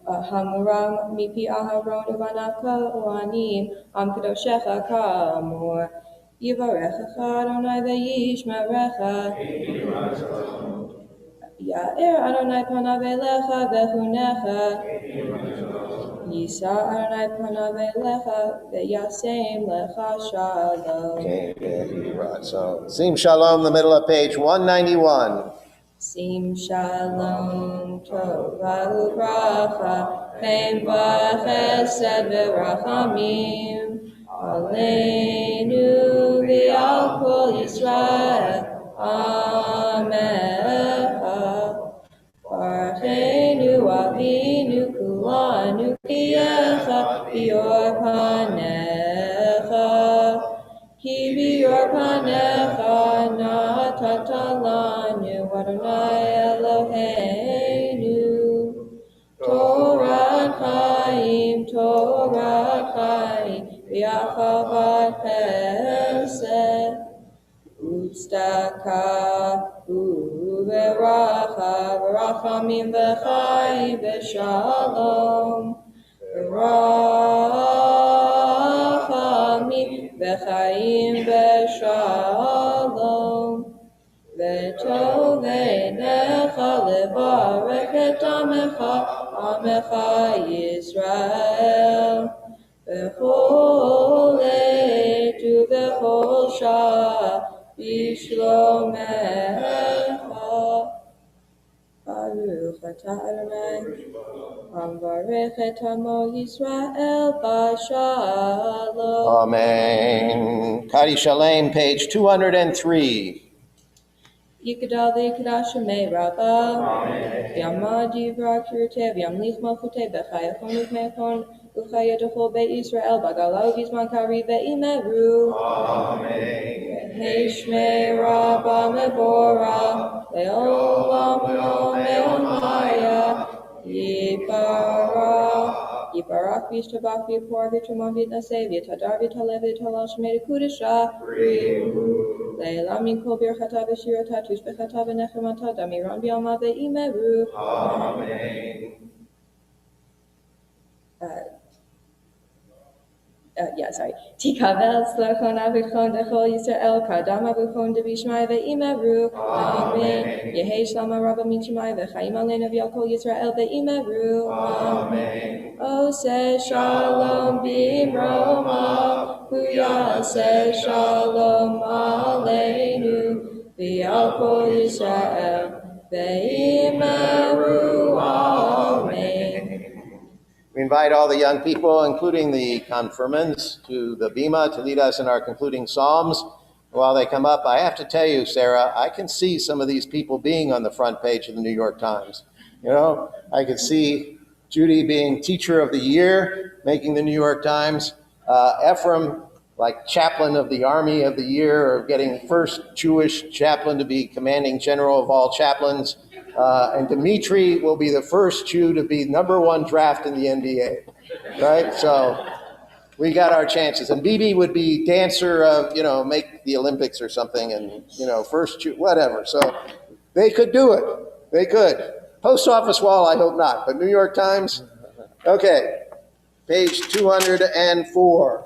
Hamuram mipi Aharon uvanav Kohanim Am Kedoshecha Ka'amor Yivarechecha Adonai v'yishmerecha Ya'er Adonai panav elecha v'chunecha Yisa Adonai panav elecha v'yasem lecha shalom. Sim Shalom, the middle of page 191. Sim shalom tova ubracha, chen v'chesed v'rachamim, aleinu v'al kol Yisrael, amecha. Barchenu avinu kulanu kiyecha, bior panecha. Ki bior panecha natata lanu Adonai Eloheinu. Torah chaim, v'achavat chesed, u'tzedaka, u'veracha, v'rachamim v'chaim v'shalom, v'rachamim v'chaim v'shalom. V'tovenecha levarech et amecha Yisrael, v'chol עת uv'chol shah b'shlomecha. Baruch atah Adonai, Amvarech et amo Yisrael b'shalom. Amen. Kadi Shalem, page 203. Yikadal v'yikadash shemei Rabbah, v'yamad yivra kiruteh, v'yamlich malchuteh, v'chayachon uv'mechon, u'chayadachol beit Yisrael, b'galau v'zman kari v'imeru. V'hei shmei Rabbah mevora, le'olam le'omaya, Yibarak v'yishtabach v'yipor v'yitramon v'yitnaseh, v'yitadar v'yitalev v'yitalal shemei Kudashah, Leila min kol birchata v'shirata tushbechata v'nechemata damiron b'yama ve'imeru. Amen. Tikavel slachon avichon dechol Yisrael kadam avichon debishmai ve'imeru. Amen. Yehi shlama rabba mitzimai v'chaim aleinu v'yakol Yisrael ve'imeru. Amen. Ose shalom b'roma, huyase shalom aleinu, v'yakol Yisrael ve'imeru. Amen. We invite all the young people, including the confirmands, to the Bema to lead us in our concluding psalms. While they come up, I have to tell you, Sarah, I can see some of these people being on the front page of the New York Times. You know, I could see Judy being Teacher of the Year, making the New York Times. Ephraim, like Chaplain of the Army of the Year, or getting first Jewish chaplain to be commanding general of all chaplains. And Dimitri will be the first Jew to be #1 draft in the NBA, right? So we got our chances. And Bibi would be dancer of, make the Olympics or something, and, first Jew, whatever. So they could do it. They could. Post office wall, I hope not. But New York Times, okay. Page 204.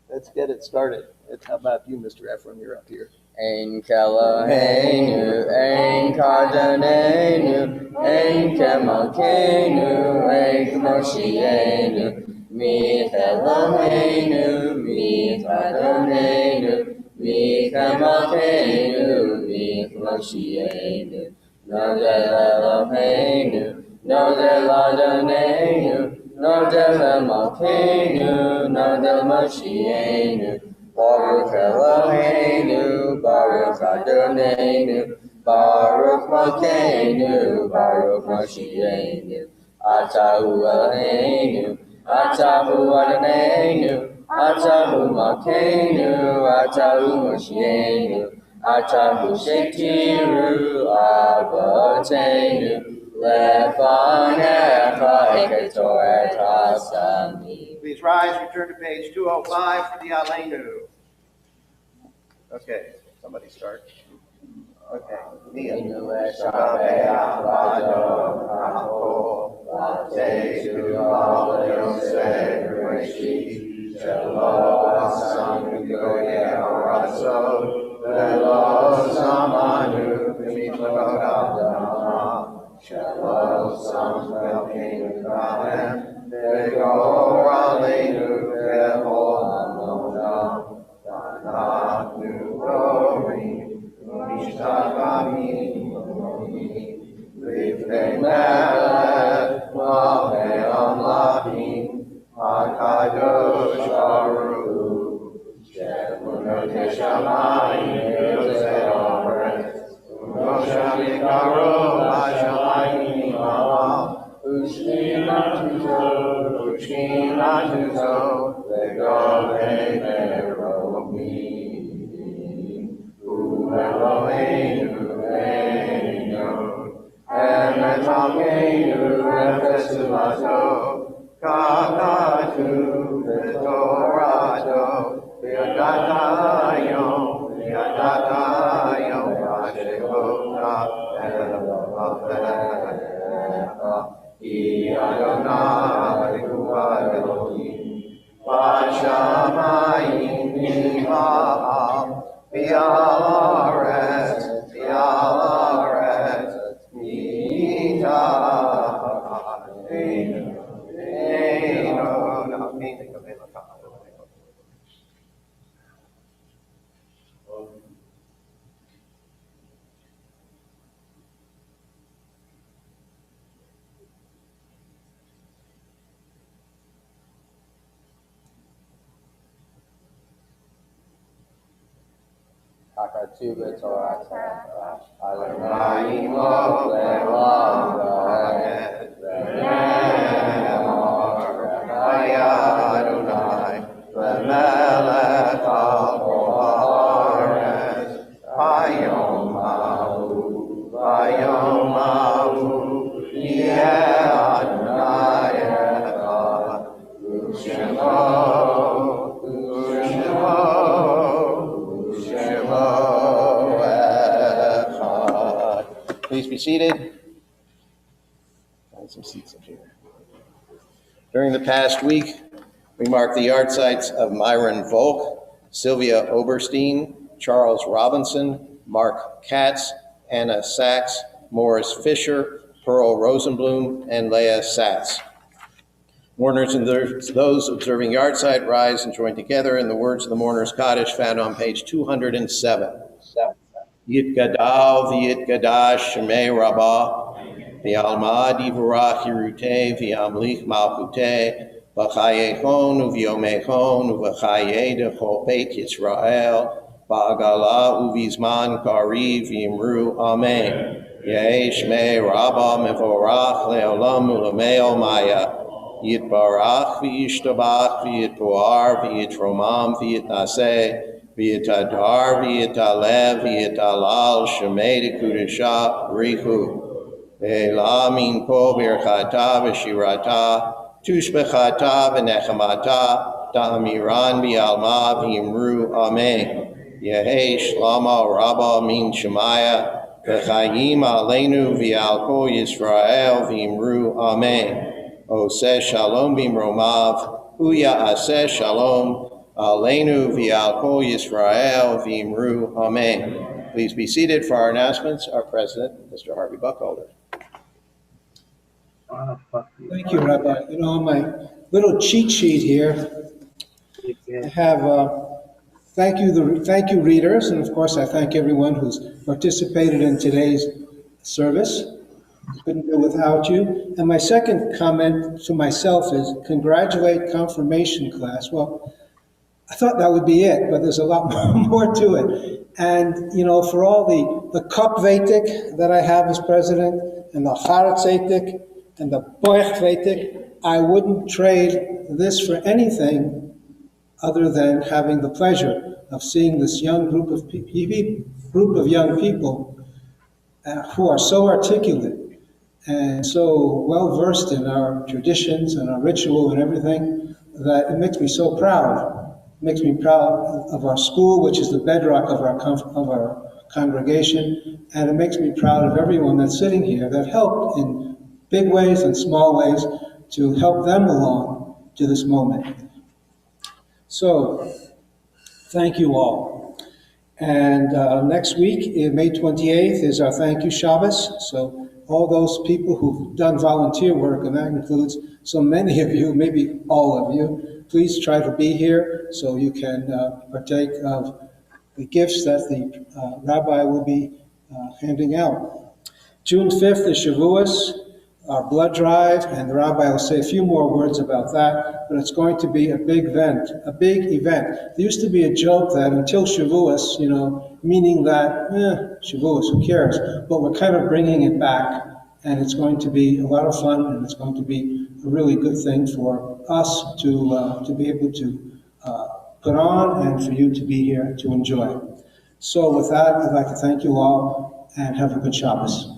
Let's get it started. How about you, Mr. Ephraim? You're up here. Ein Keloheinu, Ein Kadonenu, Ein Kemalkeinu, Ein Kmoshienu, Mi Keloheinu, Mi Kadonenu, Mi Kemalkeinu, Mi Kmoshienu, Nodel Eloheinu, Nodel Adonenu, Nodel Malkeinu, Nodel Moshienu, Baruch Eloheinu, Baruch Adonenu, Baruch Malkeinu, Baruch Moshienu, Atahu Eloheinu, Atahu Adonenu, Atahu Malkeinu, Atahu Moshienu, Atahu Shetiru Avotenu, Lefanecha Eketor et Hasami. Please rise, return to page 205 for the Aleinu. Okay, somebody start. Okay. Hakatuba Torah Adonai Mo Le'olam Va'ed Ve'nemar Adonai Le'melech Ha'oretz Hayom Ha'u Yeh Adonai Echad U'Shemo Please be seated. Find some seats up here. During the past week, we marked the yard sites of Myron Volk, Sylvia Oberstein, Charles Robinson, Mark Katz, Anna Sachs, Morris Fisher, Pearl Rosenblum, and Leah Satz. Mourners and those observing yard-site rise and join together in the words of the Mourner's Kaddish found on page 207. Yitgadal v'yitgadash shemei rabbah, v'yalmad yivarach yiruteh v'yamlich malchuteh, v'chayechon uv'yomechon uv'chayeh dechol beit Yisrael, v'agala uv'izman kariv v'yimru amen. Yeh shmei rabbah mevorach le'olam u'lameo maya. Yitbarach v'yishtabach v'yitboar v'yitromam v'yitnaseh v'yitadar v'yitalev v'yitalal shemei dekudesha richu ve'ela min kol birchata v'shirata tushbechata v'nechamata ta'amiran v'yalma v'yimru amen. Yehei shlama rabba min shemaya v'chayim aleinu v'yal kol Yisrael v'yimru amen. Oseh shalom bimromav, huya aseh shalom, aleinu v'al kol Yisrael v'imru amen. Please be seated for our announcements. Our president, Mr. Harvey Buckholder. Thank you, Rabbi. You know, on my little cheat sheet here, I have thank you readers, and of course I thank everyone who's participated in today's service. Couldn't do without you. And my second comment to myself is congratulate confirmation class. Well, I thought that would be it, but there's a lot more to it. And, you know, for all the cup veitik that I have as president, and the charetz veitik, and the boich veitik, I wouldn't trade this for anything other than having the pleasure of seeing this young group of young people who are so articulate and so well versed in our traditions and our ritual and everything that it makes me so proud. It makes me proud of our school, which is the bedrock of our congregation, and it makes me proud of everyone that's sitting here that helped in big ways and small ways to help them along to this moment. So, thank you all. And next week, May 28th, is our thank you Shabbos. So all those people who've done volunteer work, and that includes so many of you, maybe all of you, please try to be here so you can partake of the gifts that the rabbi will be handing out. June 5th is Shavuos, our blood drive, and the rabbi will say a few more words about that, but it's going to be a big event. There used to be a joke that until Shavuos, you know, meaning that, Shavuos, who cares? But we're kind of bringing it back, and it's going to be a lot of fun, and it's going to be a really good thing for us to be able to put on, and for you to be here to enjoy. So with that, I'd like to thank you all, and have a good Shabbos.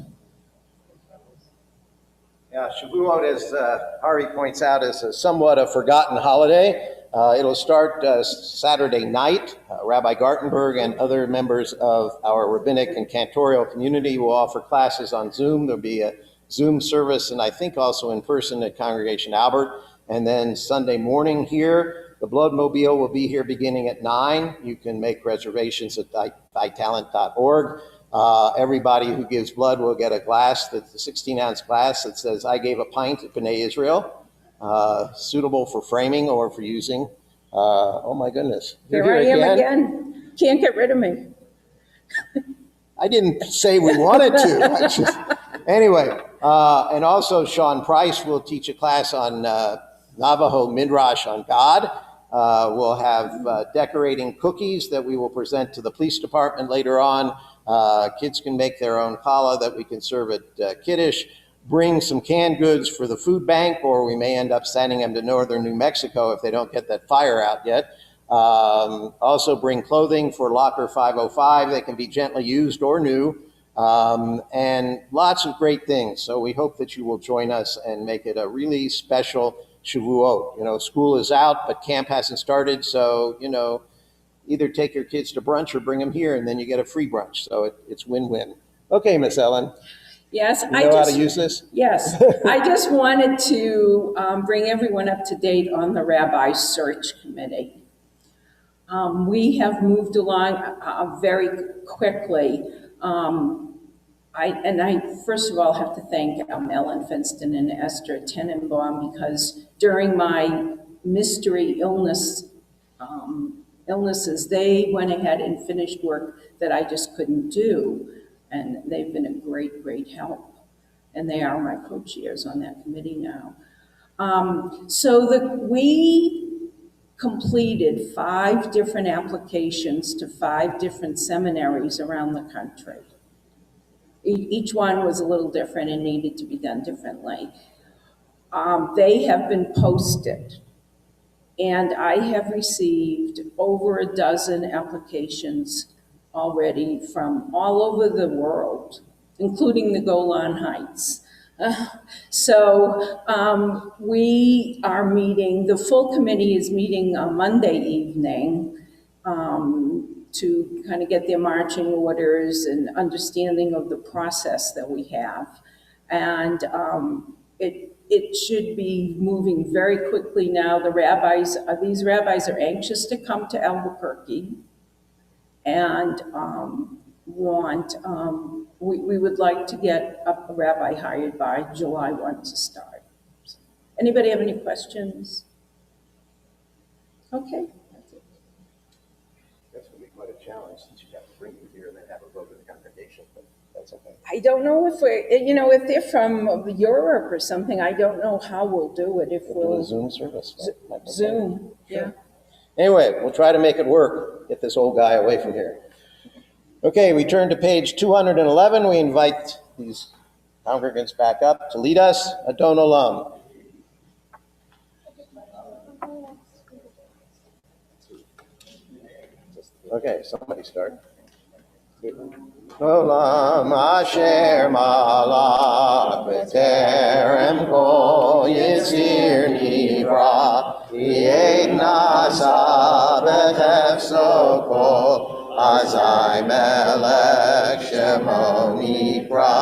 Yeah, Shavuot, as Harvey points out, is somewhat a forgotten holiday. It'll start Saturday night. Rabbi Gartenberg and other members of our rabbinic and cantorial community will offer classes on Zoom. There'll be a Zoom service, and I think also in person at Congregation Albert. And then Sunday morning here, the Blood Mobile will be here beginning at 9. You can make reservations at thytalent.org. Everybody who gives blood will get a glass, that's a 16-ounce glass that says, "I gave a pint at Bnai Israel," suitable for framing or for using. Oh my goodness. Here I am again. Can't get rid of me. I didn't say we wanted to. Anyway, and also Sean Price will teach a class on Navajo Midrash on God. We'll have decorating cookies that we will present to the police department later on. Kids can make their own challah that we can serve at Kiddush. Bring some canned goods for the food bank, or we may end up sending them to northern New Mexico if they don't get that fire out yet. Also bring clothing for Locker 505. They can be gently used or new, and lots of great things. So we hope that you will join us and make it a really special Shavuot. You know, school is out, but camp hasn't started, so, you know, either take your kids to brunch or bring them here, and then you get a free brunch. So it's win-win. Okay, Miss Ellen. Yes, You know how to use this? Yes, I just wanted to bring everyone up to date on the Rabbi Search Committee. We have moved along very quickly. I first of all have to thank Ellen Finston and Esther Tenenbaum, because during my mystery illnesses, they went ahead and finished work that I just couldn't do. And they've been a great, great help. And they are my co-chairs on that committee now. We completed 5 different applications to 5 different seminaries around the country. Each one was a little different and needed to be done differently. They have been posted, and I have received over a dozen applications already from all over the world, including the Golan Heights. We are meeting, the full committee is meeting on Monday evening to kind of get their marching orders and understanding of the process that we have. And it should be moving very quickly now. These rabbis are anxious to come to Albuquerque and we would like to get a rabbi hired by July 1 to start. Anybody have any questions? Okay. That's going to be quite a challenge, since you have to bring you here and then have a vote of the congregation, but that's okay. I don't know if if they're from Europe or something, I don't know how we'll do it. We'll do a Zoom service. Right? Zoom, yeah. Anyway, we'll try to make it work, get this old guy away from here. Okay, we turn to page 211. We invite these congregants back up to lead us. Adon Olam. Okay, somebody start. Olam asher malach b'terem kol yitzir nivra yed nasa b'chefso kol Azai melech shemo nikra,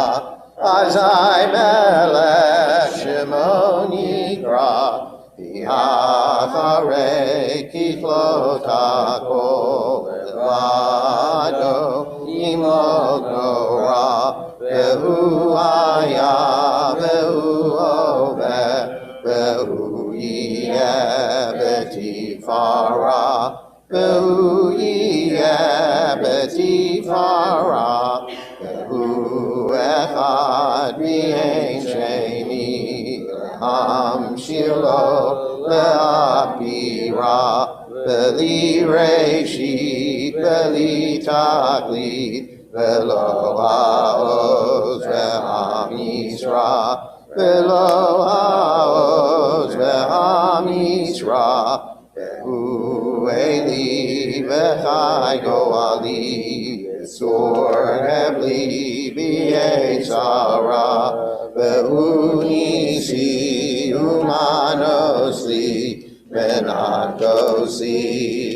Azai melech shemo nikra, V'acharei kiflot hakol levado, imlo Torah, Vehu haya, Vehu over, Vehu yeh b'tifara, Vehu yeh b'tifara, Vehu echad v'ein sheni, Hamshilo le'apira, V'li reshit, V'li taklit, V'lo ha'oz v'ha'misra, V'lo ha'oz v'ha'misra, Vehu eli v'chai go'ali, V'sor hebli v'yetzara, Vehu nisi umanosli, Menat kosi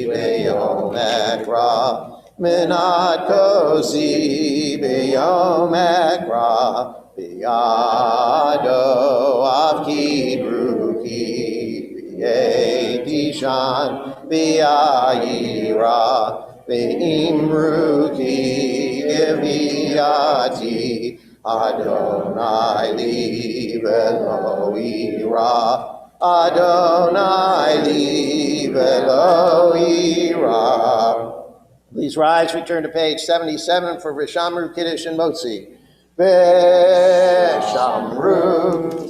b'yom ekra, Menat kosi b'yom ekra, B'yado avkid ruki, B'yedishan b'yayira, B'imruki geviyati, Adonai li v'lo ira, Adonai li v'lo ira. Please rise. We turn to page 77 for Vishamru, Kiddush, and Motzi. Vishamru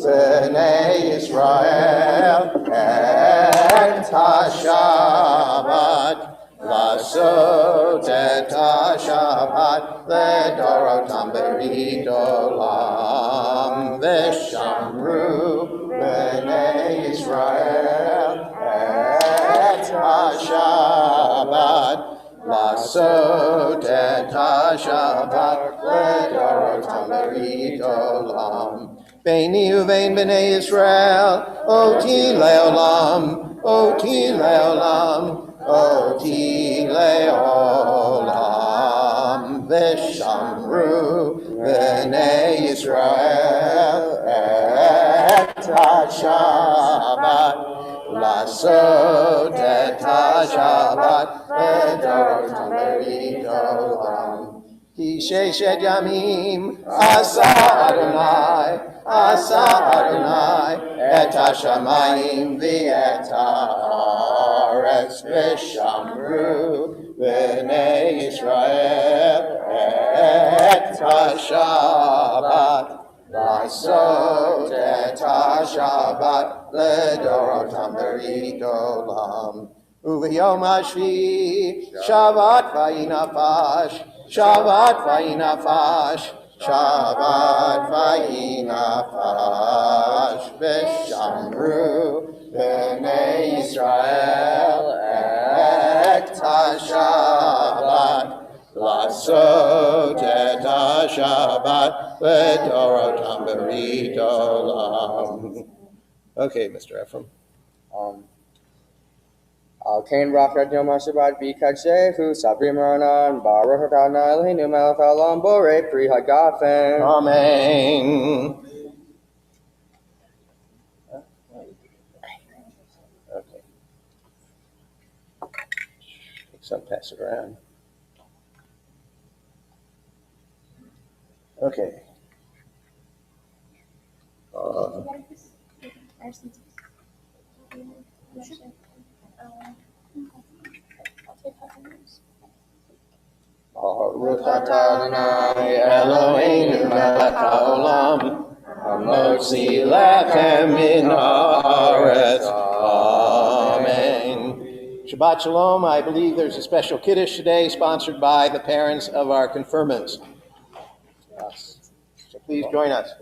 b'nei Yisrael et ha-Shabbat, Lasot et ha-Shabbat ledorotam berit olam. Vishamru b'nei Yisrael et ha-Shabbat, Lasot et ha-Shabbat ledorotam berit olam. Beini uvein b'nei Yisrael, oti leolam, oti leolam, oti leolam. Vishamru Bnei Yisrael et HaShabbat Lasot et HaShabbat Ledorotam Beridol Ki sheshet yamim asa Adonai et hashamayim v'et haaretz v'shamru b'nei Yisrael et hashabat Lasot et hashabat ledorotam berid Uv'yom hashvi Shabbat vayinafash Shabbat vayinafash Shabbat vayinafash V'shamru b'nei Yisrael et hashabat Lasot et hashabat V'dorotam berid olam. Okay, Mr. Ephraim. Al Kain Rafrat Yom HaShabbat B'Kadshehu Sabrim Ronan Baruch Adonai Eloheinu Melech Haolam Borei Pri Hagafen. Amen. Okay. Take some, pass it around. Okay. Baruch atah Adonai Eloheinu melech haolam hamotzi lechem min haaretz. Amen. Shabbat Shalom. I believe there's a special Kiddush today sponsored by the parents of our confirmants. Yes. So please join us.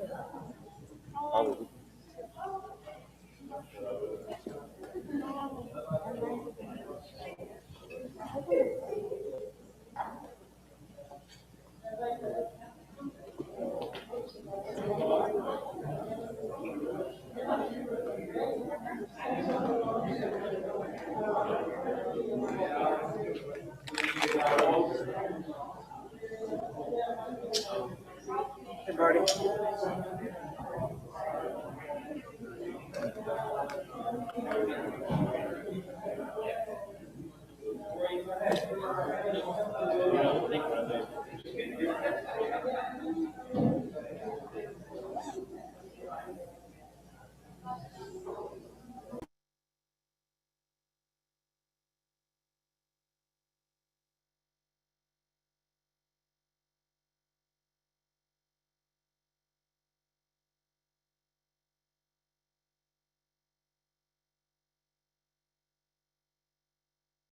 Hey, Marty.